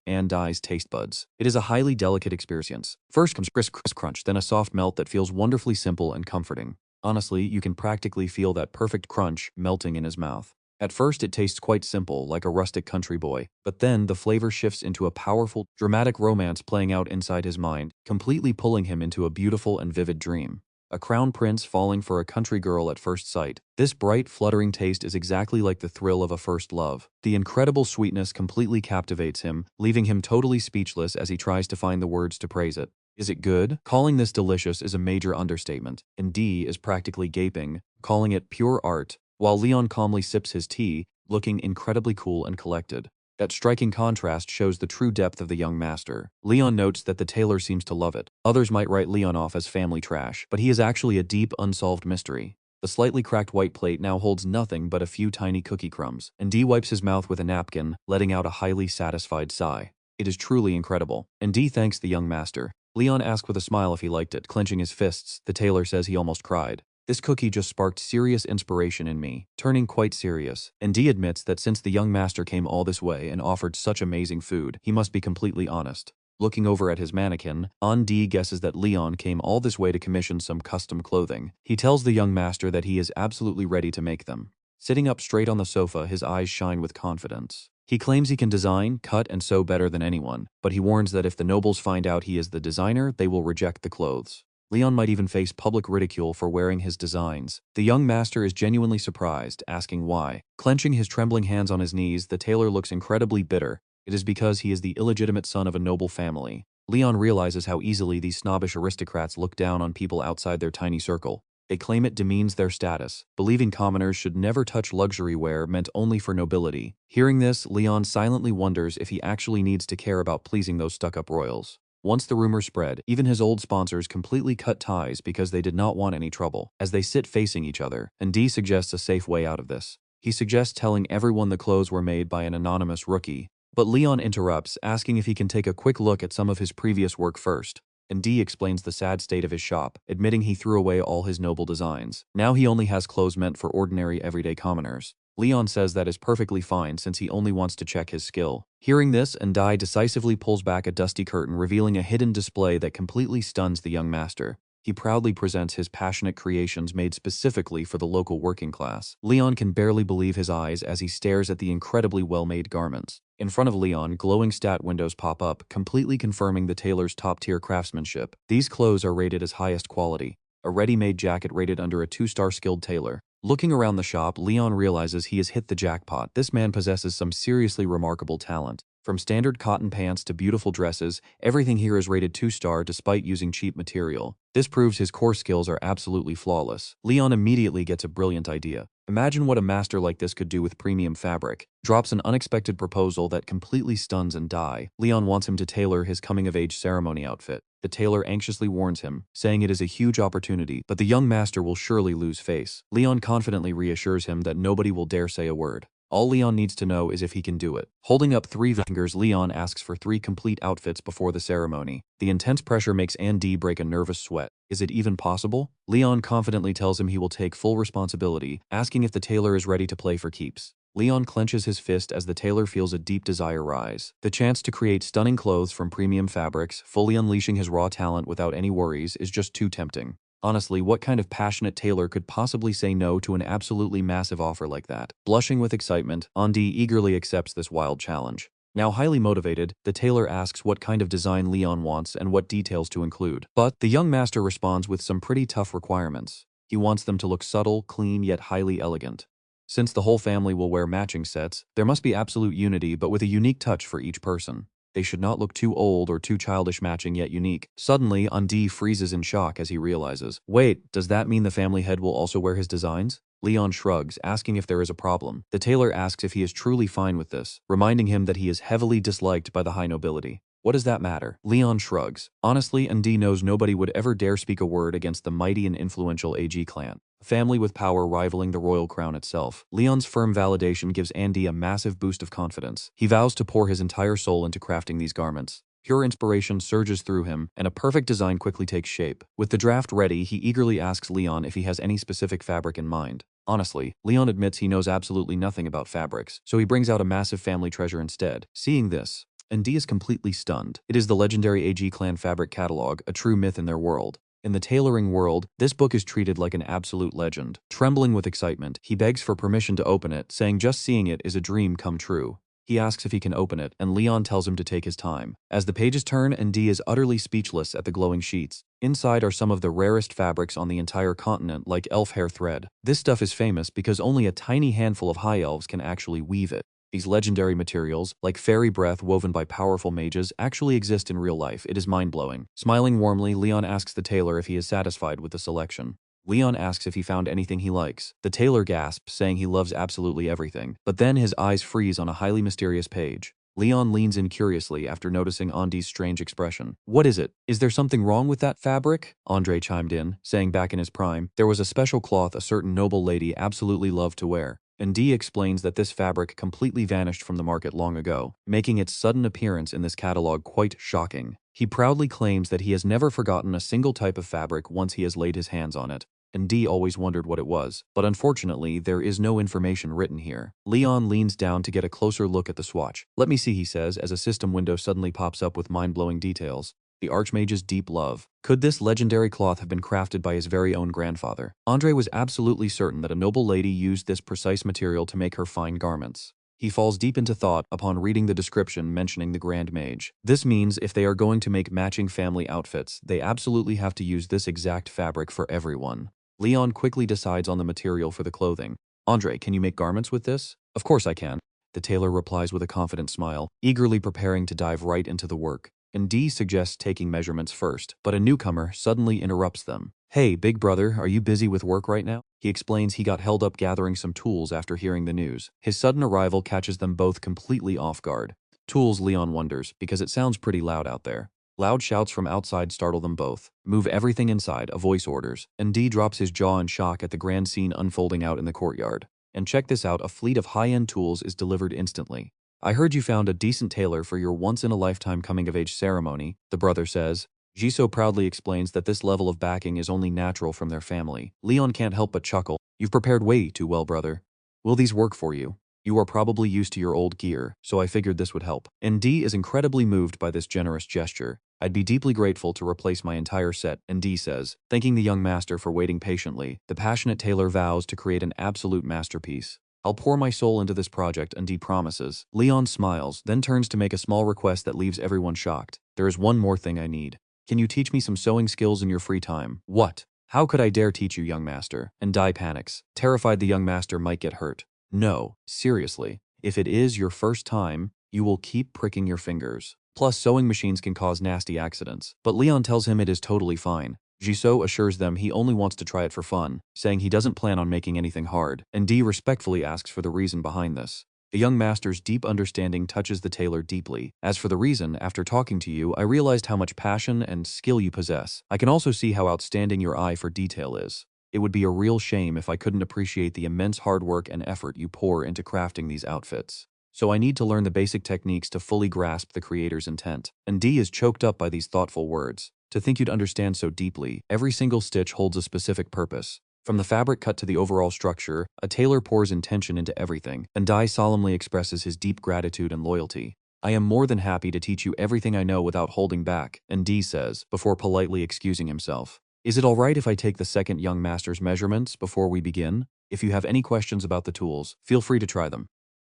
Undai's taste buds. It is a highly delicate experience. First comes crisp crunch, then a soft melt that feels wonderfully simple and comforting. Honestly, you can practically feel that perfect crunch melting in his mouth. At first, it tastes quite simple, like a rustic country boy, but then the flavor shifts into a powerful, dramatic romance playing out inside his mind, completely pulling him into a beautiful and vivid dream. A crown prince falling for a country girl at first sight. This bright, fluttering taste is exactly like the thrill of a first love. The incredible sweetness completely captivates him, leaving him totally speechless as he tries to find the words to praise it. Is it good? Calling this delicious is a major understatement, and D is practically gaping, calling it pure art, while Leon calmly sips his tea, looking incredibly cool and collected. That striking contrast shows the true depth of the young master. Leon notes that the tailor seems to love it. Others might write Leon off as family trash, but he is actually a deep, unsolved mystery. The slightly cracked white plate now holds nothing but a few tiny cookie crumbs, and D wipes his mouth with a napkin, letting out a highly satisfied sigh. It is truly incredible. And D thanks the young master. Leon asks with a smile if he liked it, clenching his fists. The tailor says he almost cried. This cookie just sparked serious inspiration in me, turning quite serious. And D admits that since the young master came all this way and offered such amazing food, he must be completely honest. Looking over at his mannequin, D guesses that Leon came all this way to commission some custom clothing. He tells the young master that he is absolutely ready to make them. Sitting up straight on the sofa, his eyes shine with confidence. He claims he can design, cut, and sew better than anyone, but he warns that if the nobles find out he is the designer, they will reject the clothes. Leon might even face public ridicule for wearing his designs. The young master is genuinely surprised, asking why. Clenching his trembling hands on his knees, the tailor looks incredibly bitter. It is because he is the illegitimate son of a noble family. Leon realizes how easily these snobbish aristocrats look down on people outside their tiny circle. They claim it demeans their status, believing commoners should never touch luxury wear meant only for nobility. Hearing this, Leon silently wonders if he actually needs to care about pleasing those stuck-up royals. Once the rumor spread, even his old sponsors completely cut ties because they did not want any trouble. As they sit facing each other, and D suggests a safe way out of this. He suggests telling everyone the clothes were made by an anonymous rookie. But Leon interrupts, asking if he can take a quick look at some of his previous work first. And D explains the sad state of his shop, admitting he threw away all his noble designs. Now he only has clothes meant for ordinary everyday commoners. Leon says that is perfectly fine since he only wants to check his skill. Hearing this, Ndai decisively pulls back a dusty curtain, revealing a hidden display that completely stuns the young master. He proudly presents his passionate creations made specifically for the local working class. Leon can barely believe his eyes as he stares at the incredibly well-made garments. In front of Leon, glowing stat windows pop up, completely confirming the tailor's top-tier craftsmanship. These clothes are rated as highest quality. A ready-made jacket rated under a 2-star skilled tailor. Looking around the shop, Leon realizes he has hit the jackpot. This man possesses some seriously remarkable talent. From standard cotton pants to beautiful dresses, everything here is rated 2-star despite using cheap material. This proves his core skills are absolutely flawless. Leon immediately gets a brilliant idea. Imagine what a master like this could do with premium fabric. Drops an unexpected proposal that completely stuns Ndai. Leon wants him to tailor his coming-of-age ceremony outfit. The tailor anxiously warns him, saying it is a huge opportunity, but the young master will surely lose face. Leon confidently reassures him that nobody will dare say a word. All Leon needs to know is if he can do it. Holding up 3 fingers, Leon asks for 3 complete outfits before the ceremony. The intense pressure makes Andy break a nervous sweat. Is it even possible? Leon confidently tells him he will take full responsibility, asking if the tailor is ready to play for keeps. Leon clenches his fist as the tailor feels a deep desire rise. The chance to create stunning clothes from premium fabrics, fully unleashing his raw talent without any worries, is just too tempting. Honestly, what kind of passionate tailor could possibly say no to an absolutely massive offer like that? Blushing with excitement, Andy eagerly accepts this wild challenge. Now highly motivated, the tailor asks what kind of design Leon wants and what details to include. But the young master responds with some pretty tough requirements. He wants them to look subtle, clean, yet highly elegant. Since the whole family will wear matching sets, there must be absolute unity but with a unique touch for each person. They should not look too old or too childish, matching yet unique. Suddenly, Andy freezes in shock as he realizes, wait, does that mean the family head will also wear his designs? Leon shrugs, asking if there is a problem. The tailor asks if he is truly fine with this, reminding him that he is heavily disliked by the high nobility. What does that matter? Leon shrugs. Honestly, Andy knows nobody would ever dare speak a word against the mighty and influential AG clan. A family with power rivaling the royal crown itself. Leon's firm validation gives Andy a massive boost of confidence. He vows to pour his entire soul into crafting these garments. Pure inspiration surges through him, and a perfect design quickly takes shape. With the draft ready, he eagerly asks Leon if he has any specific fabric in mind. Honestly, Leon admits he knows absolutely nothing about fabrics, so he brings out a massive family treasure instead. Seeing this, Andy is completely stunned. It is the legendary AG clan fabric catalog, a true myth in their world. In the tailoring world, this book is treated like an absolute legend. Trembling with excitement, he begs for permission to open it, saying just seeing it is a dream come true. He asks if he can open it, and Leon tells him to take his time. As the pages turn, Andy is utterly speechless at the glowing sheets. Inside are some of the rarest fabrics on the entire continent, like elf hair thread. This stuff is famous because only a tiny handful of high elves can actually weave it. These legendary materials, like fairy breath woven by powerful mages, actually exist in real life. It is mind-blowing. Smiling warmly, Leon asks the tailor if he is satisfied with the selection. Leon asks if he found anything he likes. The tailor gasps, saying he loves absolutely everything. But then his eyes freeze on a highly mysterious page. Leon leans in curiously after noticing Andy's strange expression. What is it? Is there something wrong with that fabric? Andre chimed in, saying back in his prime, there was a special cloth a certain noble lady absolutely loved to wear. And Dee explains that this fabric completely vanished from the market long ago, making its sudden appearance in this catalog quite shocking. He proudly claims that he has never forgotten a single type of fabric once he has laid his hands on it. And Dee always wondered what it was, but unfortunately there is no information written here. Leon leans down to get a closer look at the swatch. Let me see, he says, as a system window suddenly pops up with mind-blowing details. The Archmage's deep love. Could this legendary cloth have been crafted by his very own grandfather? Andre was absolutely certain that a noble lady used this precise material to make her fine garments. He falls deep into thought upon reading the description mentioning the Grand Mage. This means if they are going to make matching family outfits, they absolutely have to use this exact fabric for everyone. Leon quickly decides on the material for the clothing. Andre, can you make garments with this? Of course I can. The tailor replies with a confident smile, eagerly preparing to dive right into the work. And Dee suggests taking measurements first, but a newcomer suddenly interrupts them. Hey, big brother, are you busy with work right now? He explains he got held up gathering some tools after hearing the news. His sudden arrival catches them both completely off guard. Tools, Leon wonders, because it sounds pretty loud out there. Loud shouts from outside startle them both. Move everything inside, a voice orders, and Dee drops his jaw in shock at the grand scene unfolding out in the courtyard. And check this out, a fleet of high-end tools is delivered instantly. I heard you found a decent tailor for your once-in-a-lifetime coming-of-age ceremony, the brother says. Jisoo proudly explains that this level of backing is only natural from their family. Leon can't help but chuckle. You've prepared way too well, brother. Will these work for you? You are probably used to your old gear, so I figured this would help. And Dee is incredibly moved by this generous gesture. I'd be deeply grateful to replace my entire set, and Dee says, thanking the young master for waiting patiently. The passionate tailor vows to create an absolute masterpiece. I'll pour my soul into this project, and Dee promises. Leon smiles, then turns to make a small request that leaves everyone shocked. There is one more thing I need. Can you teach me some sewing skills in your free time? What? How could I dare teach you, young master? And Dai panics, terrified the young master might get hurt. No, seriously. If it is your first time, you will keep pricking your fingers. Plus, sewing machines can cause nasty accidents. But Leon tells him it is totally fine. Jisoo assures them he only wants to try it for fun, saying he doesn't plan on making anything hard, and Dee respectfully asks for the reason behind this. The young master's deep understanding touches the tailor deeply. As for the reason, after talking to you, I realized how much passion and skill you possess. I can also see how outstanding your eye for detail is. It would be a real shame if I couldn't appreciate the immense hard work and effort you pour into crafting these outfits. So I need to learn the basic techniques to fully grasp the creator's intent. And Dee is choked up by these thoughtful words. To think you'd understand so deeply, every single stitch holds a specific purpose. From the fabric cut to the overall structure, a tailor pours intention into everything, and Dai solemnly expresses his deep gratitude and loyalty. I am more than happy to teach you everything I know without holding back, and Dee says, before politely excusing himself. Is it alright if I take the second young master's measurements before we begin? If you have any questions about the tools, feel free to try them.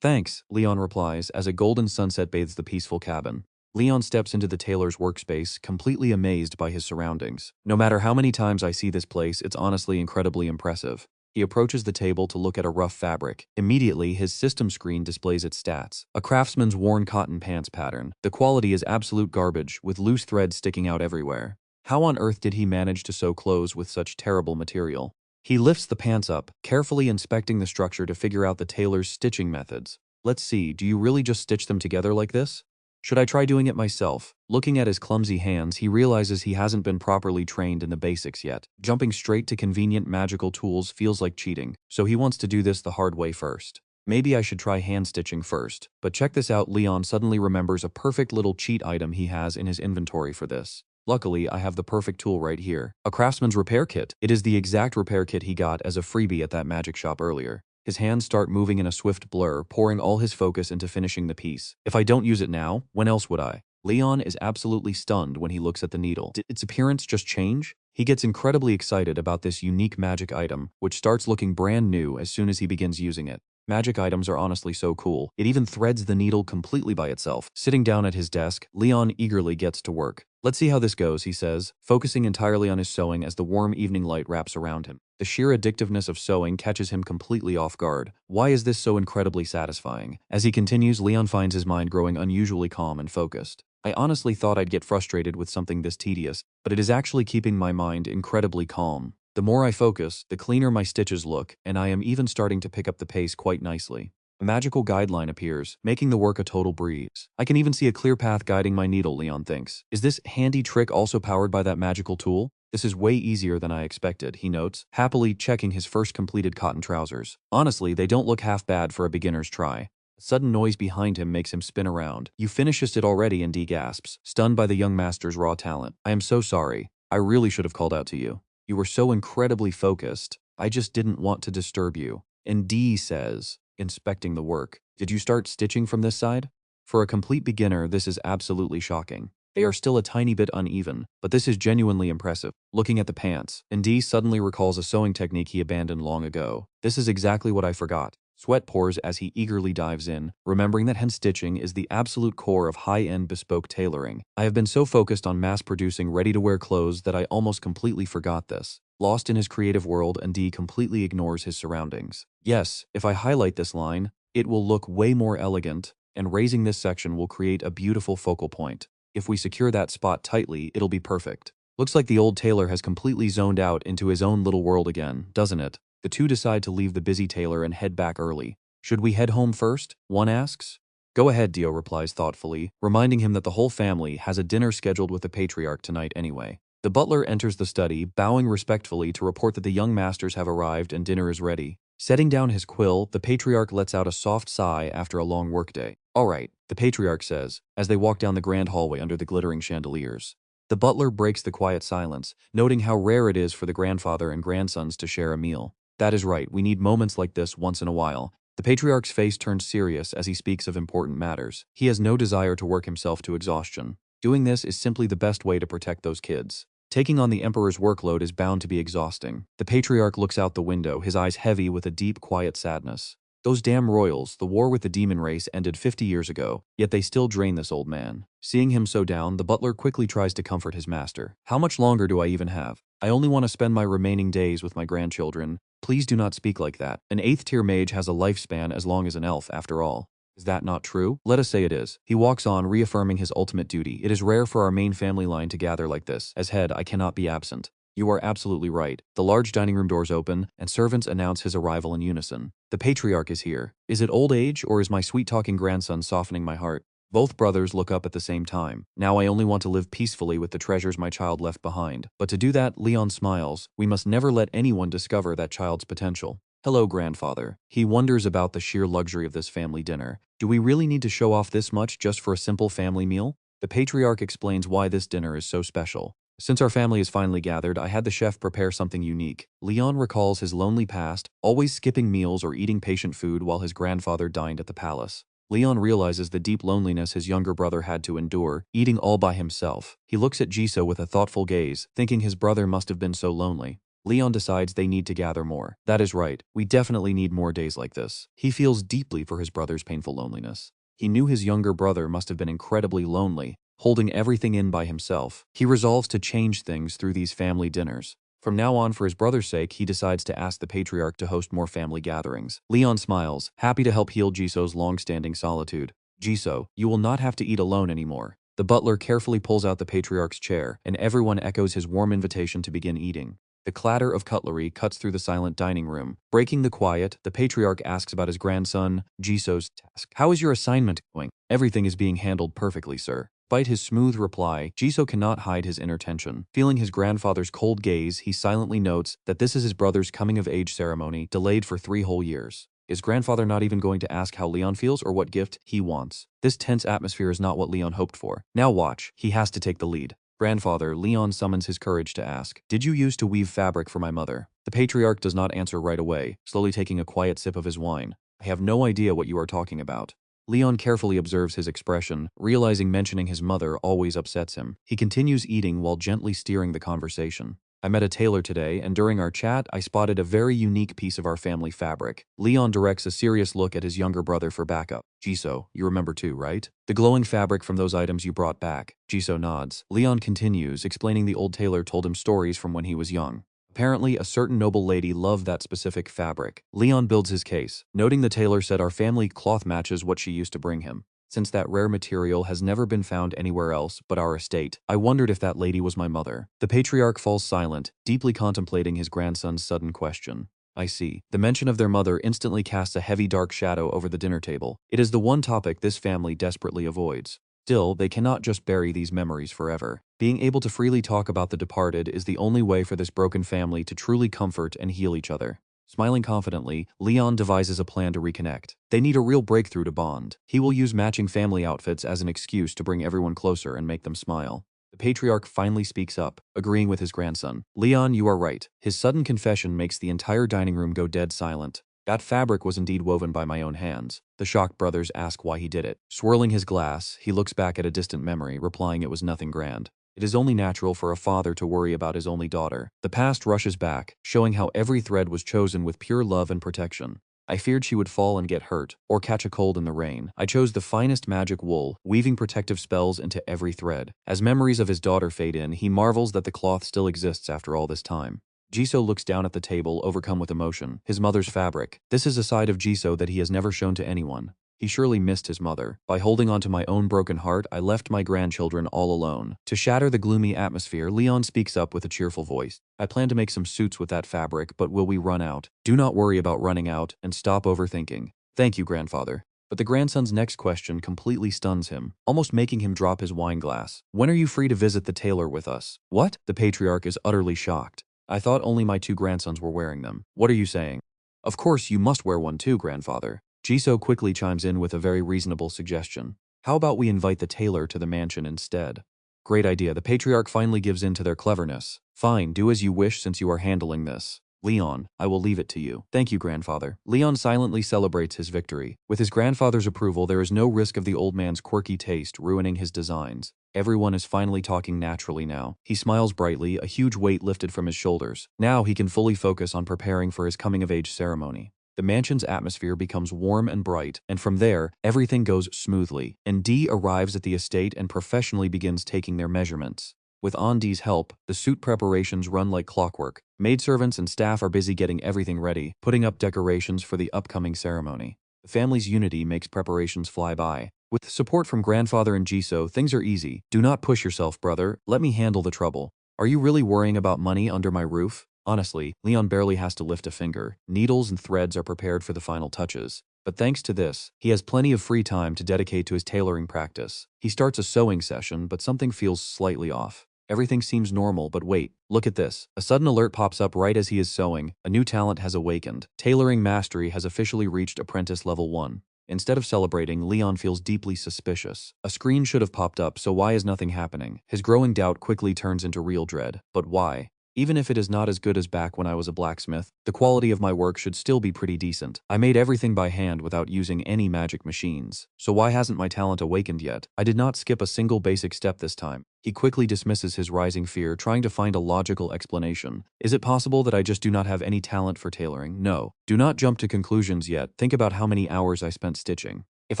Thanks, Leon replies as a golden sunset bathes the peaceful cabin. Leon steps into the tailor's workspace, completely amazed by his surroundings. No matter how many times I see this place, it's honestly incredibly impressive. He approaches the table to look at a rough fabric. Immediately, his system screen displays its stats. A craftsman's worn cotton pants pattern. The quality is absolute garbage, with loose threads sticking out everywhere. How on earth did he manage to sew clothes with such terrible material? He lifts the pants up, carefully inspecting the structure to figure out the tailor's stitching methods. Let's see, do you really just stitch them together like this? Should I try doing it myself? Looking at his clumsy hands, he realizes he hasn't been properly trained in the basics yet. Jumping straight to convenient magical tools feels like cheating, so he wants to do this the hard way first. Maybe I should try hand stitching first. But check this out, Leon suddenly remembers a perfect little cheat item he has in his inventory for this. Luckily, I have the perfect tool right here. A craftsman's repair kit. It is the exact repair kit he got as a freebie at that magic shop earlier. His hands start moving in a swift blur, pouring all his focus into finishing the piece. If I don't use it now, when else would I? Leon is absolutely stunned when he looks at the needle. Did its appearance just change? He gets incredibly excited about this unique magic item, which starts looking brand new as soon as he begins using it. Magic items are honestly so cool. It even threads the needle completely by itself. Sitting down at his desk, Leon eagerly gets to work. Let's see how this goes, he says, focusing entirely on his sewing as the warm evening light wraps around him. The sheer addictiveness of sewing catches him completely off guard. Why is this so incredibly satisfying? As he continues, Leon finds his mind growing unusually calm and focused. I honestly thought I'd get frustrated with something this tedious, but it is actually keeping my mind incredibly calm. The more I focus, the cleaner my stitches look, and I am even starting to pick up the pace quite nicely. A magical guideline appears, making the work a total breeze. I can even see a clear path guiding my needle, Leon thinks. Is this handy trick also powered by that magical tool? This is way easier than I expected, he notes, happily checking his first completed cotton trousers. Honestly, they don't look half bad for a beginner's try. A sudden noise behind him makes him spin around. You finished it already, and gasps, stunned by the young master's raw talent. I am so sorry. I really should have called out to you. You were so incredibly focused. I just didn't want to disturb you. And D says, inspecting the work, did you start stitching from this side? For a complete beginner, this is absolutely shocking. They are still a tiny bit uneven, but this is genuinely impressive. Looking at the pants, and D suddenly recalls a sewing technique he abandoned long ago. This is exactly what I forgot. Sweat pours as he eagerly dives in, remembering that hand stitching is the absolute core of high-end bespoke tailoring. I have been so focused on mass-producing ready-to-wear clothes that I almost completely forgot this. Lost in his creative world, and D completely ignores his surroundings. Yes, if I highlight this line, it will look way more elegant, and raising this section will create a beautiful focal point. If we secure that spot tightly, it'll be perfect. Looks like the old tailor has completely zoned out into his own little world again, doesn't it? The two decide to leave the busy tailor and head back early. Should we head home first? One asks. Go ahead, Dio replies thoughtfully, reminding him that the whole family has a dinner scheduled with the patriarch tonight anyway. The butler enters the study, bowing respectfully to report that the young masters have arrived and dinner is ready. Setting down his quill, the patriarch lets out a soft sigh after a long workday. All right, the patriarch says, as they walk down the grand hallway under the glittering chandeliers. The butler breaks the quiet silence, noting how rare it is for the grandfather and grandsons to share a meal. That is right, we need moments like this once in a while. The patriarch's face turns serious as he speaks of important matters. He has no desire to work himself to exhaustion. Doing this is simply the best way to protect those kids. Taking on the emperor's workload is bound to be exhausting. The patriarch looks out the window, his eyes heavy with a deep, quiet sadness. Those damn royals, the war with the demon race ended 50 years ago, yet they still drain this old man. Seeing him so down, the butler quickly tries to comfort his master. How much longer do I even have? I only want to spend my remaining days with my grandchildren. Please do not speak like that. An 8th tier mage has a lifespan as long as an elf, after all. Is that not true? Let us say it is. He walks on, reaffirming his ultimate duty. It is rare for our main family line to gather like this. As head, I cannot be absent. You are absolutely right. The large dining room doors open, and servants announce his arrival in unison. The patriarch is here. Is it old age, or is my sweet-talking grandson softening my heart? Both brothers look up at the same time. Now I only want to live peacefully with the treasures my child left behind. But to do that, Leon smiles. We must never let anyone discover that child's potential. Hello, grandfather. He wonders about the sheer luxury of this family dinner. Do we really need to show off this much just for a simple family meal? The patriarch explains why this dinner is so special. Since our family is finally gathered, I had the chef prepare something unique. Leon recalls his lonely past, always skipping meals or eating patient food while his grandfather dined at the palace. Leon realizes the deep loneliness his younger brother had to endure, eating all by himself. He looks at Jisoo with a thoughtful gaze, thinking his brother must have been so lonely. Leon decides they need to gather more. That is right, we definitely need more days like this. He feels deeply for his brother's painful loneliness. He knew his younger brother must have been incredibly lonely, holding everything in by himself. He resolves to change things through these family dinners. From now on, for his brother's sake, he decides to ask the patriarch to host more family gatherings. Leon smiles, happy to help heal Jisoo's long-standing solitude. Jisoo, you will not have to eat alone anymore. The butler carefully pulls out the patriarch's chair, and everyone echoes his warm invitation to begin eating. The clatter of cutlery cuts through the silent dining room. Breaking the quiet, the patriarch asks about his grandson, Jisoo's task. How is your assignment going? Everything is being handled perfectly, sir. Despite his smooth reply, Jisoo cannot hide his inner tension. Feeling his grandfather's cold gaze, he silently notes that this is his brother's coming-of-age ceremony, delayed for 3 whole years. Is grandfather not even going to ask how Leon feels or what gift he wants? This tense atmosphere is not what Leon hoped for. Now watch, he has to take the lead. Grandfather, Leon summons his courage to ask, did you use to weave fabric for my mother? The patriarch does not answer right away, slowly taking a quiet sip of his wine. I have no idea what you are talking about. Leon carefully observes his expression, realizing mentioning his mother always upsets him. He continues eating while gently steering the conversation. I met a tailor today, and during our chat, I spotted a very unique piece of our family fabric. Leon directs a serious look at his younger brother for backup. Jisoo, you remember too, right? The glowing fabric from those items you brought back. Jisoo nods. Leon continues, explaining the old tailor told him stories from when he was young. Apparently, a certain noble lady loved that specific fabric. Leon builds his case, noting the tailor said our family cloth matches what she used to bring him. Since that rare material has never been found anywhere else but our estate, I wondered if that lady was my mother. The patriarch falls silent, deeply contemplating his grandson's sudden question. I see. The mention of their mother instantly casts a heavy dark shadow over the dinner table. It is the one topic this family desperately avoids. Still, they cannot just bury these memories forever. Being able to freely talk about the departed is the only way for this broken family to truly comfort and heal each other. Smiling confidently, Leon devises a plan to reconnect. They need a real breakthrough to bond. He will use matching family outfits as an excuse to bring everyone closer and make them smile. The patriarch finally speaks up, agreeing with his grandson. Leon, you are right. His sudden confession makes the entire dining room go dead silent. That fabric was indeed woven by my own hands. The shocked brothers ask why he did it. Swirling his glass, he looks back at a distant memory, replying it was nothing grand. It is only natural for a father to worry about his only daughter. The past rushes back, showing how every thread was chosen with pure love and protection. I feared she would fall and get hurt, or catch a cold in the rain. I chose the finest magic wool, weaving protective spells into every thread. As memories of his daughter fade in, he marvels that the cloth still exists after all this time. Jisoo looks down at the table, overcome with emotion. His mother's fabric. This is a side of Jisoo that he has never shown to anyone. He surely missed his mother. By holding on to my own broken heart, I left my grandchildren all alone. To shatter the gloomy atmosphere, Leon speaks up with a cheerful voice. I plan to make some suits with that fabric, but will we run out? Do not worry about running out, and stop overthinking. Thank you, grandfather. But the grandson's next question completely stuns him, almost making him drop his wine glass. When are you free to visit the tailor with us? What? The patriarch is utterly shocked. I thought only my two grandsons were wearing them. What are you saying? Of course you must wear one too, grandfather. Jisoo quickly chimes in with a very reasonable suggestion. How about we invite the tailor to the mansion instead? Great idea. The patriarch finally gives in to their cleverness. Fine, do as you wish since you are handling this. Leon, I will leave it to you. Thank you, grandfather. Leon silently celebrates his victory. With his grandfather's approval, there is no risk of the old man's quirky taste ruining his designs. Everyone is finally talking naturally now. He smiles brightly, a huge weight lifted from his shoulders. Now he can fully focus on preparing for his coming-of-age ceremony. The mansion's atmosphere becomes warm and bright, and from there, everything goes smoothly. Andi arrives at the estate and professionally begins taking their measurements. With Andi's help, the suit preparations run like clockwork. Maidservants and staff are busy getting everything ready, putting up decorations for the upcoming ceremony. The family's unity makes preparations fly by. With support from grandfather and Jisoo, things are easy. Do not push yourself, brother. Let me handle the trouble. Are you really worrying about money under my roof? Honestly, Leon barely has to lift a finger. Needles and threads are prepared for the final touches. But thanks to this, he has plenty of free time to dedicate to his tailoring practice. He starts a sewing session, but something feels slightly off. Everything seems normal, but wait, look at this. A sudden alert pops up right as he is sewing. A new talent has awakened. Tailoring mastery has officially reached apprentice level 1. Instead of celebrating, Leon feels deeply suspicious. A screen should have popped up, so why is nothing happening? His growing doubt quickly turns into real dread. But why? Even if it is not as good as back when I was a blacksmith, the quality of my work should still be pretty decent. I made everything by hand without using any magic machines. So why hasn't my talent awakened yet? I did not skip a single basic step this time. He quickly dismisses his rising fear, trying to find a logical explanation. Is it possible that I just do not have any talent for tailoring? No. Do not jump to conclusions yet. Think about how many hours I spent stitching. If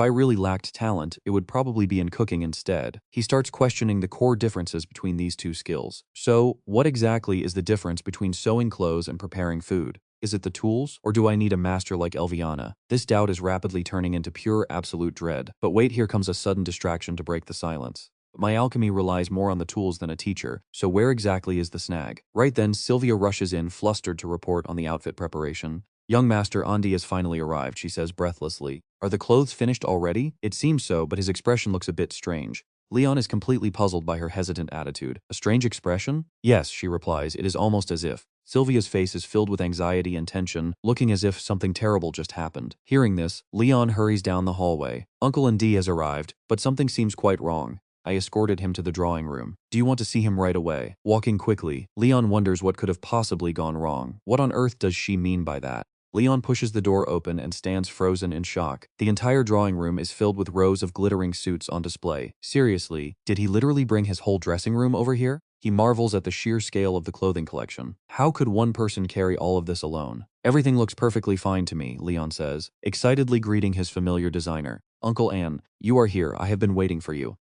I really lacked talent, it would probably be in cooking instead. He starts questioning the core differences between these two skills. So, what exactly is the difference between sewing clothes and preparing food? Is it the tools, or do I need a master like Elviana? This doubt is rapidly turning into pure absolute dread. But wait, here comes a sudden distraction to break the silence. My alchemy relies more on the tools than a teacher, so where exactly is the snag? Right then, Sylvia rushes in, flustered to report on the outfit preparation. Young Master Andi has finally arrived, she says breathlessly. Are the clothes finished already? It seems so, but his expression looks a bit strange. Leon is completely puzzled by her hesitant attitude. A strange expression? Yes, she replies. It is almost as if. Sylvia's face is filled with anxiety and tension, looking as if something terrible just happened. Hearing this, Leon hurries down the hallway. Uncle Andi has arrived, but something seems quite wrong. I escorted him to the drawing room. Do you want to see him right away? Walking quickly, Leon wonders what could have possibly gone wrong. What on earth does she mean by that? Leon pushes the door open and stands frozen in shock. The entire drawing room is filled with rows of glittering suits on display. Seriously, did he literally bring his whole dressing room over here? He marvels at the sheer scale of the clothing collection. How could one person carry all of this alone? Everything looks perfectly fine to me, Leon says, excitedly greeting his familiar designer. Uncle Anne, you are here. I have been waiting for you.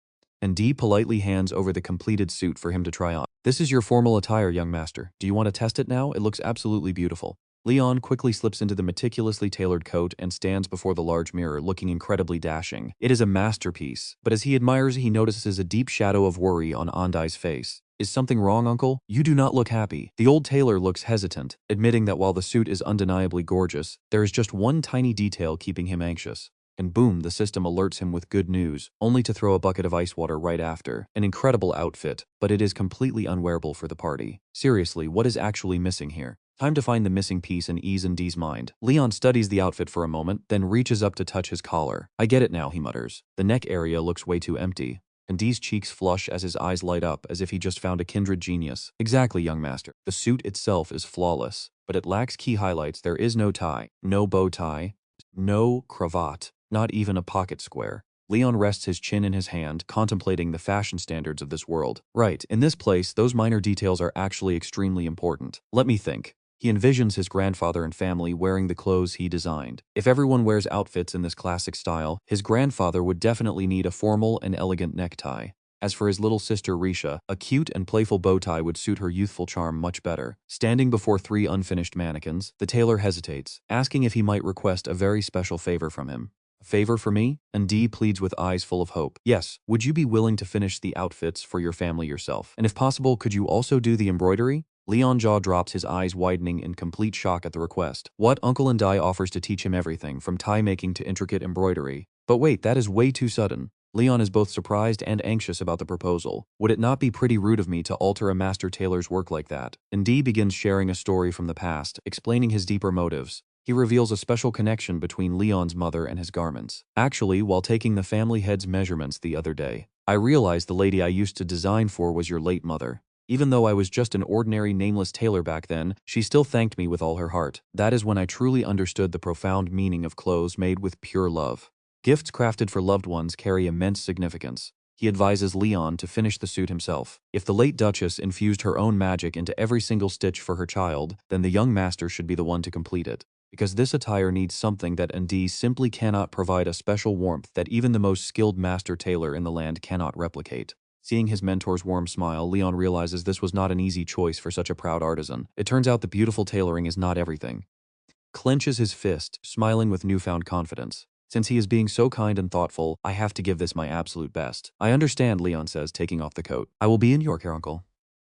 And Dee politely hands over the completed suit for him to try on. This is your formal attire, young master. Do you want to test it now? It looks absolutely beautiful. Leon quickly slips into the meticulously tailored coat and stands before the large mirror, looking incredibly dashing. It is a masterpiece, but as he admires, he notices a deep shadow of worry on Andi's face. Is something wrong, uncle? You do not look happy. The old tailor looks hesitant, admitting that while the suit is undeniably gorgeous, there is just one tiny detail keeping him anxious. And boom, the system alerts him with good news, only to throw a bucket of ice water right after. An incredible outfit, but it is completely unwearable for the party. Seriously, what is actually missing here? Time to find the missing piece in E's and D's mind. Leon studies the outfit for a moment, then reaches up to touch his collar. I get it now, he mutters. The neck area looks way too empty. And D's cheeks flush as his eyes light up as if he just found a kindred genius. Exactly, young master. The suit itself is flawless, but it lacks key highlights. There is no tie, no bow tie, no cravat, not even a pocket square. Leon rests his chin in his hand, contemplating the fashion standards of this world. Right, in this place, those minor details are actually extremely important. Let me think. He envisions his grandfather and family wearing the clothes he designed. If everyone wears outfits in this classic style, his grandfather would definitely need a formal and elegant necktie. As for his little sister Risha, a cute and playful bow tie would suit her youthful charm much better. Standing before 3 unfinished mannequins, the tailor hesitates, asking if he might request a very special favor from him. A favor for me? And D pleads with eyes full of hope. Yes, would you be willing to finish the outfits for your family yourself? And if possible, could you also do the embroidery? Leon's jaw drops, his eyes widening in complete shock at the request. What? Uncle Andai offers to teach him everything, from tie making to intricate embroidery. But wait, that is way too sudden. Leon is both surprised and anxious about the proposal. Would it not be pretty rude of me to alter a master tailor's work like that? And D begins sharing a story from the past, explaining his deeper motives. He reveals a special connection between Leon's mother and his garments. Actually, while taking the family head's measurements the other day, I realized the lady I used to design for was your late mother. Even though I was just an ordinary nameless tailor back then, she still thanked me with all her heart. That is when I truly understood the profound meaning of clothes made with pure love. Gifts crafted for loved ones carry immense significance. He advises Leon to finish the suit himself. If the late Duchess infused her own magic into every single stitch for her child, then the young master should be the one to complete it. Because this attire needs something that Andi simply cannot provide, a special warmth that even the most skilled master tailor in the land cannot replicate. Seeing his mentor's warm smile, Leon realizes this was not an easy choice for such a proud artisan. It turns out that beautiful tailoring is not everything. Clenches his fist, smiling with newfound confidence. Since he is being so kind and thoughtful, I have to give this my absolute best. I understand, Leon says, taking off the coat. I will be in your care, uncle.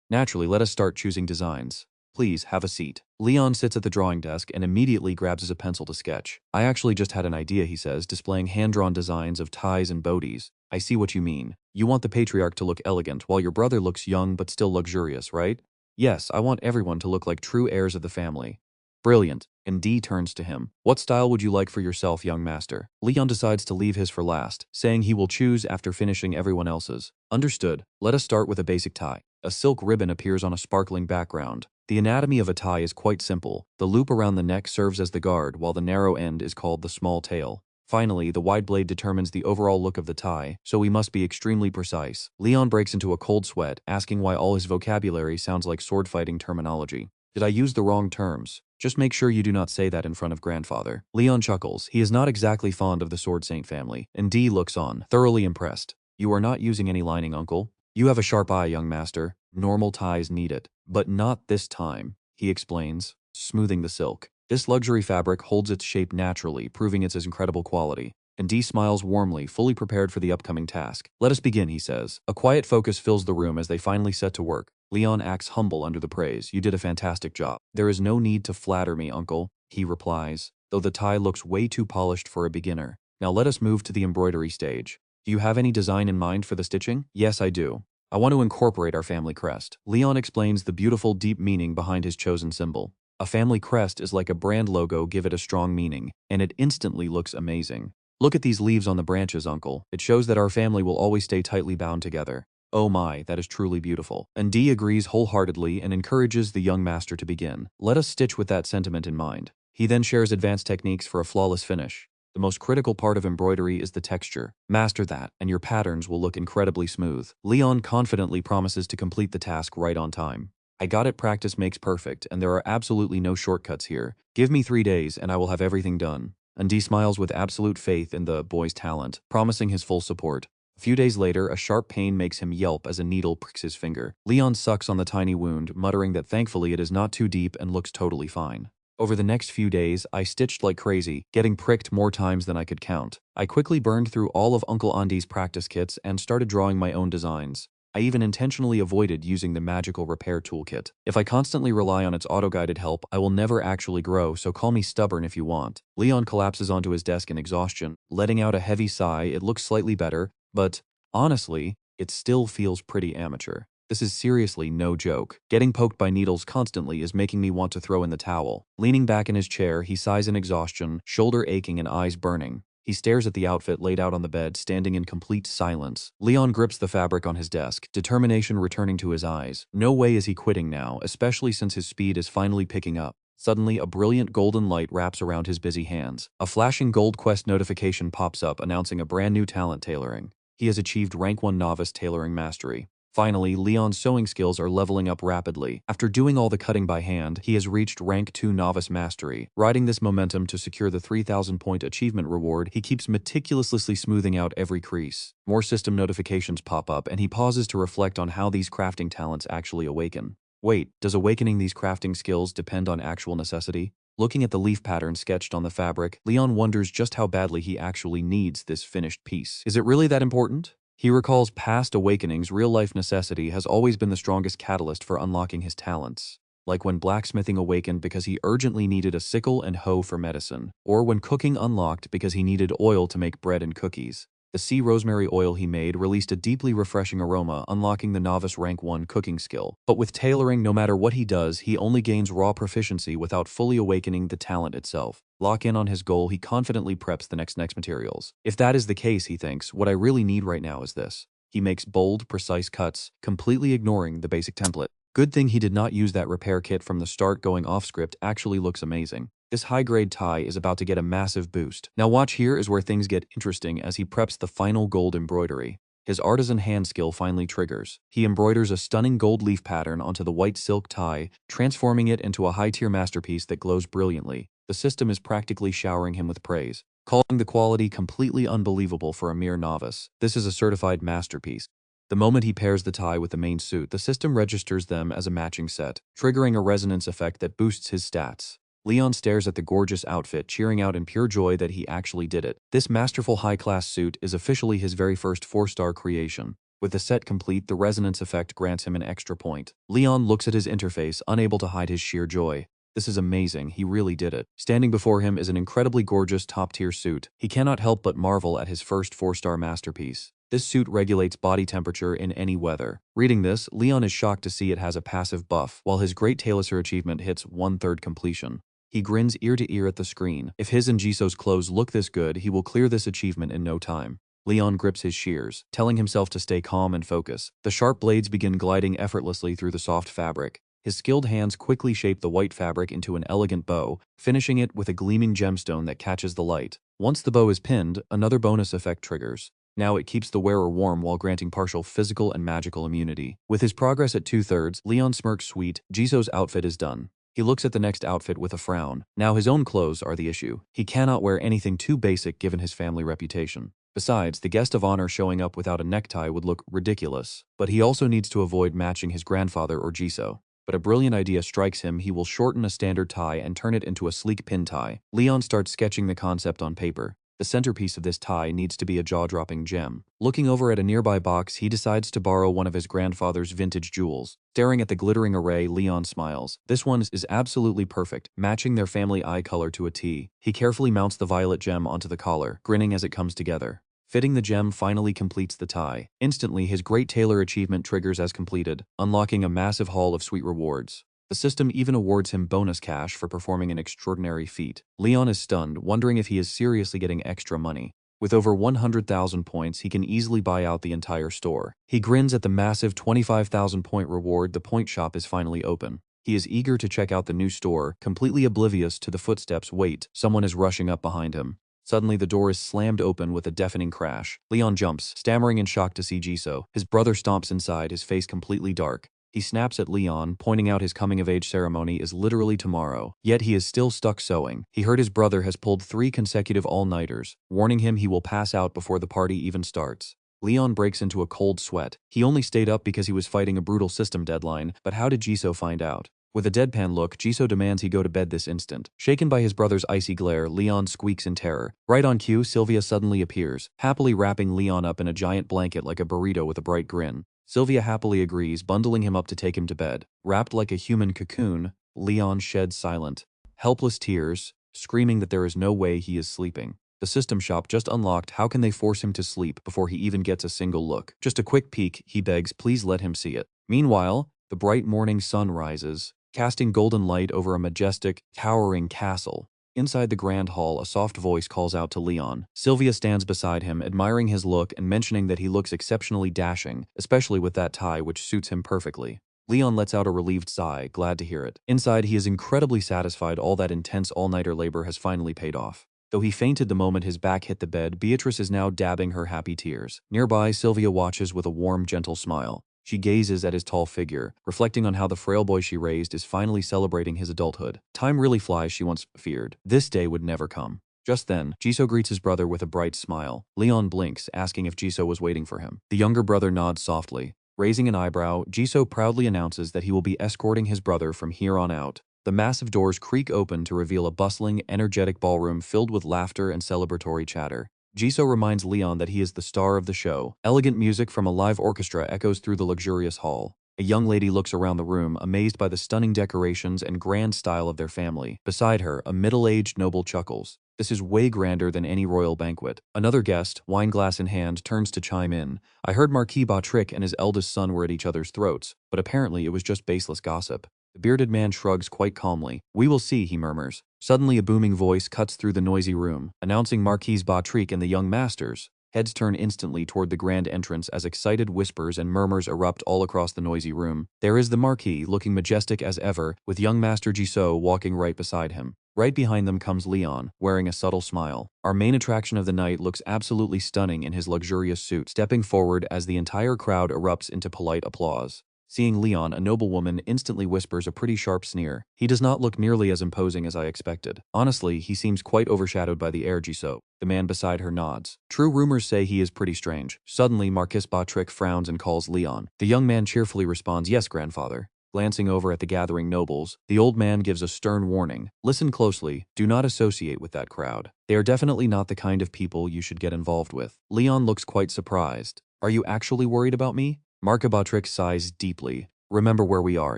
Naturally, let us start choosing designs. Please, have a seat. Leon sits at the drawing desk and immediately grabs a pencil to sketch. I actually just had an idea, he says, displaying hand-drawn designs of ties and boaties. I see what you mean. You want the patriarch to look elegant while your brother looks young but still luxurious, right? Yes, I want everyone to look like true heirs of the family. Brilliant. And D turns to him. What style would you like for yourself, young master? Leon decides to leave his for last, saying he will choose after finishing everyone else's. Understood. Let us start with a basic tie. A silk ribbon appears on a sparkling background. The anatomy of a tie is quite simple. The loop around the neck serves as the guard, while the narrow end is called the small tail. Finally, the wide blade determines the overall look of the tie, so we must be extremely precise. Leon breaks into a cold sweat, asking why all his vocabulary sounds like sword-fighting terminology. Did I use the wrong terms? Just make sure you do not say that in front of grandfather. Leon chuckles. He is not exactly fond of the Sword Saint family, and D looks on, thoroughly impressed. You are not using any lining, uncle. You have a sharp eye, young master. Normal ties need it. But not this time, he explains, smoothing the silk. This luxury fabric holds its shape naturally, proving its incredible quality. And D smiles warmly, fully prepared for the upcoming task. Let us begin, he says. A quiet focus fills the room as they finally set to work. Leon acts humble under the praise. You did a fantastic job. There is no need to flatter me, uncle, he replies, though the tie looks way too polished for a beginner. Now let us move to the embroidery stage. Do you have any design in mind for the stitching? Yes, I do. I want to incorporate our family crest. Leon explains the beautiful, deep meaning behind his chosen symbol. A family crest is like a brand logo. Give it a strong meaning, and it instantly looks amazing. Look at these leaves on the branches, uncle. It shows that our family will always stay tightly bound together. Oh my, that is truly beautiful. And D agrees wholeheartedly and encourages the young master to begin. Let us stitch with that sentiment in mind. He then shares advanced techniques for a flawless finish. The most critical part of embroidery is the texture. Master that, and your patterns will look incredibly smooth. Leon confidently promises to complete the task right on time. I got it, practice makes perfect, and there are absolutely no shortcuts here. Give me 3 days and I will have everything done. And D smiles with absolute faith in the boy's talent, promising his full support. A few days later, a sharp pain makes him yelp as a needle pricks his finger. Leon sucks on the tiny wound, muttering that thankfully it is not too deep and looks totally fine. Over the next few days, I stitched like crazy, getting pricked more times than I could count. I quickly burned through all of Uncle Andy's practice kits and started drawing my own designs. I even intentionally avoided using the magical repair toolkit. If I constantly rely on its auto-guided help, I will never actually grow, so call me stubborn if you want. Leon collapses onto his desk in exhaustion, letting out a heavy sigh. It looks slightly better, but honestly, it still feels pretty amateur. This is seriously no joke. Getting poked by needles constantly is making me want to throw in the towel. Leaning back in his chair, he sighs in exhaustion, shoulder aching and eyes burning. He stares at the outfit laid out on the bed, standing in complete silence. Leon grips the fabric on his desk, determination returning to his eyes. No way is he quitting now, especially since his speed is finally picking up. Suddenly, a brilliant golden light wraps around his busy hands. A flashing gold quest notification pops up announcing a brand new talent tailoring. He has achieved rank 1 novice tailoring mastery. Finally, Leon's sewing skills are leveling up rapidly. After doing all the cutting by hand, he has reached rank 2 novice mastery. Riding this momentum to secure the 3,000-point achievement reward, he keeps meticulously smoothing out every crease. More system notifications pop up, and he pauses to reflect on how these crafting talents actually awaken. Wait, does awakening these crafting skills depend on actual necessity? Looking at the leaf pattern sketched on the fabric, Leon wonders just how badly he actually needs this finished piece. Is it really that important? He recalls past awakenings. Real-life necessity has always been the strongest catalyst for unlocking his talents. Like when blacksmithing awakened because he urgently needed a sickle and hoe for medicine, or when cooking unlocked because he needed oil to make bread and cookies. The sea rosemary oil he made released a deeply refreshing aroma, unlocking the novice rank 1 cooking skill. But with tailoring, no matter what he does, he only gains raw proficiency without fully awakening the talent itself. Lock in on his goal, he confidently preps the next materials. If that is the case, he thinks, what I really need right now is this. He makes bold, precise cuts, completely ignoring the basic template. Good thing he did not use that repair kit from the start. Going off script actually looks amazing. This high-grade tie is about to get a massive boost. Now watch, here is where things get interesting as he preps the final gold embroidery. His artisan hand skill finally triggers. He embroiders a stunning gold leaf pattern onto the white silk tie, transforming it into a high-tier masterpiece that glows brilliantly. The system is practically showering him with praise, calling the quality completely unbelievable for a mere novice. This is a certified masterpiece. The moment he pairs the tie with the main suit, the system registers them as a matching set, triggering a resonance effect that boosts his stats. Leon stares at the gorgeous outfit, cheering out in pure joy that he actually did it. This masterful high-class suit is officially his very first 4-star creation. With the set complete, the resonance effect grants him an extra point. Leon looks at his interface, unable to hide his sheer joy. This is amazing, he really did it. Standing before him is an incredibly gorgeous top-tier suit. He cannot help but marvel at his first 4-star masterpiece. This suit regulates body temperature in any weather. Reading this, Leon is shocked to see it has a passive buff, while his great tailor achievement hits 1/3 completion. He grins ear to ear at the screen. If his and Jisoo's clothes look this good, he will clear this achievement in no time. Leon grips his shears, telling himself to stay calm and focus. The sharp blades begin gliding effortlessly through the soft fabric. His skilled hands quickly shape the white fabric into an elegant bow, finishing it with a gleaming gemstone that catches the light. Once the bow is pinned, another bonus effect triggers. Now it keeps the wearer warm while granting partial physical and magical immunity. With his progress at 2/3, Leon smirks sweet. Jisoo's outfit is done. He looks at the next outfit with a frown. Now his own clothes are the issue. He cannot wear anything too basic given his family reputation. Besides, the guest of honor showing up without a necktie would look ridiculous. But he also needs to avoid matching his grandfather or Jisoo. But a brilliant idea strikes him. He will shorten a standard tie and turn it into a sleek pin tie. Leon starts sketching the concept on paper. The centerpiece of this tie needs to be a jaw-dropping gem. Looking over at a nearby box, he decides to borrow one of his grandfather's vintage jewels. Staring at the glittering array, Leon smiles. This one is absolutely perfect, matching their family eye color to a T. He carefully mounts the violet gem onto the collar, grinning as it comes together. Fitting the gem finally completes the tie. Instantly, his great tailor achievement triggers as completed, unlocking a massive haul of sweet rewards. The system even awards him bonus cash for performing an extraordinary feat. Leon is stunned, wondering if he is seriously getting extra money. With over 100,000 points, he can easily buy out the entire store. He grins at the massive 25,000-point reward. The point shop is finally open. He is eager to check out the new store, completely oblivious to the footsteps. Wait, someone is rushing up behind him. Suddenly, the door is slammed open with a deafening crash. Leon jumps, stammering in shock to see Jisoo. His brother stomps inside, his face completely dark. He snaps at Leon, pointing out his coming-of-age ceremony is literally tomorrow. Yet he is still stuck sewing. He heard his brother has pulled 3 consecutive all-nighters, warning him he will pass out before the party even starts. Leon breaks into a cold sweat. He only stayed up because he was fighting a brutal system deadline, but how did Jisoo find out? With a deadpan look, Jisoo demands he go to bed this instant. Shaken by his brother's icy glare, Leon squeaks in terror. Right on cue, Sylvia suddenly appears, happily wrapping Leon up in a giant blanket like a burrito with a bright grin. Sylvia happily agrees, bundling him up to take him to bed. Wrapped like a human cocoon, Leon sheds silent, helpless tears, screaming that there is no way he is sleeping. The system shop just unlocked. How can they force him to sleep before he even gets a single look? Just a quick peek, he begs, please let him see it. Meanwhile, the bright morning sun rises, casting golden light over a majestic, towering castle. Inside the grand hall, a soft voice calls out to Leon. Sylvia stands beside him, admiring his look and mentioning that he looks exceptionally dashing, especially with that tie which suits him perfectly. Leon lets out a relieved sigh, glad to hear it. Inside, he is incredibly satisfied all that intense all-nighter labor has finally paid off. Though he fainted the moment his back hit the bed, Beatrice is now dabbing her happy tears. Nearby, Sylvia watches with a warm, gentle smile. She gazes at his tall figure, reflecting on how the frail boy she raised is finally celebrating his adulthood. Time really flies, she once feared. This day would never come. Just then, Jisoo greets his brother with a bright smile. Leon blinks, asking if Jisoo was waiting for him. The younger brother nods softly. Raising an eyebrow, Jisoo proudly announces that he will be escorting his brother from here on out. The massive doors creak open to reveal a bustling, energetic ballroom filled with laughter and celebratory chatter. Jisoo reminds Leon that he is the star of the show. Elegant music from a live orchestra echoes through the luxurious hall. A young lady looks around the room, amazed by the stunning decorations and grand style of their family. Beside her, a middle-aged noble chuckles. This is way grander than any royal banquet. Another guest, wineglass in hand, turns to chime in. I heard Marquis Bautric and his eldest son were at each other's throats, but apparently it was just baseless gossip. The bearded man shrugs quite calmly. We will see, he murmurs. Suddenly a booming voice cuts through the noisy room, announcing Marquis Bautric and the young masters. Heads turn instantly toward the grand entrance as excited whispers and murmurs erupt all across the noisy room. There is the Marquis, looking majestic as ever, with young Master Jisoo walking right beside him. Right behind them comes Leon, wearing a subtle smile. Our main attraction of the night looks absolutely stunning in his luxurious suit, stepping forward as the entire crowd erupts into polite applause. Seeing Leon, a noblewoman instantly whispers a pretty sharp sneer. He does not look nearly as imposing as I expected. Honestly, he seems quite overshadowed by the Heir Jisoo. The man beside her nods. True rumors say he is pretty strange. Suddenly, Marquis Bautric frowns and calls Leon. The young man cheerfully responds, yes, grandfather. Glancing over at the gathering nobles, the old man gives a stern warning. Listen closely, do not associate with that crowd. They are definitely not the kind of people you should get involved with. Leon looks quite surprised. Are you actually worried about me? Marquis Bautric sighs deeply. Remember where we are.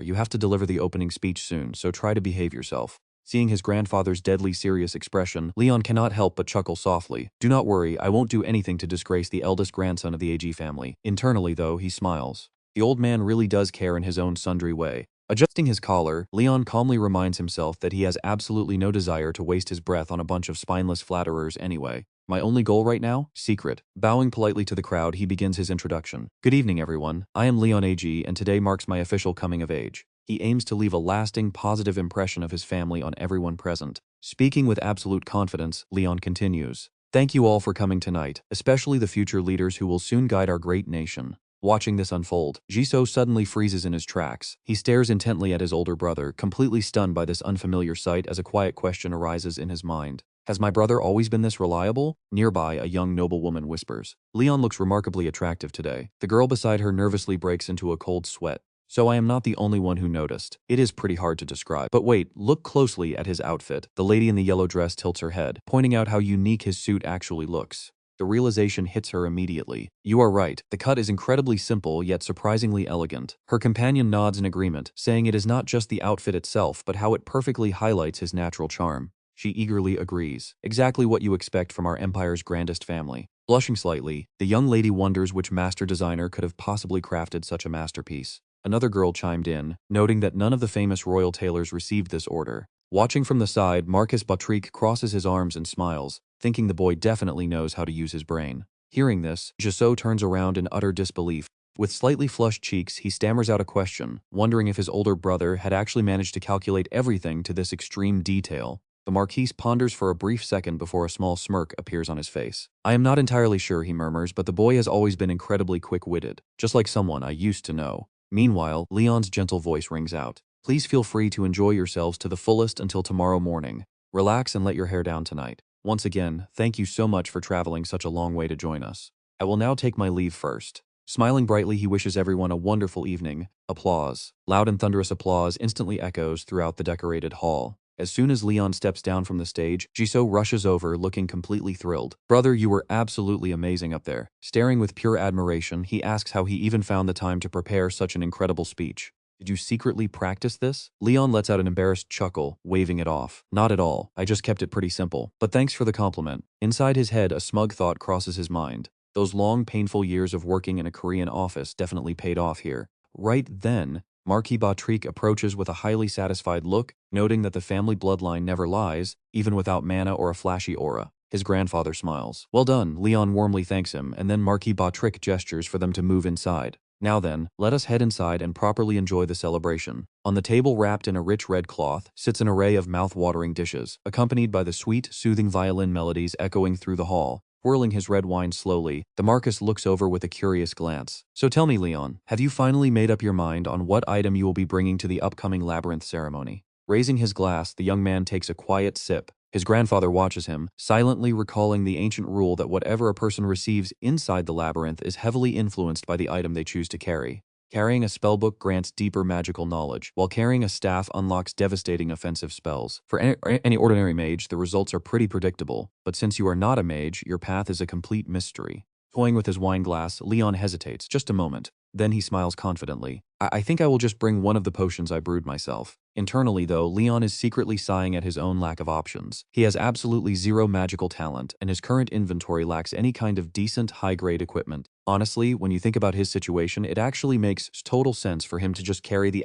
You have to deliver the opening speech soon, so try to behave yourself. Seeing his grandfather's deadly serious expression, Leon cannot help but chuckle softly. Do not worry, I won't do anything to disgrace the eldest grandson of the AG family. Internally, though, he smiles. The old man really does care in his own sundry way. Adjusting his collar, Leon calmly reminds himself that he has absolutely no desire to waste his breath on a bunch of spineless flatterers anyway. My only goal right now? Secret. Bowing politely to the crowd, he begins his introduction. Good evening, everyone. I am Leon AG, and today marks my official coming of age. He aims to leave a lasting, positive impression of his family on everyone present. Speaking with absolute confidence, Leon continues. Thank you all for coming tonight, especially the future leaders who will soon guide our great nation. Watching this unfold, Jisoo suddenly freezes in his tracks. He stares intently at his older brother, completely stunned by this unfamiliar sight as a quiet question arises in his mind. Has my brother always been this reliable? Nearby, a young noblewoman whispers. Leon looks remarkably attractive today. The girl beside her nervously breaks into a cold sweat. So I am not the only one who noticed. It is pretty hard to describe. But wait, look closely at his outfit. The lady in the yellow dress tilts her head, pointing out how unique his suit actually looks. The realization hits her immediately. You are right. The cut is incredibly simple yet surprisingly elegant. Her companion nods in agreement, saying it is not just the outfit itself but how it perfectly highlights his natural charm. She eagerly agrees. Exactly what you expect from our empire's grandest family. Blushing slightly, the young lady wonders which master designer could have possibly crafted such a masterpiece. Another girl chimed in, noting that none of the famous royal tailors received this order. Watching from the side, Marquis Bautric crosses his arms and smiles, thinking the boy definitely knows how to use his brain. Hearing this, Jisoo turns around in utter disbelief. With slightly flushed cheeks, he stammers out a question, wondering if his older brother had actually managed to calculate everything to this extreme detail. The Marquis ponders for a brief second before a small smirk appears on his face. I am not entirely sure, he murmurs, but the boy has always been incredibly quick-witted, just like someone I used to know. Meanwhile, Leon's gentle voice rings out. Please feel free to enjoy yourselves to the fullest until tomorrow morning. Relax and let your hair down tonight. Once again, thank you so much for traveling such a long way to join us. I will now take my leave first. Smiling brightly, he wishes everyone a wonderful evening. Applause. Loud and thunderous applause instantly echoes throughout the decorated hall. As soon as Leon steps down from the stage, Jisoo rushes over, looking completely thrilled. "Brother, you were absolutely amazing up there." Staring with pure admiration, he asks how he even found the time to prepare such an incredible speech. "Did you secretly practice this?" Leon lets out an embarrassed chuckle, waving it off. "Not at all. I just kept it pretty simple. But thanks for the compliment." Inside his head, a smug thought crosses his mind. Those long, painful years of working in a Korean office definitely paid off here. Right then, Marquis Batrique approaches with a highly satisfied look, noting that the family bloodline never lies, even without mana or a flashy aura. His grandfather smiles. "Well done." Leon warmly thanks him, and then Marquis Batrique gestures for them to move inside. "Now then, let us head inside and properly enjoy the celebration." On the table, wrapped in a rich red cloth, sits an array of mouth-watering dishes, accompanied by the sweet, soothing violin melodies echoing through the hall. Whirling his red wine slowly, the Marcus looks over with a curious glance. "So tell me, Leon, have you finally made up your mind on what item you will be bringing to the upcoming labyrinth ceremony?" Raising his glass, the young man takes a quiet sip. His grandfather watches him, silently recalling the ancient rule that whatever a person receives inside the labyrinth is heavily influenced by the item they choose to carry. Carrying a spellbook grants deeper magical knowledge, while carrying a staff unlocks devastating offensive spells. For any ordinary mage, the results are pretty predictable, but since you are not a mage, your path is a complete mystery. Toying with his wine glass, Leon hesitates just a moment. Then he smiles confidently. I think I will just bring one of the potions I brewed myself." Internally, though, Leon is secretly sighing at his own lack of options. He has absolutely zero magical talent, and his current inventory lacks any kind of decent, high-grade equipment. Honestly, when you think about his situation, it actually makes total sense for him to just carry the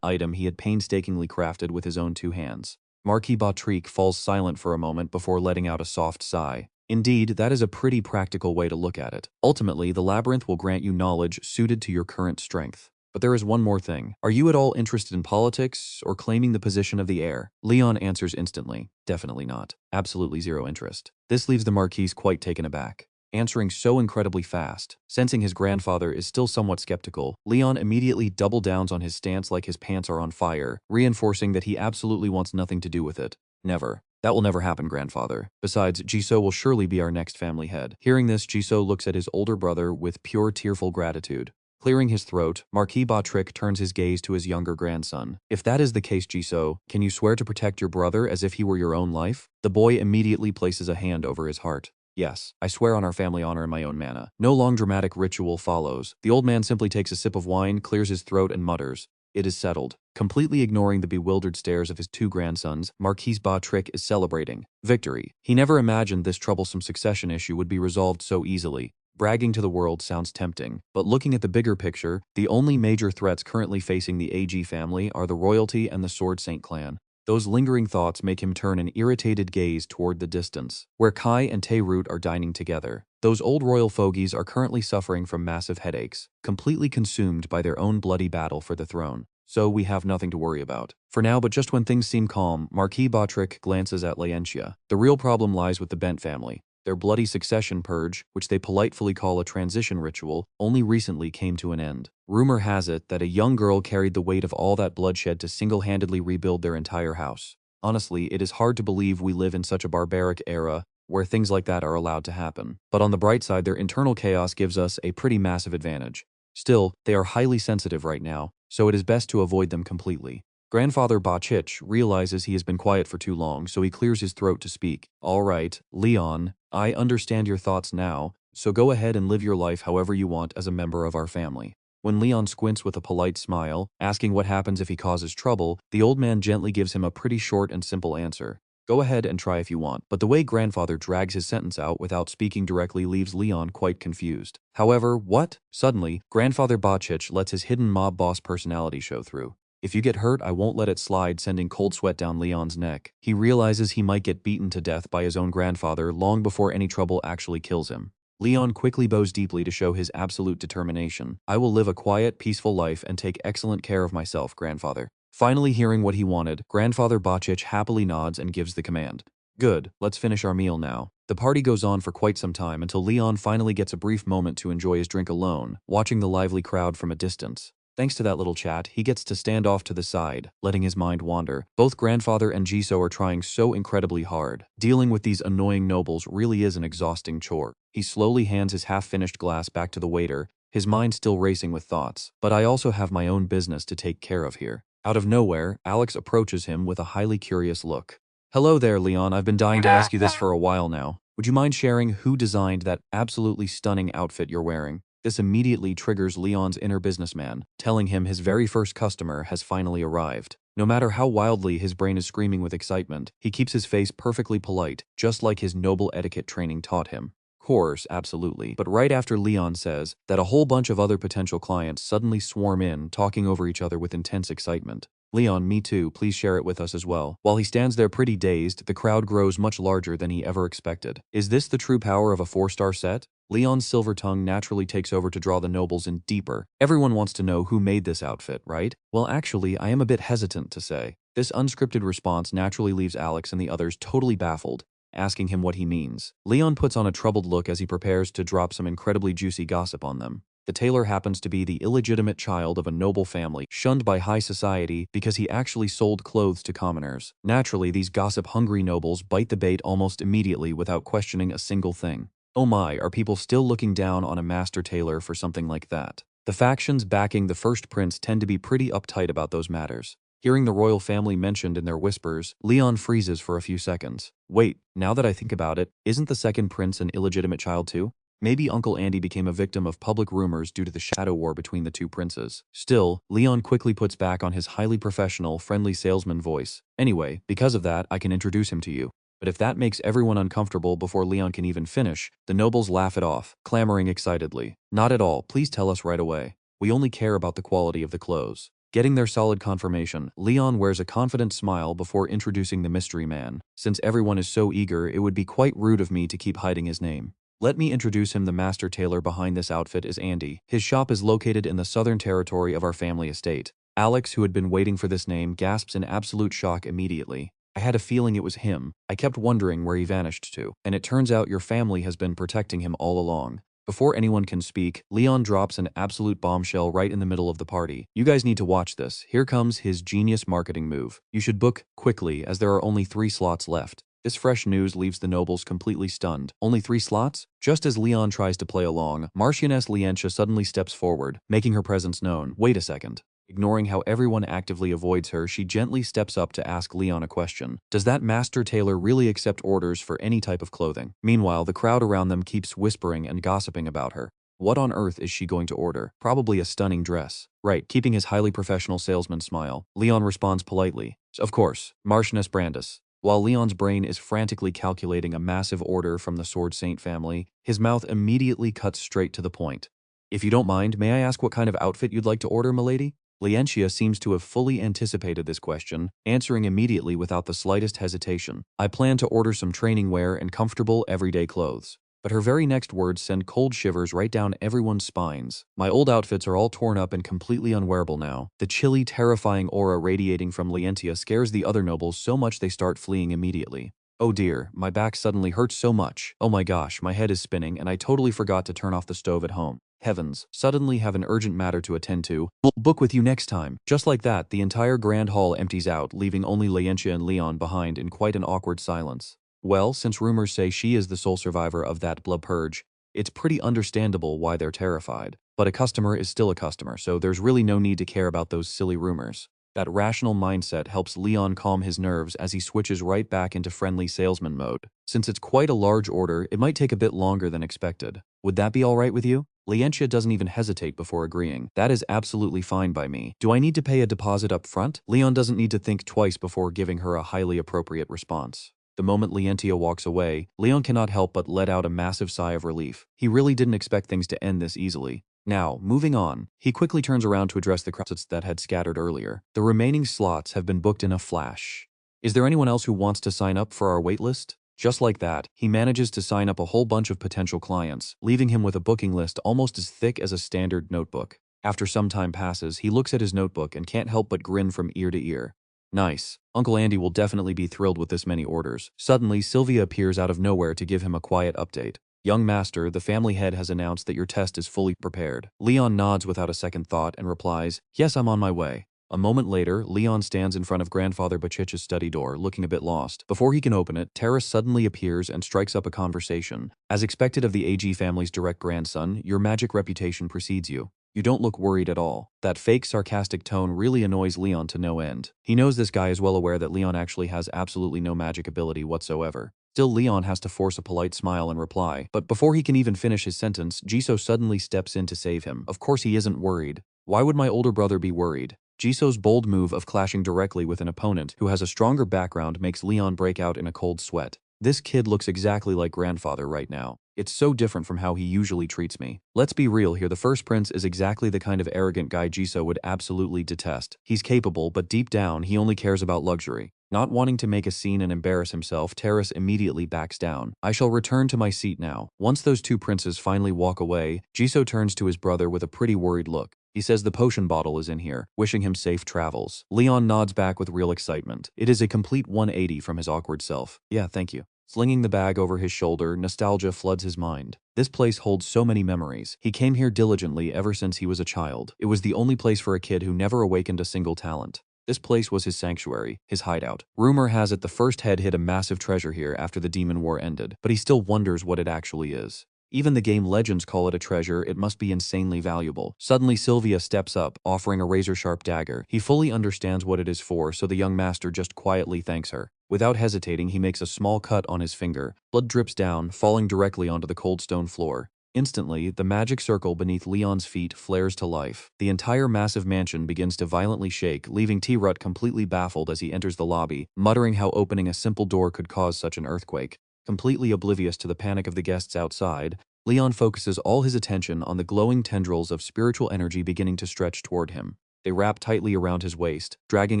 item he had painstakingly crafted with his own 2 hands. Marquis Batrique falls silent for a moment before letting out a soft sigh. Indeed, that is a pretty practical way to look at it. Ultimately, the labyrinth will grant you knowledge suited to your current strength. But there is one more thing. Are you at all interested in politics or claiming the position of the heir? Leon answers instantly. Definitely not. Absolutely zero interest. This leaves the Marquis quite taken aback. Answering so incredibly fast. Sensing his grandfather is still somewhat skeptical, Leon immediately double downs on his stance like his pants are on fire, reinforcing that he absolutely wants nothing to do with it. "Never. That will never happen, grandfather. Besides, Jisoo will surely be our next family head." Hearing this, Jisoo looks at his older brother with pure tearful gratitude. Clearing his throat, Marquis Batrique turns his gaze to his younger grandson. "If that is the case, Jisoo, can you swear to protect your brother as if he were your own life?" The boy immediately places a hand over his heart. "Yes, I swear on our family honor and my own mana." No long dramatic ritual follows. The old man simply takes a sip of wine, clears his throat, and mutters, "It is settled." Completely ignoring the bewildered stares of his 2 grandsons, Marquis Batrique is celebrating victory. He never imagined this troublesome succession issue would be resolved so easily. Bragging to the world sounds tempting, but looking at the bigger picture, the only major threats currently facing the AG family are the royalty and the Sword Saint clan. Those lingering thoughts make him turn an irritated gaze toward the distance, where Kai and Taeroot are dining together. Those old royal fogies are currently suffering from massive headaches, completely consumed by their own bloody battle for the throne. So we have nothing to worry about. For now, but just when things seem calm, Marquis Batrique glances at Laentia. The real problem lies with the Bent family. Their bloody succession purge, which they politely call a transition ritual, only recently came to an end. Rumor has it that a young girl carried the weight of all that bloodshed to single-handedly rebuild their entire house. Honestly, it is hard to believe we live in such a barbaric era where things like that are allowed to happen. But on the bright side, their internal chaos gives us a pretty massive advantage. Still, they are highly sensitive right now, so it is best to avoid them completely. Grandfather Bachich realizes he has been quiet for too long, so he clears his throat to speak. "All right, Leon, I understand your thoughts now, so go ahead and live your life however you want as a member of our family." When Leon squints with a polite smile, asking what happens if he causes trouble, the old man gently gives him a pretty short and simple answer. "Go ahead and try if you want." But the way grandfather drags his sentence out without speaking directly leaves Leon quite confused. However, what? Suddenly, grandfather Bachich lets his hidden mob boss personality show through. "If you get hurt, I won't let it slide," sending cold sweat down Leon's neck. He realizes he might get beaten to death by his own grandfather long before any trouble actually kills him. Leon quickly bows deeply to show his absolute determination. "I will live a quiet, peaceful life and take excellent care of myself, grandfather." Finally hearing what he wanted, grandfather Bachich happily nods and gives the command. "Good, let's finish our meal now." The party goes on for quite some time until Leon finally gets a brief moment to enjoy his drink alone, watching the lively crowd from a distance. Thanks to that little chat, he gets to stand off to the side, letting his mind wander. Both grandfather and Jisoo are trying so incredibly hard. Dealing with these annoying nobles really is an exhausting chore. He slowly hands his half-finished glass back to the waiter, his mind still racing with thoughts. "But I also have my own business to take care of here." Out of nowhere, Alex approaches him with a highly curious look. Hello there, Leon. I've been dying to ask you this for a while now. Would you mind sharing who designed that absolutely stunning outfit you're wearing? This immediately triggers Leon's inner businessman, telling him his very first customer has finally arrived. No matter how wildly his brain is screaming with excitement, he keeps his face perfectly polite, just like his noble etiquette training taught him. Course, absolutely. But right after Leon says that, a whole bunch of other potential clients suddenly swarm in, talking over each other with intense excitement. Leon, me too, please share it with us as well. While he stands there pretty dazed, the crowd grows much larger than he ever expected. Is this the true power of a 4-star set? Leon's silver tongue naturally takes over to draw the nobles in deeper. Everyone wants to know who made this outfit, right? Well, actually, I am a bit hesitant to say. This unscripted response naturally leaves Alex and the others totally baffled, asking him what he means. Leon puts on a troubled look as he prepares to drop some incredibly juicy gossip on them. The tailor happens to be the illegitimate child of a noble family, shunned by high society because he actually sold clothes to commoners. Naturally, these gossip-hungry nobles bite the bait almost immediately without questioning a single thing. Oh my, are people still looking down on a master tailor for something like that? The factions backing the first prince tend to be pretty uptight about those matters. Hearing the royal family mentioned in their whispers, Leon freezes for a few seconds. Wait, now that I think about it, isn't the second prince an illegitimate child too? Maybe Uncle Andy became a victim of public rumors due to the shadow war between the two princes. Still, Leon quickly puts back on his highly professional, friendly salesman voice. Anyway, because of that, I can introduce him to you. But if that makes everyone uncomfortable before Leon can even finish, the nobles laugh it off, clamoring excitedly. Not at all, please tell us right away. We only care about the quality of the clothes. Getting their solid confirmation, Leon wears a confident smile before introducing the mystery man. Since everyone is so eager, it would be quite rude of me to keep hiding his name. Let me introduce him. The master tailor behind this outfit is Andy. His shop is located in the southern territory of our family estate. Alex, who had been waiting for this name, gasps in absolute shock immediately. I had a feeling it was him. I kept wondering where he vanished to, and it turns out your family has been protecting him all along. Before anyone can speak, Leon drops an absolute bombshell right in the middle of the party. You guys need to watch this. Here comes his genius marketing move. You should book quickly as there are only 3 slots left. This fresh news leaves the nobles completely stunned. Only 3 slots? Just as Leon tries to play along, Marchioness Lientia suddenly steps forward, making her presence known. Wait a second. Ignoring how everyone actively avoids her, she gently steps up to ask Leon a question. Does that master tailor really accept orders for any type of clothing? Meanwhile, the crowd around them keeps whispering and gossiping about her. What on earth is she going to order? Probably a stunning dress. Right, keeping his highly professional salesman smile, Leon responds politely. Of course, Marchioness Brandis. While Leon's brain is frantically calculating a massive order from the Sword Saint family, his mouth immediately cuts straight to the point. If you don't mind, may I ask what kind of outfit you'd like to order, milady? Lientia seems to have fully anticipated this question, answering immediately without the slightest hesitation. I plan to order some training wear and comfortable everyday clothes. But her very next words send cold shivers right down everyone's spines. My old outfits are all torn up and completely unwearable now. The chilly, terrifying aura radiating from Lientia scares the other nobles so much they start fleeing immediately. Oh dear, my back suddenly hurts so much. Oh my gosh, my head is spinning and I totally forgot to turn off the stove at home. Heavens, suddenly have an urgent matter to attend to. We'll book with you next time. Just like that, the entire grand hall empties out, leaving only Lientia and Leon behind in quite an awkward silence. Well, since rumors say she is the sole survivor of that blood purge, it's pretty understandable why they're terrified. But a customer is still a customer, so there's really no need to care about those silly rumors. That rational mindset helps Leon calm his nerves as he switches right back into friendly salesman mode. Since it's quite a large order, it might take a bit longer than expected. Would that be alright with you? Lientia doesn't even hesitate before agreeing. That is absolutely fine by me. Do I need to pay a deposit up front? Leon doesn't need to think twice before giving her a highly appropriate response. The moment Lientia walks away, Leon cannot help but let out a massive sigh of relief. He really didn't expect things to end this easily. Now, moving on, he quickly turns around to address the crowds that had scattered earlier. The remaining slots have been booked in a flash. Is there anyone else who wants to sign up for our waitlist? Just like that, he manages to sign up a whole bunch of potential clients, leaving him with a booking list almost as thick as a standard notebook. After some time passes, he looks at his notebook and can't help but grin from ear to ear. Nice. Uncle Andy will definitely be thrilled with this many orders. Suddenly, Sylvia appears out of nowhere to give him a quiet update. Young master, the family head has announced that your test is fully prepared. Leon nods without a second thought and replies, yes, I'm on my way. A moment later, Leon stands in front of Grandfather Bachich's study door, looking a bit lost. Before he can open it, Tara suddenly appears and strikes up a conversation. As expected of the AG family's direct grandson, your magic reputation precedes you. You don't look worried at all. That fake sarcastic tone really annoys Leon to no end. He knows this guy is well aware that Leon actually has absolutely no magic ability whatsoever. Still, Leon has to force a polite smile and reply, but before he can even finish his sentence, Jisoo suddenly steps in to save him. Of course he isn't worried. Why would my older brother be worried? Jisoo's bold move of clashing directly with an opponent who has a stronger background makes Leon break out in a cold sweat. This kid looks exactly like grandfather right now. It's so different from how he usually treats me. Let's be real here, the first prince is exactly the kind of arrogant guy Jisoo would absolutely detest. He's capable, but deep down, he only cares about luxury. Not wanting to make a scene and embarrass himself, Terrace immediately backs down. I shall return to my seat now. Once those two princes finally walk away, Jisoo turns to his brother with a pretty worried look. He says the potion bottle is in here, wishing him safe travels. Leon nods back with real excitement. It is a complete 180 from his awkward self. Yeah, thank you. Slinging the bag over his shoulder, nostalgia floods his mind. This place holds so many memories. He came here diligently ever since he was a child. It was the only place for a kid who never awakened a single talent. This place was his sanctuary, his hideout. Rumor has it the first head hid a massive treasure here after the Demon War ended, but he still wonders what it actually is. Even the game legends call it a treasure, it must be insanely valuable. Suddenly Sylvia steps up, offering a razor-sharp dagger. He fully understands what it is for, so the young master just quietly thanks her. Without hesitating, he makes a small cut on his finger. Blood drips down, falling directly onto the cold stone floor. Instantly, the magic circle beneath Leon's feet flares to life. The entire massive mansion begins to violently shake, leaving T-Rut completely baffled as he enters the lobby, muttering how opening a simple door could cause such an earthquake. Completely oblivious to the panic of the guests outside, Leon focuses all his attention on the glowing tendrils of spiritual energy beginning to stretch toward him. They wrap tightly around his waist, dragging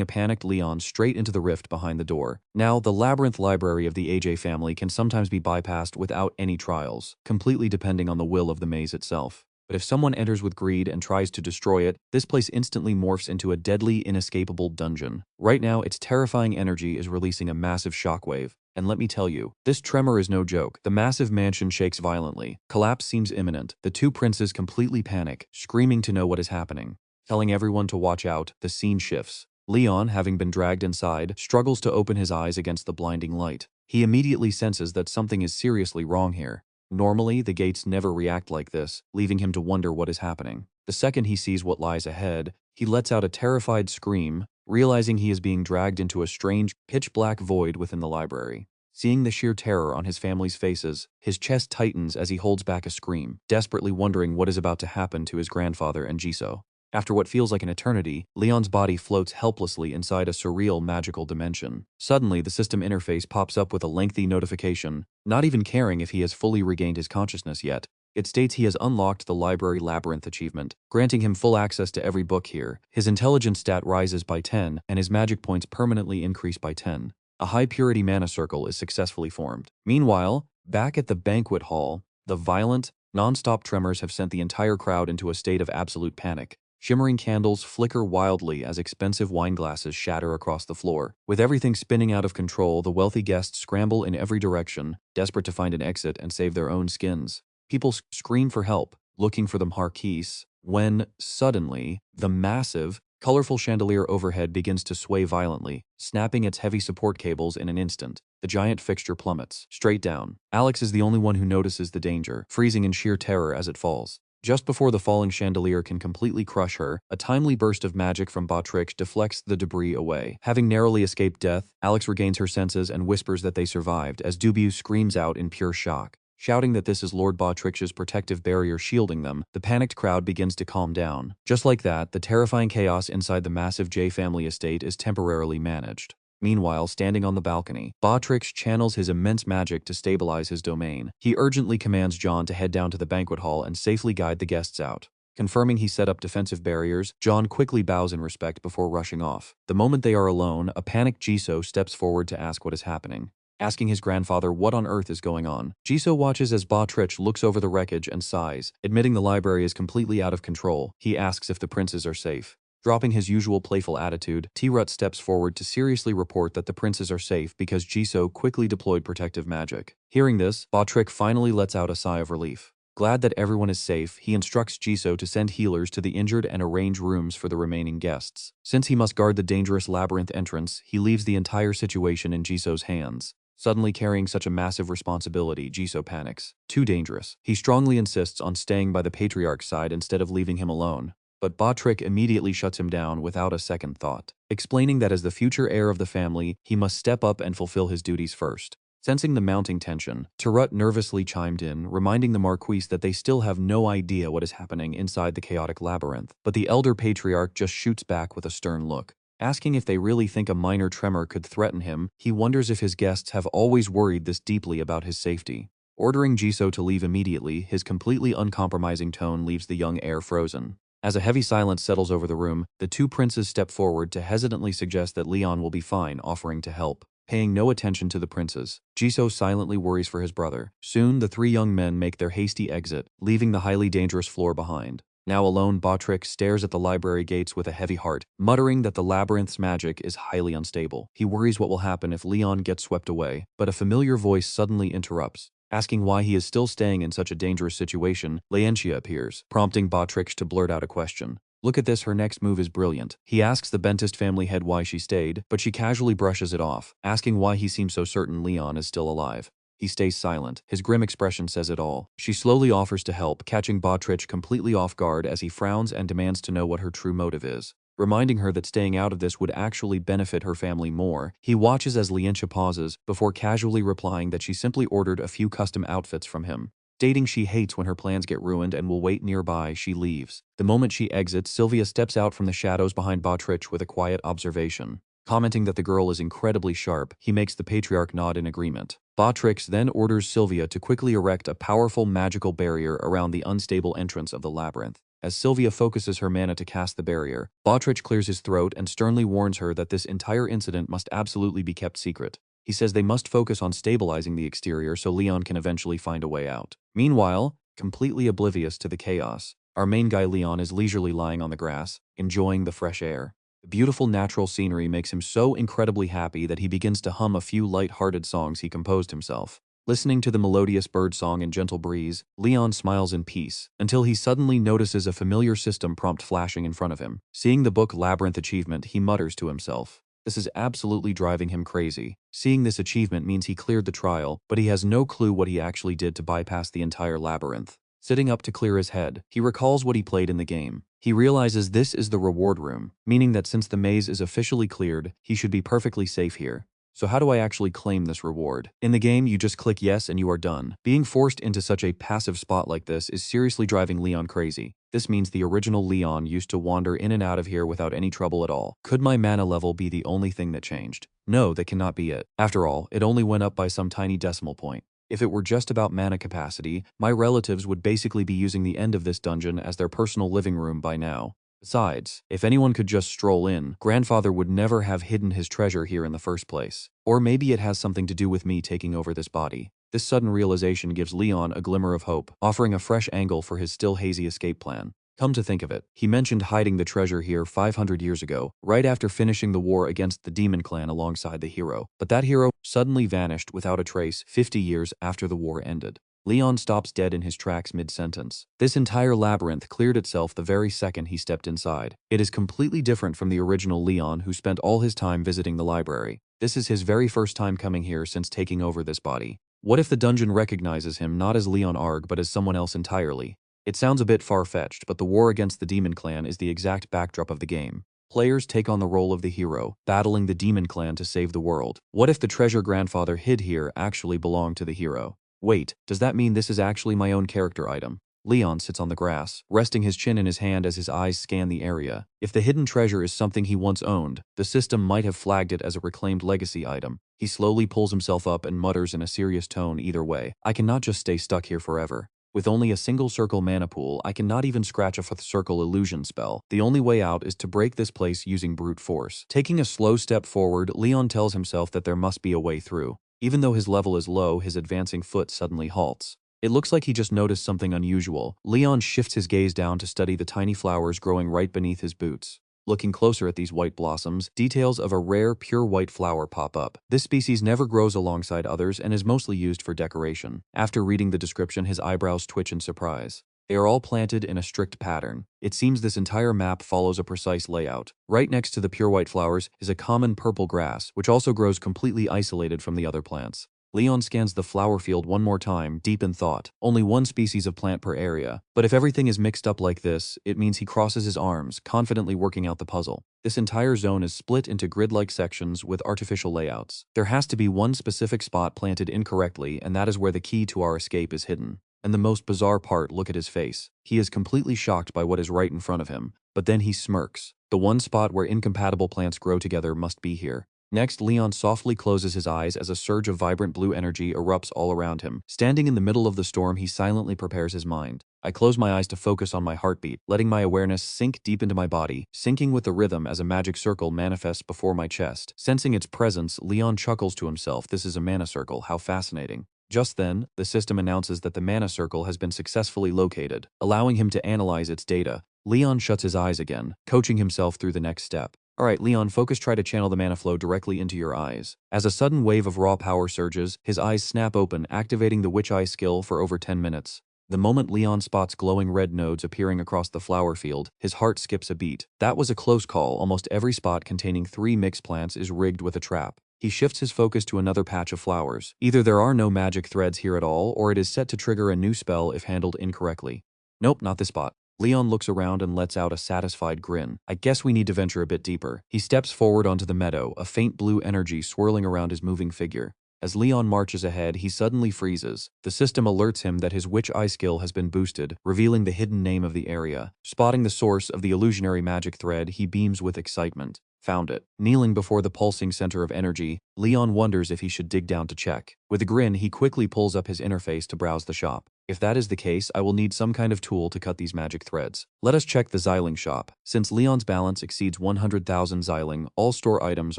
a panicked Leon straight into the rift behind the door. Now, the labyrinth library of the AJ family can sometimes be bypassed without any trials, completely depending on the will of the maze itself. But if someone enters with greed and tries to destroy it, this place instantly morphs into a deadly, inescapable dungeon. Right now, its terrifying energy is releasing a massive shockwave. And let me tell you, this tremor is no joke. The massive mansion shakes violently. Collapse seems imminent. The two princes completely panic, screaming to know what is happening. Telling everyone to watch out, the scene shifts. Leon, having been dragged inside, struggles to open his eyes against the blinding light. He immediately senses that something is seriously wrong here. Normally, the gates never react like this, leaving him to wonder what is happening. The second he sees what lies ahead, he lets out a terrified scream, realizing he is being dragged into a strange, pitch-black void within the library. Seeing the sheer terror on his family's faces, his chest tightens as he holds back a scream, desperately wondering what is about to happen to his grandfather and Jisoo. After what feels like an eternity, Leon's body floats helplessly inside a surreal magical dimension. Suddenly, the system interface pops up with a lengthy notification, not even caring if he has fully regained his consciousness yet. It states he has unlocked the Library Labyrinth achievement, granting him full access to every book here. His intelligence stat rises by 10, and his magic points permanently increase by 10. A high-purity mana circle is successfully formed. Meanwhile, back at the banquet hall, the violent, non-stop tremors have sent the entire crowd into a state of absolute panic. Shimmering candles flicker wildly as expensive wine glasses shatter across the floor. With everything spinning out of control, the wealthy guests scramble in every direction, desperate to find an exit and save their own skins. People scream for help, looking for the marquise, when, suddenly, the massive, colorful chandelier overhead begins to sway violently, snapping its heavy support cables in an instant. The giant fixture plummets, straight down. Alex is the only one who notices the danger, freezing in sheer terror as it falls. Just before the falling chandelier can completely crush her, a timely burst of magic from Beatrix deflects the debris away. Having narrowly escaped death, Alex regains her senses and whispers that they survived as Dubious screams out in pure shock. Shouting that this is Lord Beatrix's protective barrier shielding them, the panicked crowd begins to calm down. Just like that, the terrifying chaos inside the massive J family estate is temporarily managed. Meanwhile, standing on the balcony, Beatrix channels his immense magic to stabilize his domain. He urgently commands John to head down to the banquet hall and safely guide the guests out. Confirming he set up defensive barriers, John quickly bows in respect before rushing off. The moment they are alone, a panicked Jisoo steps forward to ask what is happening. Asking his grandfather what on earth is going on, Jisoo watches as Beatrix looks over the wreckage and sighs. Admitting the library is completely out of control, he asks if the princes are safe. Dropping his usual playful attitude, T-Rut steps forward to seriously report that the princes are safe because Jisoo quickly deployed protective magic. Hearing this, Beatrix finally lets out a sigh of relief. Glad that everyone is safe, he instructs Jisoo to send healers to the injured and arrange rooms for the remaining guests. Since he must guard the dangerous labyrinth entrance, he leaves the entire situation in Jisoo's hands. Suddenly carrying such a massive responsibility, Jisoo panics. Too dangerous. He strongly insists on staying by the patriarch's side instead of leaving him alone. But Batrick immediately shuts him down without a second thought, explaining that as the future heir of the family, he must step up and fulfill his duties first. Sensing the mounting tension, Tarut nervously chimed in, reminding the Marquise that they still have no idea what is happening inside the chaotic labyrinth. But the elder patriarch just shoots back with a stern look. Asking if they really think a minor tremor could threaten him, he wonders if his guests have always worried this deeply about his safety. Ordering Jisoo to leave immediately, his completely uncompromising tone leaves the young heir frozen. As a heavy silence settles over the room, the two princes step forward to hesitantly suggest that Leon will be fine, offering to help. Paying no attention to the princes, Jisoo silently worries for his brother. Soon, the three young men make their hasty exit, leaving the highly dangerous floor behind. Now alone, Batrick stares at the library gates with a heavy heart, muttering that the labyrinth's magic is highly unstable. He worries what will happen if Leon gets swept away, but a familiar voice suddenly interrupts. Asking why he is still staying in such a dangerous situation, Laentia appears, prompting Batrick to blurt out a question. Look at this, her next move is brilliant. He asks the Bentist family head why she stayed, but she casually brushes it off, asking why he seems so certain Leon is still alive. He stays silent. His grim expression says it all. She slowly offers to help, catching Batrick completely off guard as he frowns and demands to know what her true motive is. Reminding her that staying out of this would actually benefit her family more, he watches as Laentia pauses, before casually replying that she simply ordered a few custom outfits from him. Stating she hates when her plans get ruined and will wait nearby, she leaves. The moment she exits, Sylvia steps out from the shadows behind Batrick with a quiet observation. Commenting that the girl is incredibly sharp, he makes the patriarch nod in agreement. Batrick then orders Sylvia to quickly erect a powerful magical barrier around the unstable entrance of the labyrinth. As Sylvia focuses her mana to cast the barrier, Batrick clears his throat and sternly warns her that this entire incident must absolutely be kept secret. He says they must focus on stabilizing the exterior so Leon can eventually find a way out. Meanwhile, completely oblivious to the chaos, our main guy Leon is leisurely lying on the grass, enjoying the fresh air. The beautiful natural scenery makes him so incredibly happy that he begins to hum a few light-hearted songs he composed himself. Listening to the melodious bird song and gentle breeze, Leon smiles in peace, until he suddenly notices a familiar system prompt flashing in front of him. Seeing the book Labyrinth achievement, he mutters to himself. This is absolutely driving him crazy. Seeing this achievement means he cleared the trial, but he has no clue what he actually did to bypass the entire labyrinth. Sitting up to clear his head, he recalls what he played in the game. He realizes this is the reward room, meaning that since the maze is officially cleared, he should be perfectly safe here. So how do I actually claim this reward? In the game, you just click yes and you are done. Being forced into such a passive spot like this is seriously driving Leon crazy. This means the original Leon used to wander in and out of here without any trouble at all. Could my mana level be the only thing that changed? No, that cannot be it. After all, it only went up by some tiny decimal point. If it were just about mana capacity, my relatives would basically be using the end of this dungeon as their personal living room by now. Besides, if anyone could just stroll in, grandfather would never have hidden his treasure here in the first place. Or maybe it has something to do with me taking over this body. This sudden realization gives Leon a glimmer of hope, offering a fresh angle for his still hazy escape plan. Come to think of it, he mentioned hiding the treasure here 500 years ago, right after finishing the war against the demon clan alongside the hero. But that hero suddenly vanished without a trace 50 years after the war ended. Leon stops dead in his tracks mid-sentence. This entire labyrinth cleared itself the very second he stepped inside. It is completely different from the original Leon who spent all his time visiting the library. This is his very first time coming here since taking over this body. What if the dungeon recognizes him not as Leon Arg but as someone else entirely? It sounds a bit far-fetched, but the war against the demon clan is the exact backdrop of the game. Players take on the role of the hero, battling the demon clan to save the world. What if the treasure grandfather hid here actually belonged to the hero? Wait, does that mean this is actually my own character item? Leon sits on the grass, resting his chin in his hand as his eyes scan the area. If the hidden treasure is something he once owned, the system might have flagged it as a reclaimed legacy item. He slowly pulls himself up and mutters in a serious tone, either way, I cannot just stay stuck here forever. With only a single circle mana pool, I cannot even scratch a 5th circle illusion spell. The only way out is to break this place using brute force. Taking a slow step forward, Leon tells himself that there must be a way through. Even though his level is low, his advancing foot suddenly halts. It looks like he just noticed something unusual. Leon shifts his gaze down to study the tiny flowers growing right beneath his boots. Looking closer at these white blossoms, details of a rare, pure white flower pop up. This species never grows alongside others and is mostly used for decoration. After reading the description, his eyebrows twitch in surprise. They are all planted in a strict pattern. It seems this entire map follows a precise layout. Right next to the pure white flowers is a common purple grass, which also grows completely isolated from the other plants. Leon scans the flower field one more time, deep in thought. Only one species of plant per area. But if everything is mixed up like this, it means he crosses his arms, confidently working out the puzzle. This entire zone is split into grid-like sections with artificial layouts. There has to be one specific spot planted incorrectly, and that is where the key to our escape is hidden. And the most bizarre part, look at his face. He is completely shocked by what is right in front of him. But then he smirks. The one spot where incompatible plants grow together must be here. Next, Leon softly closes his eyes as a surge of vibrant blue energy erupts all around him. Standing in the middle of the storm, he silently prepares his mind. I close my eyes to focus on my heartbeat, letting my awareness sink deep into my body, syncing with the rhythm as a magic circle manifests before my chest. Sensing its presence, Leon chuckles to himself. This is a mana circle, how fascinating. Just then, the system announces that the mana circle has been successfully located, allowing him to analyze its data. Leon shuts his eyes again, coaching himself through the next step. Alright, Leon, focus. Try to channel the mana flow directly into your eyes. As a sudden wave of raw power surges, his eyes snap open, activating the Witch Eye skill for over 10 minutes. The moment Leon spots glowing red nodes appearing across the flower field, his heart skips a beat. That was a close call. Almost every spot containing 3 mixed plants is rigged with a trap. He shifts his focus to another patch of flowers. Either there are no magic threads here at all, or it is set to trigger a new spell if handled incorrectly. Nope, not this spot. Leon looks around and lets out a satisfied grin. I guess we need to venture a bit deeper. He steps forward onto the meadow, a faint blue energy swirling around his moving figure. As Leon marches ahead, he suddenly freezes. The system alerts him that his Witch Eye skill has been boosted, revealing the hidden name of the area. Spotting the source of the illusionary magic thread, he beams with excitement. Found it. Kneeling before the pulsing center of energy, Leon wonders if he should dig down to check. With a grin, he quickly pulls up his interface to browse the shop. If that is the case, I will need some kind of tool to cut these magic threads. Let us check the Xiling shop. Since Leon's balance exceeds 100,000 Xiling, all store items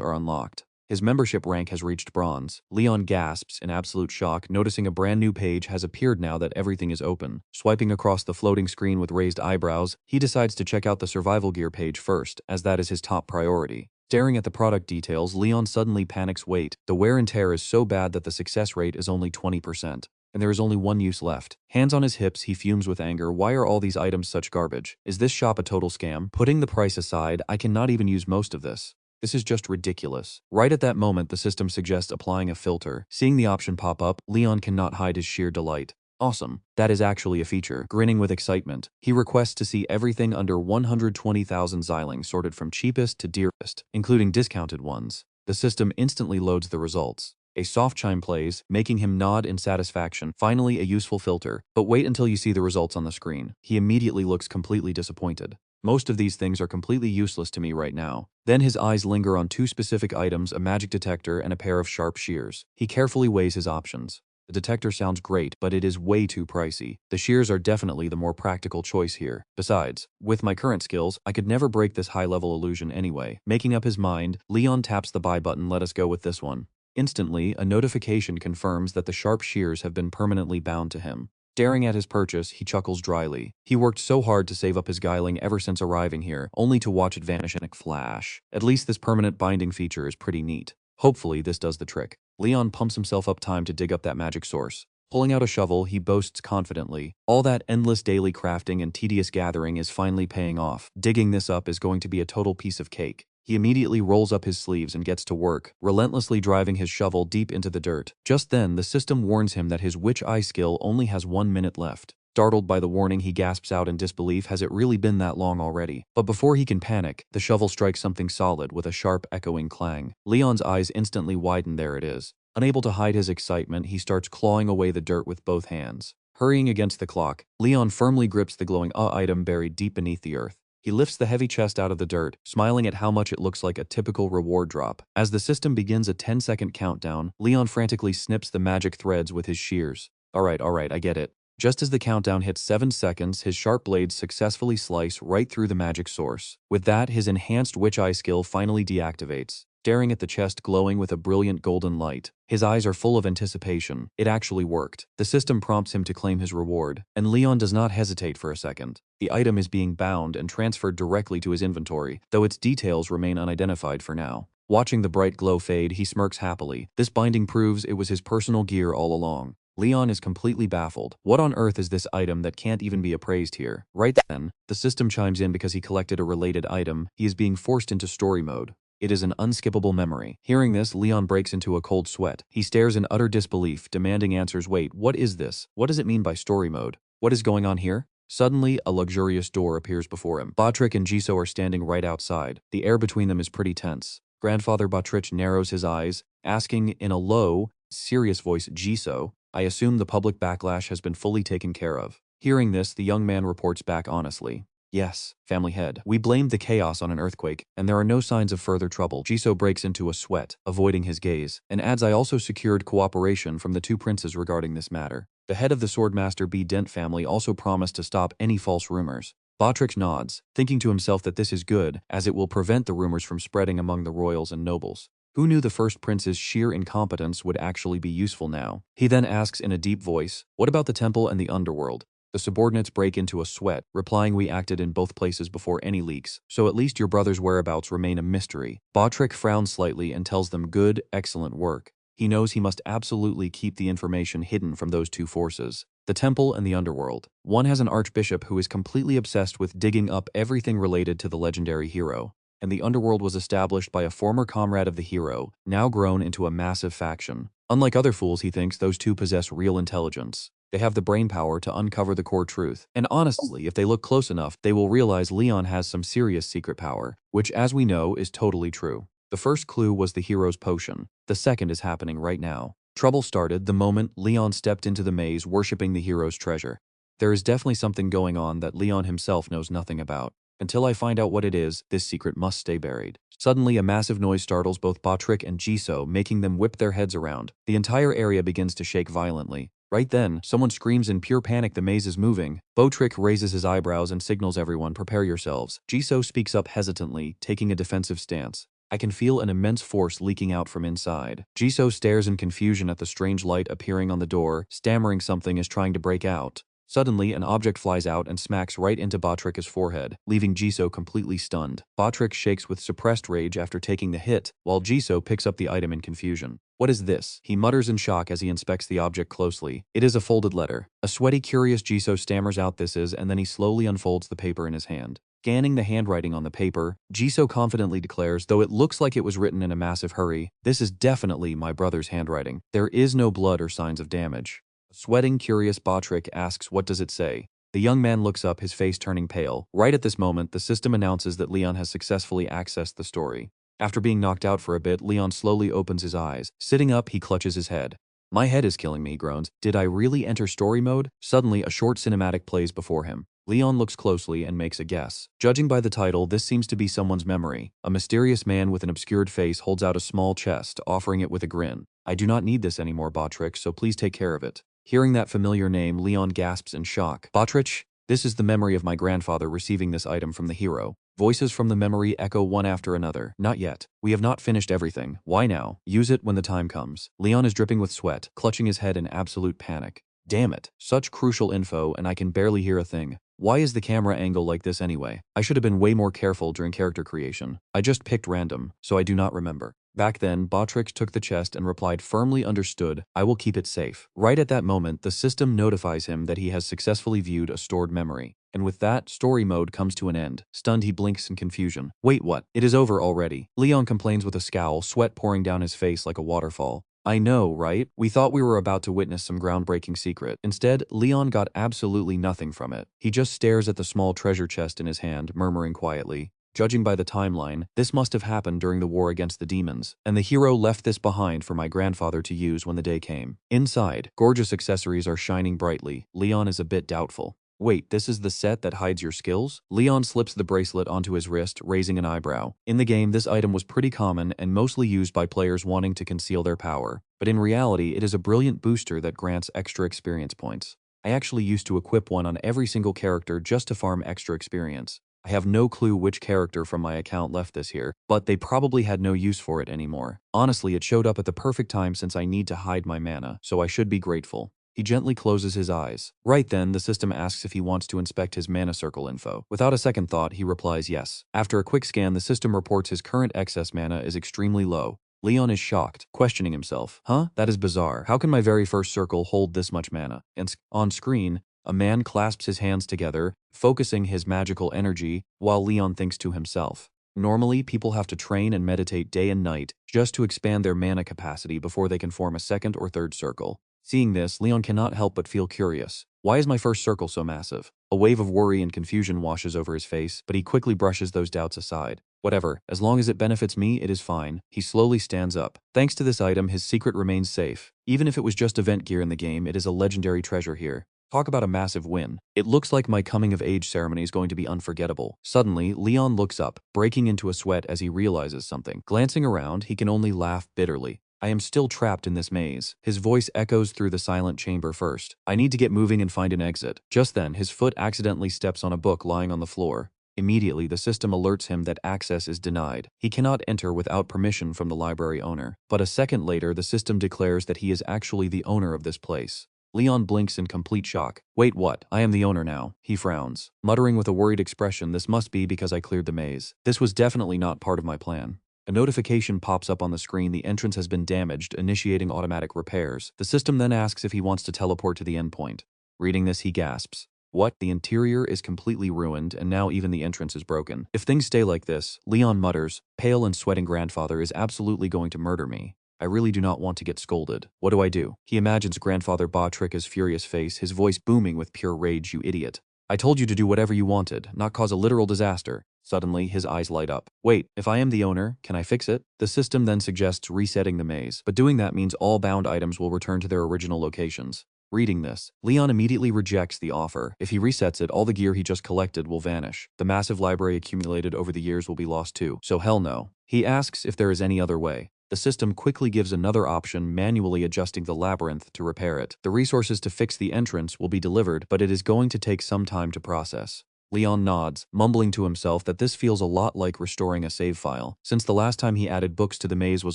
are unlocked. His membership rank has reached bronze. Leon gasps in absolute shock, noticing a brand new page has appeared now that everything is open. Swiping across the floating screen with raised eyebrows, he decides to check out the survival gear page first, as that is his top priority. Staring at the product details, Leon suddenly panics. Wait, the wear and tear is so bad that the success rate is only 20%. And there is only one use left. Hands on his hips, he fumes with anger. Why are all these items such garbage? Is this shop a total scam? Putting the price aside, I cannot even use most of this. This is just ridiculous. Right at that moment, the system suggests applying a filter. Seeing the option pop up, Leon cannot hide his sheer delight. Awesome. That is actually a feature. Grinning with excitement, he requests to see everything under 120,000 Xiling sorted from cheapest to dearest, including discounted ones. The system instantly loads the results. A soft chime plays, making him nod in satisfaction. Finally, a useful filter. But wait until you see the results on the screen. He immediately looks completely disappointed. Most of these things are completely useless to me right now. Then his eyes linger on 2 specific items, a magic detector and a pair of sharp shears. He carefully weighs his options. The detector sounds great, but it is way too pricey. The shears are definitely the more practical choice here. Besides, with my current skills, I could never break this high-level illusion anyway. Making up his mind, Leon taps the buy button. Let us go with this one. Instantly, a notification confirms that the sharp shears have been permanently bound to him. Staring at his purchase, he chuckles dryly. He worked so hard to save up his Xiling ever since arriving here, only to watch it vanish in a flash. At least this permanent binding feature is pretty neat. Hopefully this does the trick. Leon pumps himself up. Time to dig up that magic source. Pulling out a shovel, he boasts confidently. All that endless daily crafting and tedious gathering is finally paying off. Digging this up is going to be a total piece of cake. He immediately rolls up his sleeves and gets to work, relentlessly driving his shovel deep into the dirt. Just then, the system warns him that his Witch Eye skill only has 1 minute left. Startled by the warning, he gasps out in disbelief. Has it really been that long already? But before he can panic, the shovel strikes something solid with a sharp, echoing clang. Leon's eyes instantly widen. There it is. Unable to hide his excitement, he starts clawing away the dirt with both hands. Hurrying against the clock, Leon firmly grips the glowing item buried deep beneath the earth. He lifts the heavy chest out of the dirt, smiling at how much it looks like a typical reward drop. As the system begins a 10-second countdown, Leon frantically snips the magic threads with his shears. Alright, I get it. Just as the countdown hits 7 seconds, his sharp blades successfully slice right through the magic source. With that, his enhanced Witch Eye skill finally deactivates. Staring at the chest glowing with a brilliant golden light, his eyes are full of anticipation. It actually worked. The system prompts him to claim his reward, and Leon does not hesitate for a second. The item is being bound and transferred directly to his inventory, though its details remain unidentified for now. Watching the bright glow fade, he smirks happily. This binding proves it was his personal gear all along. Leon is completely baffled. What on earth is this item that can't even be appraised here? Right then, the system chimes in because he collected a related item. He is being forced into story mode. It is an unskippable memory. Hearing this, Leon breaks into a cold sweat. He stares in utter disbelief, demanding answers. Wait, what is this? What does it mean by story mode? What is going on here? Suddenly, a luxurious door appears before him. Batrick and Jisoo are standing right outside. The air between them is pretty tense. Grandfather Batrick narrows his eyes, asking in a low, serious voice, Jisoo, I assume the public backlash has been fully taken care of. Hearing this, the young man reports back honestly. Yes, family head. We blamed the chaos on an earthquake, and there are no signs of further trouble. Jisoo breaks into a sweat, avoiding his gaze, and adds I also secured cooperation from the two princes regarding this matter. The head of the Swordmaster B. Dent family also promised to stop any false rumors. Batrick nods, thinking to himself that this is good, as it will prevent the rumors from spreading among the royals and nobles. Who knew the first prince's sheer incompetence would actually be useful now? He then asks in a deep voice, what about the temple and the underworld? The subordinates break into a sweat, replying we acted in both places before any leaks, so at least your brother's whereabouts remain a mystery. Batrick frowns slightly and tells them good, excellent work. He knows he must absolutely keep the information hidden from those two forces. The temple and the underworld. One has an archbishop who is completely obsessed with digging up everything related to the legendary hero, and the underworld was established by a former comrade of the hero, now grown into a massive faction. Unlike other fools, he thinks those two possess real intelligence. They have the brainpower to uncover the core truth, and honestly, if they look close enough, they will realize Leon has some serious secret power, which as we know is totally true. The first clue was the hero's potion. The second is happening right now. Trouble started the moment Leon stepped into the maze worshipping the hero's treasure. There is definitely something going on that Leon himself knows nothing about. Until I find out what it is, this secret must stay buried. Suddenly, a massive noise startles both Batrick and Jisoo, making them whip their heads around. The entire area begins to shake violently. Right then, someone screams in pure panic the maze is moving. Batrick raises his eyebrows and signals everyone, prepare yourselves. Jisoo speaks up hesitantly, taking a defensive stance. I can feel an immense force leaking out from inside. Jisoo stares in confusion at the strange light appearing on the door, stammering something is trying to break out. Suddenly, an object flies out and smacks right into Batrick's forehead, leaving Jisoo completely stunned. Batrick shakes with suppressed rage after taking the hit, while Jisoo picks up the item in confusion. What is this? He mutters in shock as he inspects the object closely. It is a folded letter. A sweaty, curious Jisoo stammers out this is, and then he slowly unfolds the paper in his hand. Scanning the handwriting on the paper, Jisoo confidently declares, though it looks like it was written in a massive hurry, this is definitely my brother's handwriting. There is no blood or signs of damage. Sweating, curious Batrick asks, what does it say? The young man looks up, his face turning pale. Right at this moment, the system announces that Leon has successfully accessed the story. After being knocked out for a bit, Leon slowly opens his eyes. Sitting up, he clutches his head. My head is killing me, he groans. Did I really enter story mode? Suddenly, a short cinematic plays before him. Leon looks closely and makes a guess. Judging by the title, this seems to be someone's memory. A mysterious man with an obscured face holds out a small chest, offering it with a grin. I do not need this anymore, Batrick, so please take care of it. Hearing that familiar name, Leon gasps in shock. Batrick, this is the memory of my grandfather receiving this item from the hero. Voices from the memory echo one after another. Not yet. We have not finished everything. Why now? Use it when the time comes. Leon is dripping with sweat, clutching his head in absolute panic. Damn it. Such crucial info and I can barely hear a thing. Why is the camera angle like this anyway? I should have been way more careful during character creation. I just picked random, so I do not remember. Back then, Batrick took the chest and replied firmly understood, I will keep it safe. Right at that moment, the system notifies him that he has successfully viewed a stored memory. And with that, story mode comes to an end. Stunned, he blinks in confusion. Wait, what? It is over already. Leon complains with a scowl, sweat pouring down his face like a waterfall. I know, right? We thought we were about to witness some groundbreaking secret. Instead, Leon got absolutely nothing from it. He just stares at the small treasure chest in his hand, murmuring quietly. Judging by the timeline, this must have happened during the war against the demons, and the hero left this behind for my grandfather to use when the day came. Inside, gorgeous accessories are shining brightly. Leon is a bit doubtful. Wait, this is the set that hides your skills? Leon slips the bracelet onto his wrist, raising an eyebrow. In the game, this item was pretty common and mostly used by players wanting to conceal their power. But in reality, it is a brilliant booster that grants extra experience points. I actually used to equip one on every single character just to farm extra experience. I have no clue which character from my account left this here, but they probably had no use for it anymore. Honestly, it showed up at the perfect time since I need to hide my mana, so I should be grateful. He gently closes his eyes. Right then, the system asks if he wants to inspect his mana circle info. Without a second thought, he replies yes. After a quick scan, the system reports his current excess mana is extremely low. Leon is shocked, questioning himself. Huh? That is bizarre. How can my very first circle hold this much mana? And on screen, a man clasps his hands together, focusing his magical energy, while Leon thinks to himself. Normally, people have to train and meditate day and night just to expand their mana capacity before they can form a second or third circle. Seeing this, Leon cannot help but feel curious. Why is my first circle so massive? A wave of worry and confusion washes over his face, but he quickly brushes those doubts aside. Whatever, as long as it benefits me, it is fine. He slowly stands up. Thanks to this item, his secret remains safe. Even if it was just event gear in the game, it is a legendary treasure here. Talk about a massive win. It looks like my coming-of-age ceremony is going to be unforgettable. Suddenly, Leon looks up, breaking into a sweat as he realizes something. Glancing around, he can only laugh bitterly. I am still trapped in this maze. His voice echoes through the silent chamber first. I need to get moving and find an exit. Just then, his foot accidentally steps on a book lying on the floor. Immediately, the system alerts him that access is denied. He cannot enter without permission from the library owner. But a second later, the system declares that he is actually the owner of this place. Leon blinks in complete shock. Wait, what? I am the owner now. He frowns, muttering with a worried expression, this must be because I cleared the maze. This was definitely not part of my plan. A notification pops up on the screen. The entrance has been damaged, initiating automatic repairs. The system then asks if he wants to teleport to the endpoint. Reading this, he gasps. What? The interior is completely ruined, and now even the entrance is broken. If things stay like this, Leon mutters, pale and sweating grandfather is absolutely going to murder me. I really do not want to get scolded. What do I do? He imagines Grandfather Ba-Trika's furious face, his voice booming with pure rage, you idiot. I told you to do whatever you wanted, not cause a literal disaster. Suddenly, his eyes light up. Wait, if I am the owner, can I fix it? The system then suggests resetting the maze, but doing that means all bound items will return to their original locations. Reading this, Leon immediately rejects the offer. If he resets it, all the gear he just collected will vanish. The massive library accumulated over the years will be lost too, so hell no. He asks if there is any other way. The system quickly gives another option, manually adjusting the labyrinth to repair it. The resources to fix the entrance will be delivered, but it is going to take some time to process. Leon nods, mumbling to himself that this feels a lot like restoring a save file. Since the last time he added books to the maze was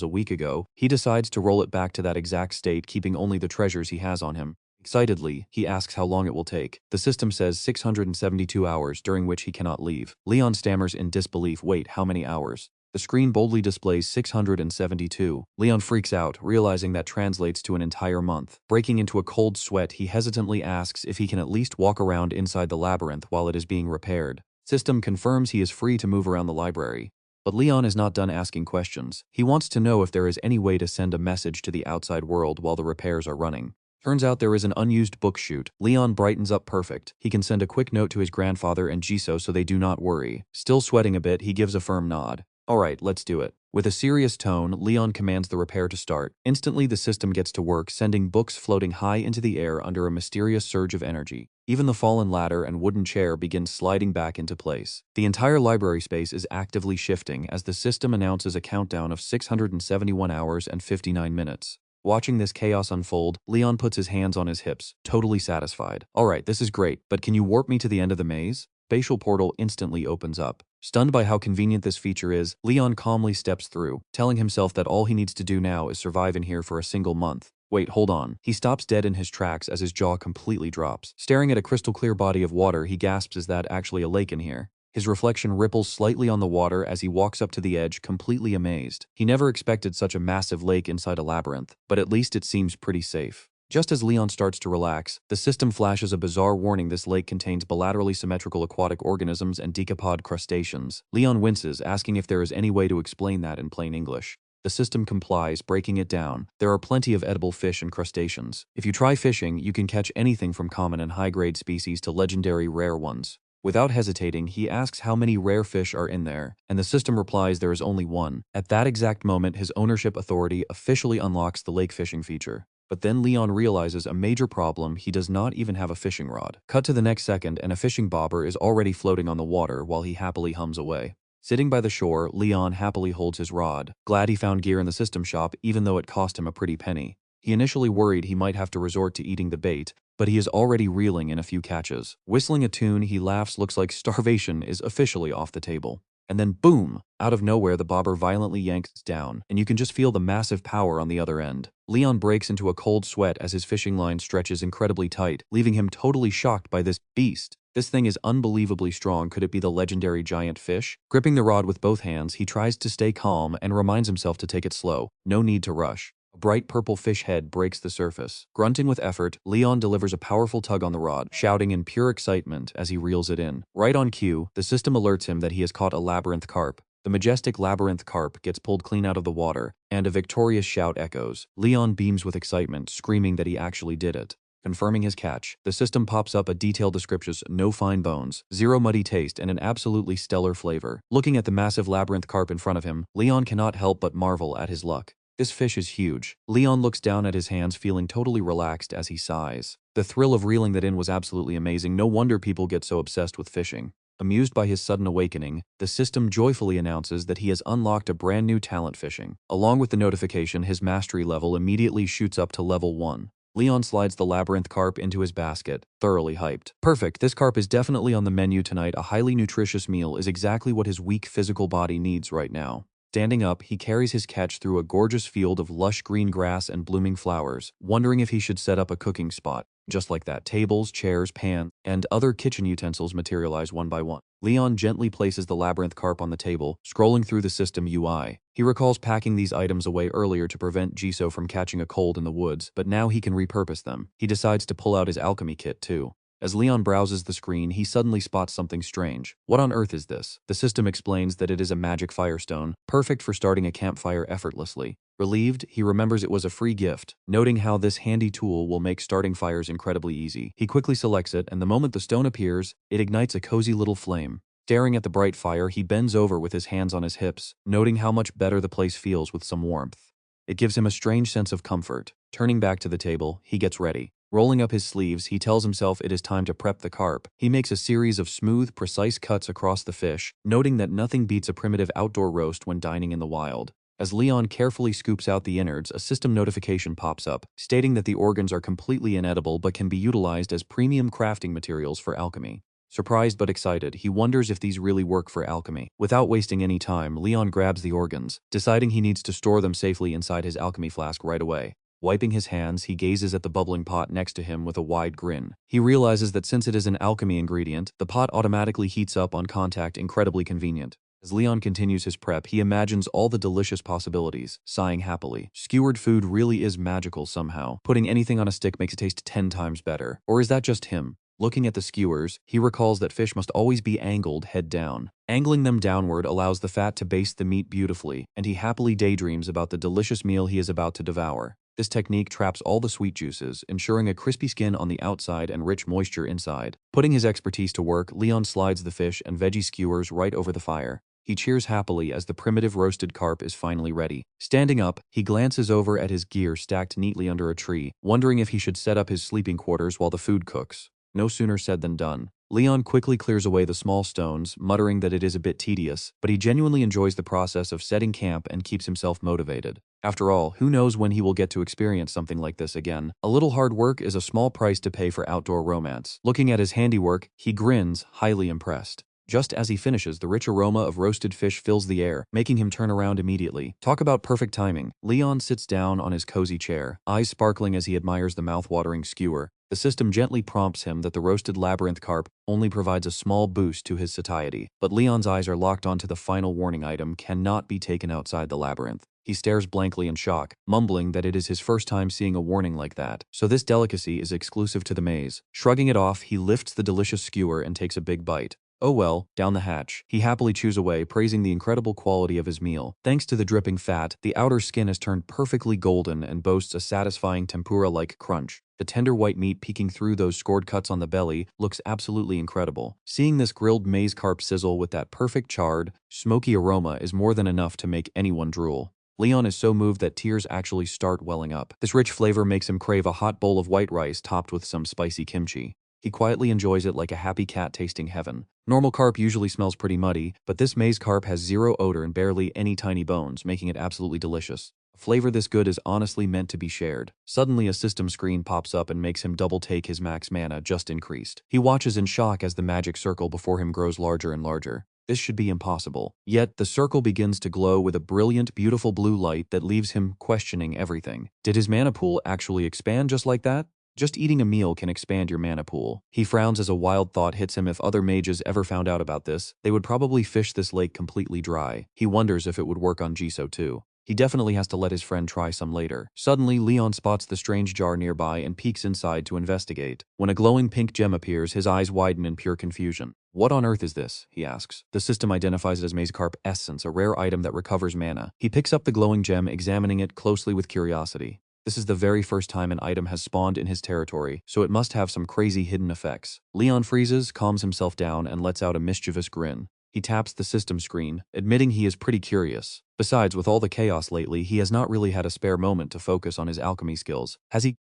a week ago, he decides to roll it back to that exact state, keeping only the treasures he has on him. Excitedly, he asks how long it will take. The system says 672 hours, during which he cannot leave. Leon stammers in disbelief, wait, how many hours? The screen boldly displays 672. Leon freaks out, realizing that translates to an entire month. Breaking into a cold sweat, he hesitantly asks if he can at least walk around inside the labyrinth while it is being repaired. System confirms he is free to move around the library. But Leon is not done asking questions. He wants to know if there is any way to send a message to the outside world while the repairs are running. Turns out there is an unused book chute. Leon brightens up perfect. He can send a quick note to his grandfather and Jisoo so they do not worry. Still sweating a bit, he gives a firm nod. Alright, let's do it. With a serious tone, Leon commands the repair to start. Instantly, the system gets to work, sending books floating high into the air under a mysterious surge of energy. Even the fallen ladder and wooden chair begin sliding back into place. The entire library space is actively shifting as the system announces a countdown of 671 hours and 59 minutes. Watching this chaos unfold, Leon puts his hands on his hips, totally satisfied. Alright, this is great, but can you warp me to the end of the maze? Spatial portal instantly opens up. Stunned by how convenient this feature is, Leon calmly steps through, telling himself that all he needs to do now is survive in here for a single month. Wait, hold on. He stops dead in his tracks as his jaw completely drops. Staring at a crystal clear body of water, he gasps, is that actually a lake in here? His reflection ripples slightly on the water as he walks up to the edge, completely amazed. He never expected such a massive lake inside a labyrinth, but at least it seems pretty safe. Just as Leon starts to relax, the system flashes a bizarre warning: this lake contains bilaterally symmetrical aquatic organisms and decapod crustaceans. Leon winces, asking if there is any way to explain that in plain English. The system complies, breaking it down. There are plenty of edible fish and crustaceans. If you try fishing, you can catch anything from common and high-grade species to legendary rare ones. Without hesitating, he asks how many rare fish are in there, and the system replies there is only one. At that exact moment, his ownership authority officially unlocks the lake fishing feature. But then Leon realizes a major problem: he does not even have a fishing rod. Cut to the next second, and a fishing bobber is already floating on the water while he happily hums away. Sitting by the shore, Leon happily holds his rod, glad he found gear in the system shop even though it cost him a pretty penny. He initially worried he might have to resort to eating the bait, but he is already reeling in a few catches. Whistling a tune, he laughs. Looks like starvation is officially off the table. And then boom! Out of nowhere, the bobber violently yanks down, and you can just feel the massive power on the other end. Leon breaks into a cold sweat as his fishing line stretches incredibly tight, leaving him totally shocked by this beast. This thing is unbelievably strong. Could it be the legendary giant fish? Gripping the rod with both hands, he tries to stay calm and reminds himself to take it slow. No need to rush. A bright purple fish head breaks the surface. Grunting with effort, Leon delivers a powerful tug on the rod, shouting in pure excitement as he reels it in. Right on cue, the system alerts him that he has caught a labyrinth carp. The majestic labyrinth carp gets pulled clean out of the water, and a victorious shout echoes. Leon beams with excitement, screaming that he actually did it. Confirming his catch, the system pops up a detailed description: no fine bones, zero muddy taste, and an absolutely stellar flavor. Looking at the massive labyrinth carp in front of him, Leon cannot help but marvel at his luck. This fish is huge. Leon looks down at his hands, feeling totally relaxed as he sighs. The thrill of reeling that in was absolutely amazing. No wonder people get so obsessed with fishing. Amused by his sudden awakening, the system joyfully announces that he has unlocked a brand new talent: fishing. Along with the notification, his mastery level immediately shoots up to level 1. Leon slides the labyrinth carp into his basket, thoroughly hyped. Perfect, this carp is definitely on the menu tonight. A highly nutritious meal is exactly what his weak physical body needs right now. Standing up, he carries his catch through a gorgeous field of lush green grass and blooming flowers, wondering if he should set up a cooking spot. Just like that, tables, chairs, pans, and other kitchen utensils materialize one by one. Leon gently places the labyrinth carp on the table, scrolling through the system UI. He recalls packing these items away earlier to prevent Jisoo from catching a cold in the woods, but now he can repurpose them. He decides to pull out his alchemy kit too. As Leon browses the screen, he suddenly spots something strange. What on earth is this? The system explains that it is a magic firestone, perfect for starting a campfire effortlessly. Relieved, he remembers it was a free gift, noting how this handy tool will make starting fires incredibly easy. He quickly selects it, and the moment the stone appears, it ignites a cozy little flame. Staring at the bright fire, he bends over with his hands on his hips, noting how much better the place feels with some warmth. It gives him a strange sense of comfort. Turning back to the table, he gets ready. Rolling up his sleeves, he tells himself it is time to prep the carp. He makes a series of smooth, precise cuts across the fish, noting that nothing beats a primitive outdoor roast when dining in the wild. As Leon carefully scoops out the innards, a system notification pops up, stating that the organs are completely inedible but can be utilized as premium crafting materials for alchemy. Surprised but excited, he wonders if these really work for alchemy. Without wasting any time, Leon grabs the organs, deciding he needs to store them safely inside his alchemy flask right away. Wiping his hands, he gazes at the bubbling pot next to him with a wide grin. He realizes that since it is an alchemy ingredient, the pot automatically heats up on contact, incredibly convenient. As Leon continues his prep, he imagines all the delicious possibilities, sighing happily. Skewered food really is magical somehow. Putting anything on a stick makes it taste 10 times better. Or is that just him? Looking at the skewers, he recalls that fish must always be angled head down. Angling them downward allows the fat to baste the meat beautifully, and he happily daydreams about the delicious meal he is about to devour. This technique traps all the sweet juices, ensuring a crispy skin on the outside and rich moisture inside. Putting his expertise to work, Leon slides the fish and veggie skewers right over the fire. He cheers happily as the primitive roasted carp is finally ready. Standing up, he glances over at his gear stacked neatly under a tree, wondering if he should set up his sleeping quarters while the food cooks. No sooner said than done. Leon quickly clears away the small stones, muttering that it is a bit tedious, but he genuinely enjoys the process of setting camp and keeps himself motivated. After all, who knows when he will get to experience something like this again? A little hard work is a small price to pay for outdoor romance. Looking at his handiwork, he grins, highly impressed. Just as he finishes, the rich aroma of roasted fish fills the air, making him turn around immediately. Talk about perfect timing. Leon sits down on his cozy chair, eyes sparkling as he admires the mouth-watering skewer. The system gently prompts him that the roasted labyrinth carp only provides a small boost to his satiety, but Leon's eyes are locked onto the final warning item: cannot be taken outside the labyrinth. He stares blankly in shock, mumbling that it is his first time seeing a warning like that. So this delicacy is exclusive to the maze. Shrugging it off, he lifts the delicious skewer and takes a big bite. Oh well, down the hatch. He happily chews away, praising the incredible quality of his meal. Thanks to the dripping fat, the outer skin has turned perfectly golden and boasts a satisfying tempura-like crunch. The tender white meat peeking through those scored cuts on the belly looks absolutely incredible. Seeing this grilled maize carp sizzle with that perfect charred, smoky aroma is more than enough to make anyone drool. Leon is so moved that tears actually start welling up. This rich flavor makes him crave a hot bowl of white rice topped with some spicy kimchi. He quietly enjoys it like a happy cat tasting heaven. Normal carp usually smells pretty muddy, but this maize carp has zero odor and barely any tiny bones, making it absolutely delicious. A flavor this good is honestly meant to be shared. Suddenly a system screen pops up and makes him double take his max mana just increased. He watches in shock as the magic circle before him grows larger and larger. This should be impossible. Yet, the circle begins to glow with a brilliant, beautiful blue light that leaves him questioning everything. Did his mana pool actually expand just like that? Just eating a meal can expand your mana pool. He frowns as a wild thought hits him. If other mages ever found out about this, they would probably fish this lake completely dry. He wonders if it would work on Jisoo too. He definitely has to let his friend try some later. Suddenly, Leon spots the strange jar nearby and peeks inside to investigate. When a glowing pink gem appears, his eyes widen in pure confusion. "What on earth is this?" he asks. The system identifies it as Mazecarp Essence, a rare item that recovers mana. He picks up the glowing gem, examining it closely with curiosity. This is the very first time an item has spawned in his territory, so it must have some crazy hidden effects. Leon freezes, calms himself down, and lets out a mischievous grin. He taps the system screen, admitting he is pretty curious. Besides, with all the chaos lately, he has not really had a spare moment to focus on his alchemy skills.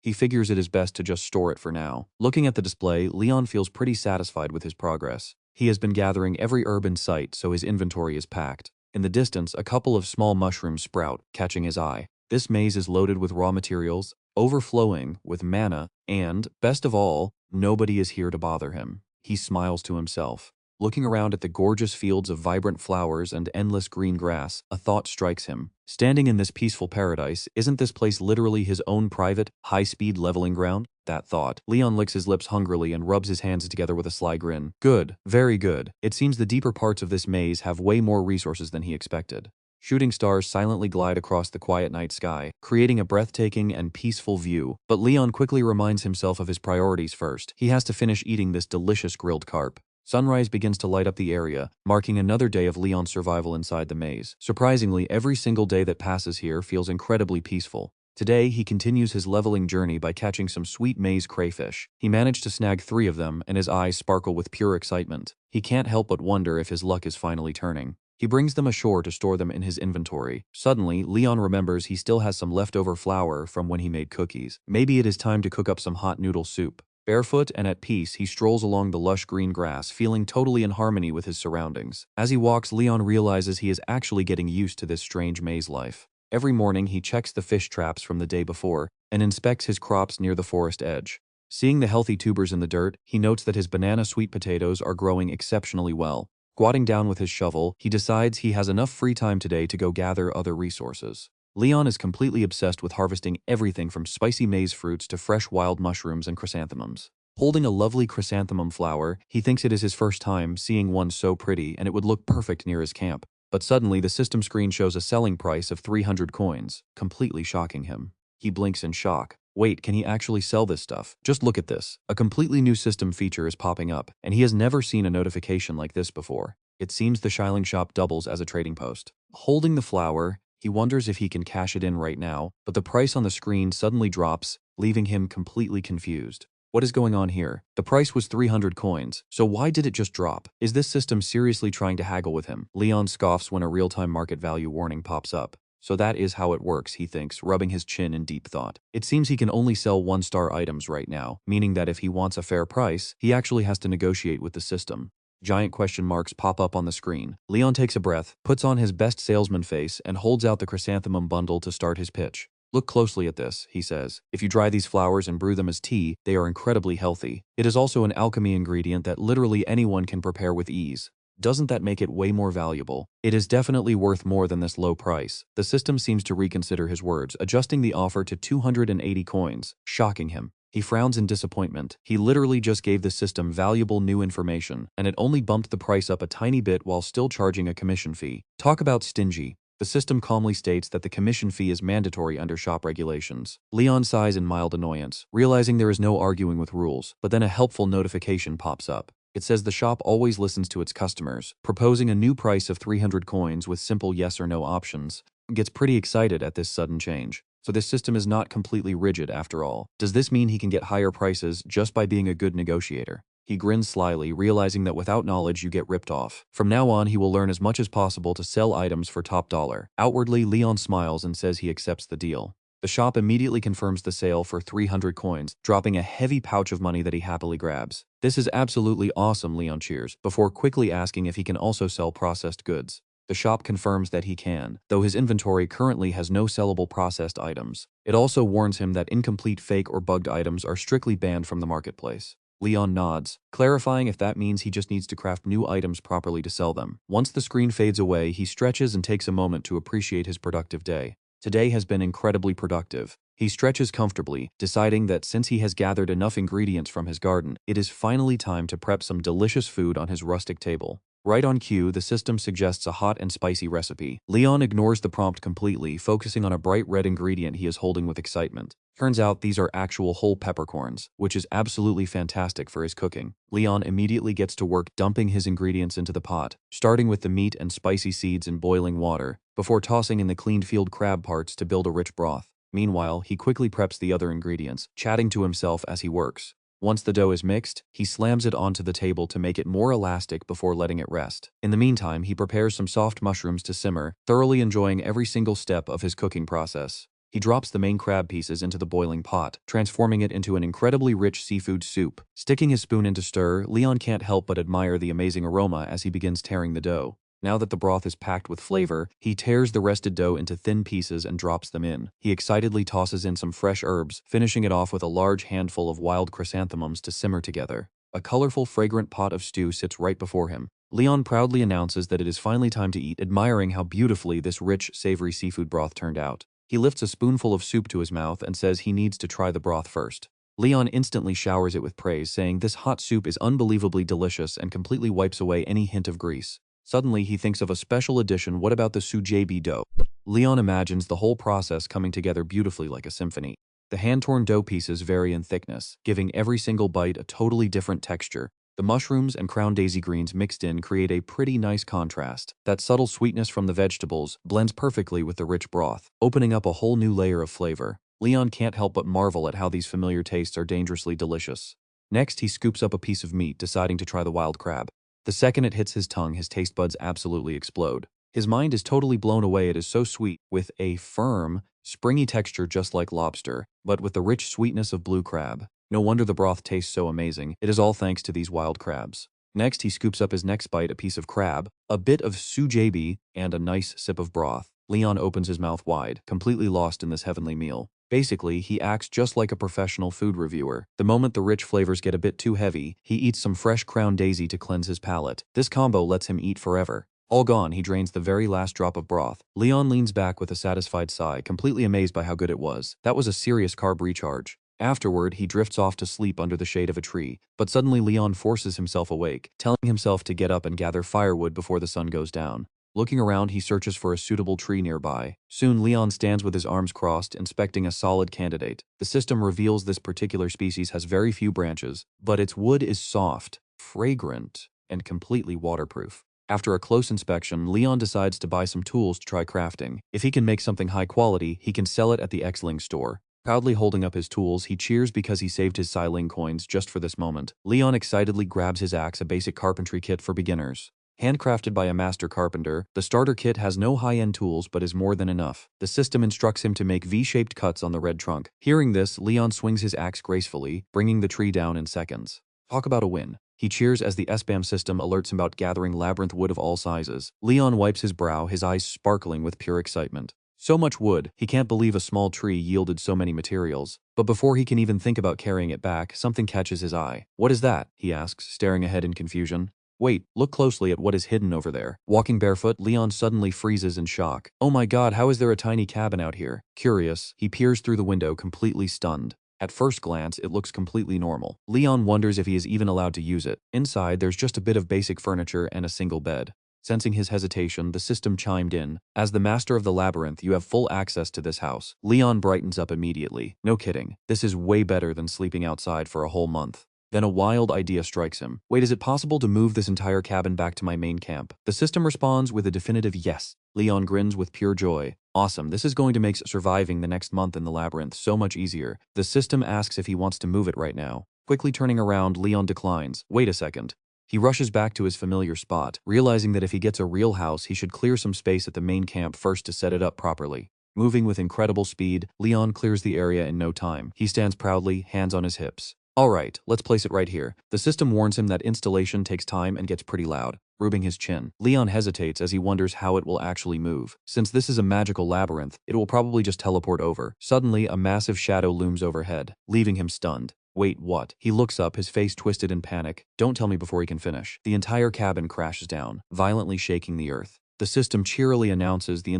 He figures it is best to just store it for now. Looking at the display, Leon feels pretty satisfied with his progress. He has been gathering every herb in sight, so his inventory is packed. In the distance, a couple of small mushrooms sprout, catching his eye. This maze is loaded with raw materials, overflowing with mana, and, best of all, nobody is here to bother him. He smiles to himself. Looking around at the gorgeous fields of vibrant flowers and endless green grass, a thought strikes him. Standing in this peaceful paradise, isn't this place literally his own private, high-speed leveling ground? That thought. Leon licks his lips hungrily and rubs his hands together with a sly grin. Good, very good. It seems the deeper parts of this maze have way more resources than he expected. Shooting stars silently glide across the quiet night sky, creating a breathtaking and peaceful view. But Leon quickly reminds himself of his priorities first. He has to finish eating this delicious grilled carp. Sunrise begins to light up the area, marking another day of Leon's survival inside the maze. Surprisingly, every single day that passes here feels incredibly peaceful. Today, he continues his leveling journey by catching some sweet maze crayfish. He managed to snag 3 of them, and his eyes sparkle with pure excitement. He can't help but wonder if his luck is finally turning. He brings them ashore to store them in his inventory. Suddenly, Leon remembers he still has some leftover flour from when he made cookies. Maybe it is time to cook up some hot noodle soup. Barefoot and at peace, he strolls along the lush green grass, feeling totally in harmony with his surroundings. As he walks, Leon realizes he is actually getting used to this strange maze life. Every morning, he checks the fish traps from the day before and inspects his crops near the forest edge. Seeing the healthy tubers in the dirt, he notes that his banana sweet potatoes are growing exceptionally well. Squatting down with his shovel, he decides he has enough free time today to go gather other resources. Leon is completely obsessed with harvesting everything from spicy maize fruits to fresh wild mushrooms and chrysanthemums. Holding a lovely chrysanthemum flower, he thinks it is his first time seeing one so pretty and it would look perfect near his camp. But suddenly the system screen shows a selling price of 300 coins, completely shocking him. He blinks in shock. Wait, can he actually sell this stuff? Just look at this. A completely new system feature is popping up, and he has never seen a notification like this before. It seems the Shilling shop doubles as a trading post. Holding the flower, he wonders if he can cash it in right now, but the price on the screen suddenly drops, leaving him completely confused. What is going on here? The price was 300 coins, so why did it just drop? Is this system seriously trying to haggle with him? Leon scoffs when a real-time market value warning pops up. So that is how it works, he thinks, rubbing his chin in deep thought. It seems he can only sell 1-star items right now, meaning that if he wants a fair price, he actually has to negotiate with the system. Giant question marks pop up on the screen. Leon takes a breath, puts on his best salesman face, and holds out the chrysanthemum bundle to start his pitch. Look closely at this, he says. If you dry these flowers and brew them as tea, they are incredibly healthy. It is also an alchemy ingredient that literally anyone can prepare with ease. Doesn't that make it way more valuable? It is definitely worth more than this low price. The system seems to reconsider his words, adjusting the offer to 280 coins, shocking him. He frowns in disappointment. He literally just gave the system valuable new information, and it only bumped the price up a tiny bit while still charging a commission fee. Talk about stingy. The system calmly states that the commission fee is mandatory under shop regulations. Leon sighs in mild annoyance, realizing there is no arguing with rules, but then a helpful notification pops up. It says the shop always listens to its customers, proposing a new price of 300 coins with simple yes or no options. Gets pretty excited at this sudden change. So this system is not completely rigid after all. Does this mean he can get higher prices just by being a good negotiator? He grins slyly, realizing that without knowledge you get ripped off. From now on, he will learn as much as possible to sell items for top dollar. Outwardly, Leon smiles and says he accepts the deal. The shop immediately confirms the sale for 300 coins, dropping a heavy pouch of money that he happily grabs. This is absolutely awesome, Leon cheers, before quickly asking if he can also sell processed goods. The shop confirms that he can, though his inventory currently has no sellable processed items. It also warns him that incomplete, fake, or bugged items are strictly banned from the marketplace. Leon nods, clarifying if that means he just needs to craft new items properly to sell them. Once the screen fades away, he stretches and takes a moment to appreciate his productive day. Today has been incredibly productive. He stretches comfortably, deciding that since he has gathered enough ingredients from his garden, it is finally time to prep some delicious food on his rustic table. Right on cue, the system suggests a hot and spicy recipe. Leon ignores the prompt completely, focusing on a bright red ingredient he is holding with excitement. Turns out these are actual whole peppercorns, which is absolutely fantastic for his cooking. Leon immediately gets to work dumping his ingredients into the pot, starting with the meat and spicy seeds in boiling water, before tossing in the cleaned field crab parts to build a rich broth. Meanwhile, he quickly preps the other ingredients, chatting to himself as he works. Once the dough is mixed, he slams it onto the table to make it more elastic before letting it rest. In the meantime, he prepares some soft mushrooms to simmer, thoroughly enjoying every single step of his cooking process. He drops the main crab pieces into the boiling pot, transforming it into an incredibly rich seafood soup. Sticking his spoon into stir, Leon can't help but admire the amazing aroma as he begins tearing the dough. Now that the broth is packed with flavor, he tears the rested dough into thin pieces and drops them in. He excitedly tosses in some fresh herbs, finishing it off with a large handful of wild chrysanthemums to simmer together. A colorful, fragrant pot of stew sits right before him. Leon proudly announces that it is finally time to eat, admiring how beautifully this rich, savory seafood broth turned out. He lifts a spoonful of soup to his mouth and says he needs to try the broth first. Leon instantly showers it with praise, saying this hot soup is unbelievably delicious and completely wipes away any hint of grease. Suddenly, he thinks of a special edition. What about the sujebi dough? Leon imagines the whole process coming together beautifully like a symphony. The hand-torn dough pieces vary in thickness, giving every single bite a totally different texture. The mushrooms and crown daisy greens mixed in create a pretty nice contrast. That subtle sweetness from the vegetables blends perfectly with the rich broth, opening up a whole new layer of flavor. Leon can't help but marvel at how these familiar tastes are dangerously delicious. Next, he scoops up a piece of meat, deciding to try the wild crab. The second it hits his tongue, his taste buds absolutely explode. His mind is totally blown away. It is so sweet, with a firm, springy texture just like lobster, but with the rich sweetness of blue crab. No wonder the broth tastes so amazing. It is all thanks to these wild crabs. Next, he scoops up his next bite, a piece of crab, a bit of sujebi, and a nice sip of broth. Leon opens his mouth wide, completely lost in this heavenly meal. Basically, he acts just like a professional food reviewer. The moment the rich flavors get a bit too heavy, he eats some fresh crown daisy to cleanse his palate. This combo lets him eat forever. All gone, he drains the very last drop of broth. Leon leans back with a satisfied sigh, completely amazed by how good it was. That was a serious carb recharge. Afterward, he drifts off to sleep under the shade of a tree, but suddenly Leon forces himself awake, telling himself to get up and gather firewood before the sun goes down. Looking around, he searches for a suitable tree nearby. Soon, Leon stands with his arms crossed, inspecting a solid candidate. The system reveals this particular species has very few branches, but its wood is soft, fragrant, and completely waterproof. After a close inspection, Leon decides to buy some tools to try crafting. If he can make something high quality, he can sell it at the X-Ling store. Proudly holding up his tools, he cheers because he saved his Xiling coins just for this moment. Leon excitedly grabs his axe, a basic carpentry kit for beginners. Handcrafted by a master carpenter, the starter kit has no high-end tools but is more than enough. The system instructs him to make V-shaped cuts on the red trunk. Hearing this, Leon swings his axe gracefully, bringing the tree down in seconds. Talk about a win. He cheers as the SBAM system alerts him about gathering labyrinth wood of all sizes. Leon wipes his brow, his eyes sparkling with pure excitement. So much wood, he can't believe a small tree yielded so many materials. But before he can even think about carrying it back, something catches his eye. What is that? He asks, staring ahead in confusion. Wait, look closely at what is hidden over there. Walking barefoot, Leon suddenly freezes in shock. Oh my god, how is there a tiny cabin out here? Curious, he peers through the window, completely stunned. At first glance, it looks completely normal. Leon wonders if he is even allowed to use it. Inside, there's just a bit of basic furniture and a single bed. Sensing his hesitation, the system chimed in. As the master of the labyrinth, you have full access to this house. Leon brightens up immediately. No kidding. This is way better than sleeping outside for a whole month. Then a wild idea strikes him. Wait, is it possible to move this entire cabin back to my main camp? The system responds with a definitive yes. Leon grins with pure joy. Awesome, this is going to make surviving the next month in the labyrinth so much easier. The system asks if he wants to move it right now. Quickly turning around, Leon declines. Wait a second. He rushes back to his familiar spot, realizing that if he gets a real house, he should clear some space at the main camp first to set it up properly. Moving with incredible speed, Leon clears the area in no time. He stands proudly, hands on his hips. Alright, let's place it right here. The system warns him that installation takes time and gets pretty loud, rubbing his chin. Leon hesitates as he wonders how it will actually move. Since this is a magical labyrinth, it will probably just teleport over. Suddenly, a massive shadow looms overhead, leaving him stunned. Wait, what? He looks up, his face twisted in panic. Don't tell me before he can finish. The entire cabin crashes down, violently shaking the earth. The system cheerily announces the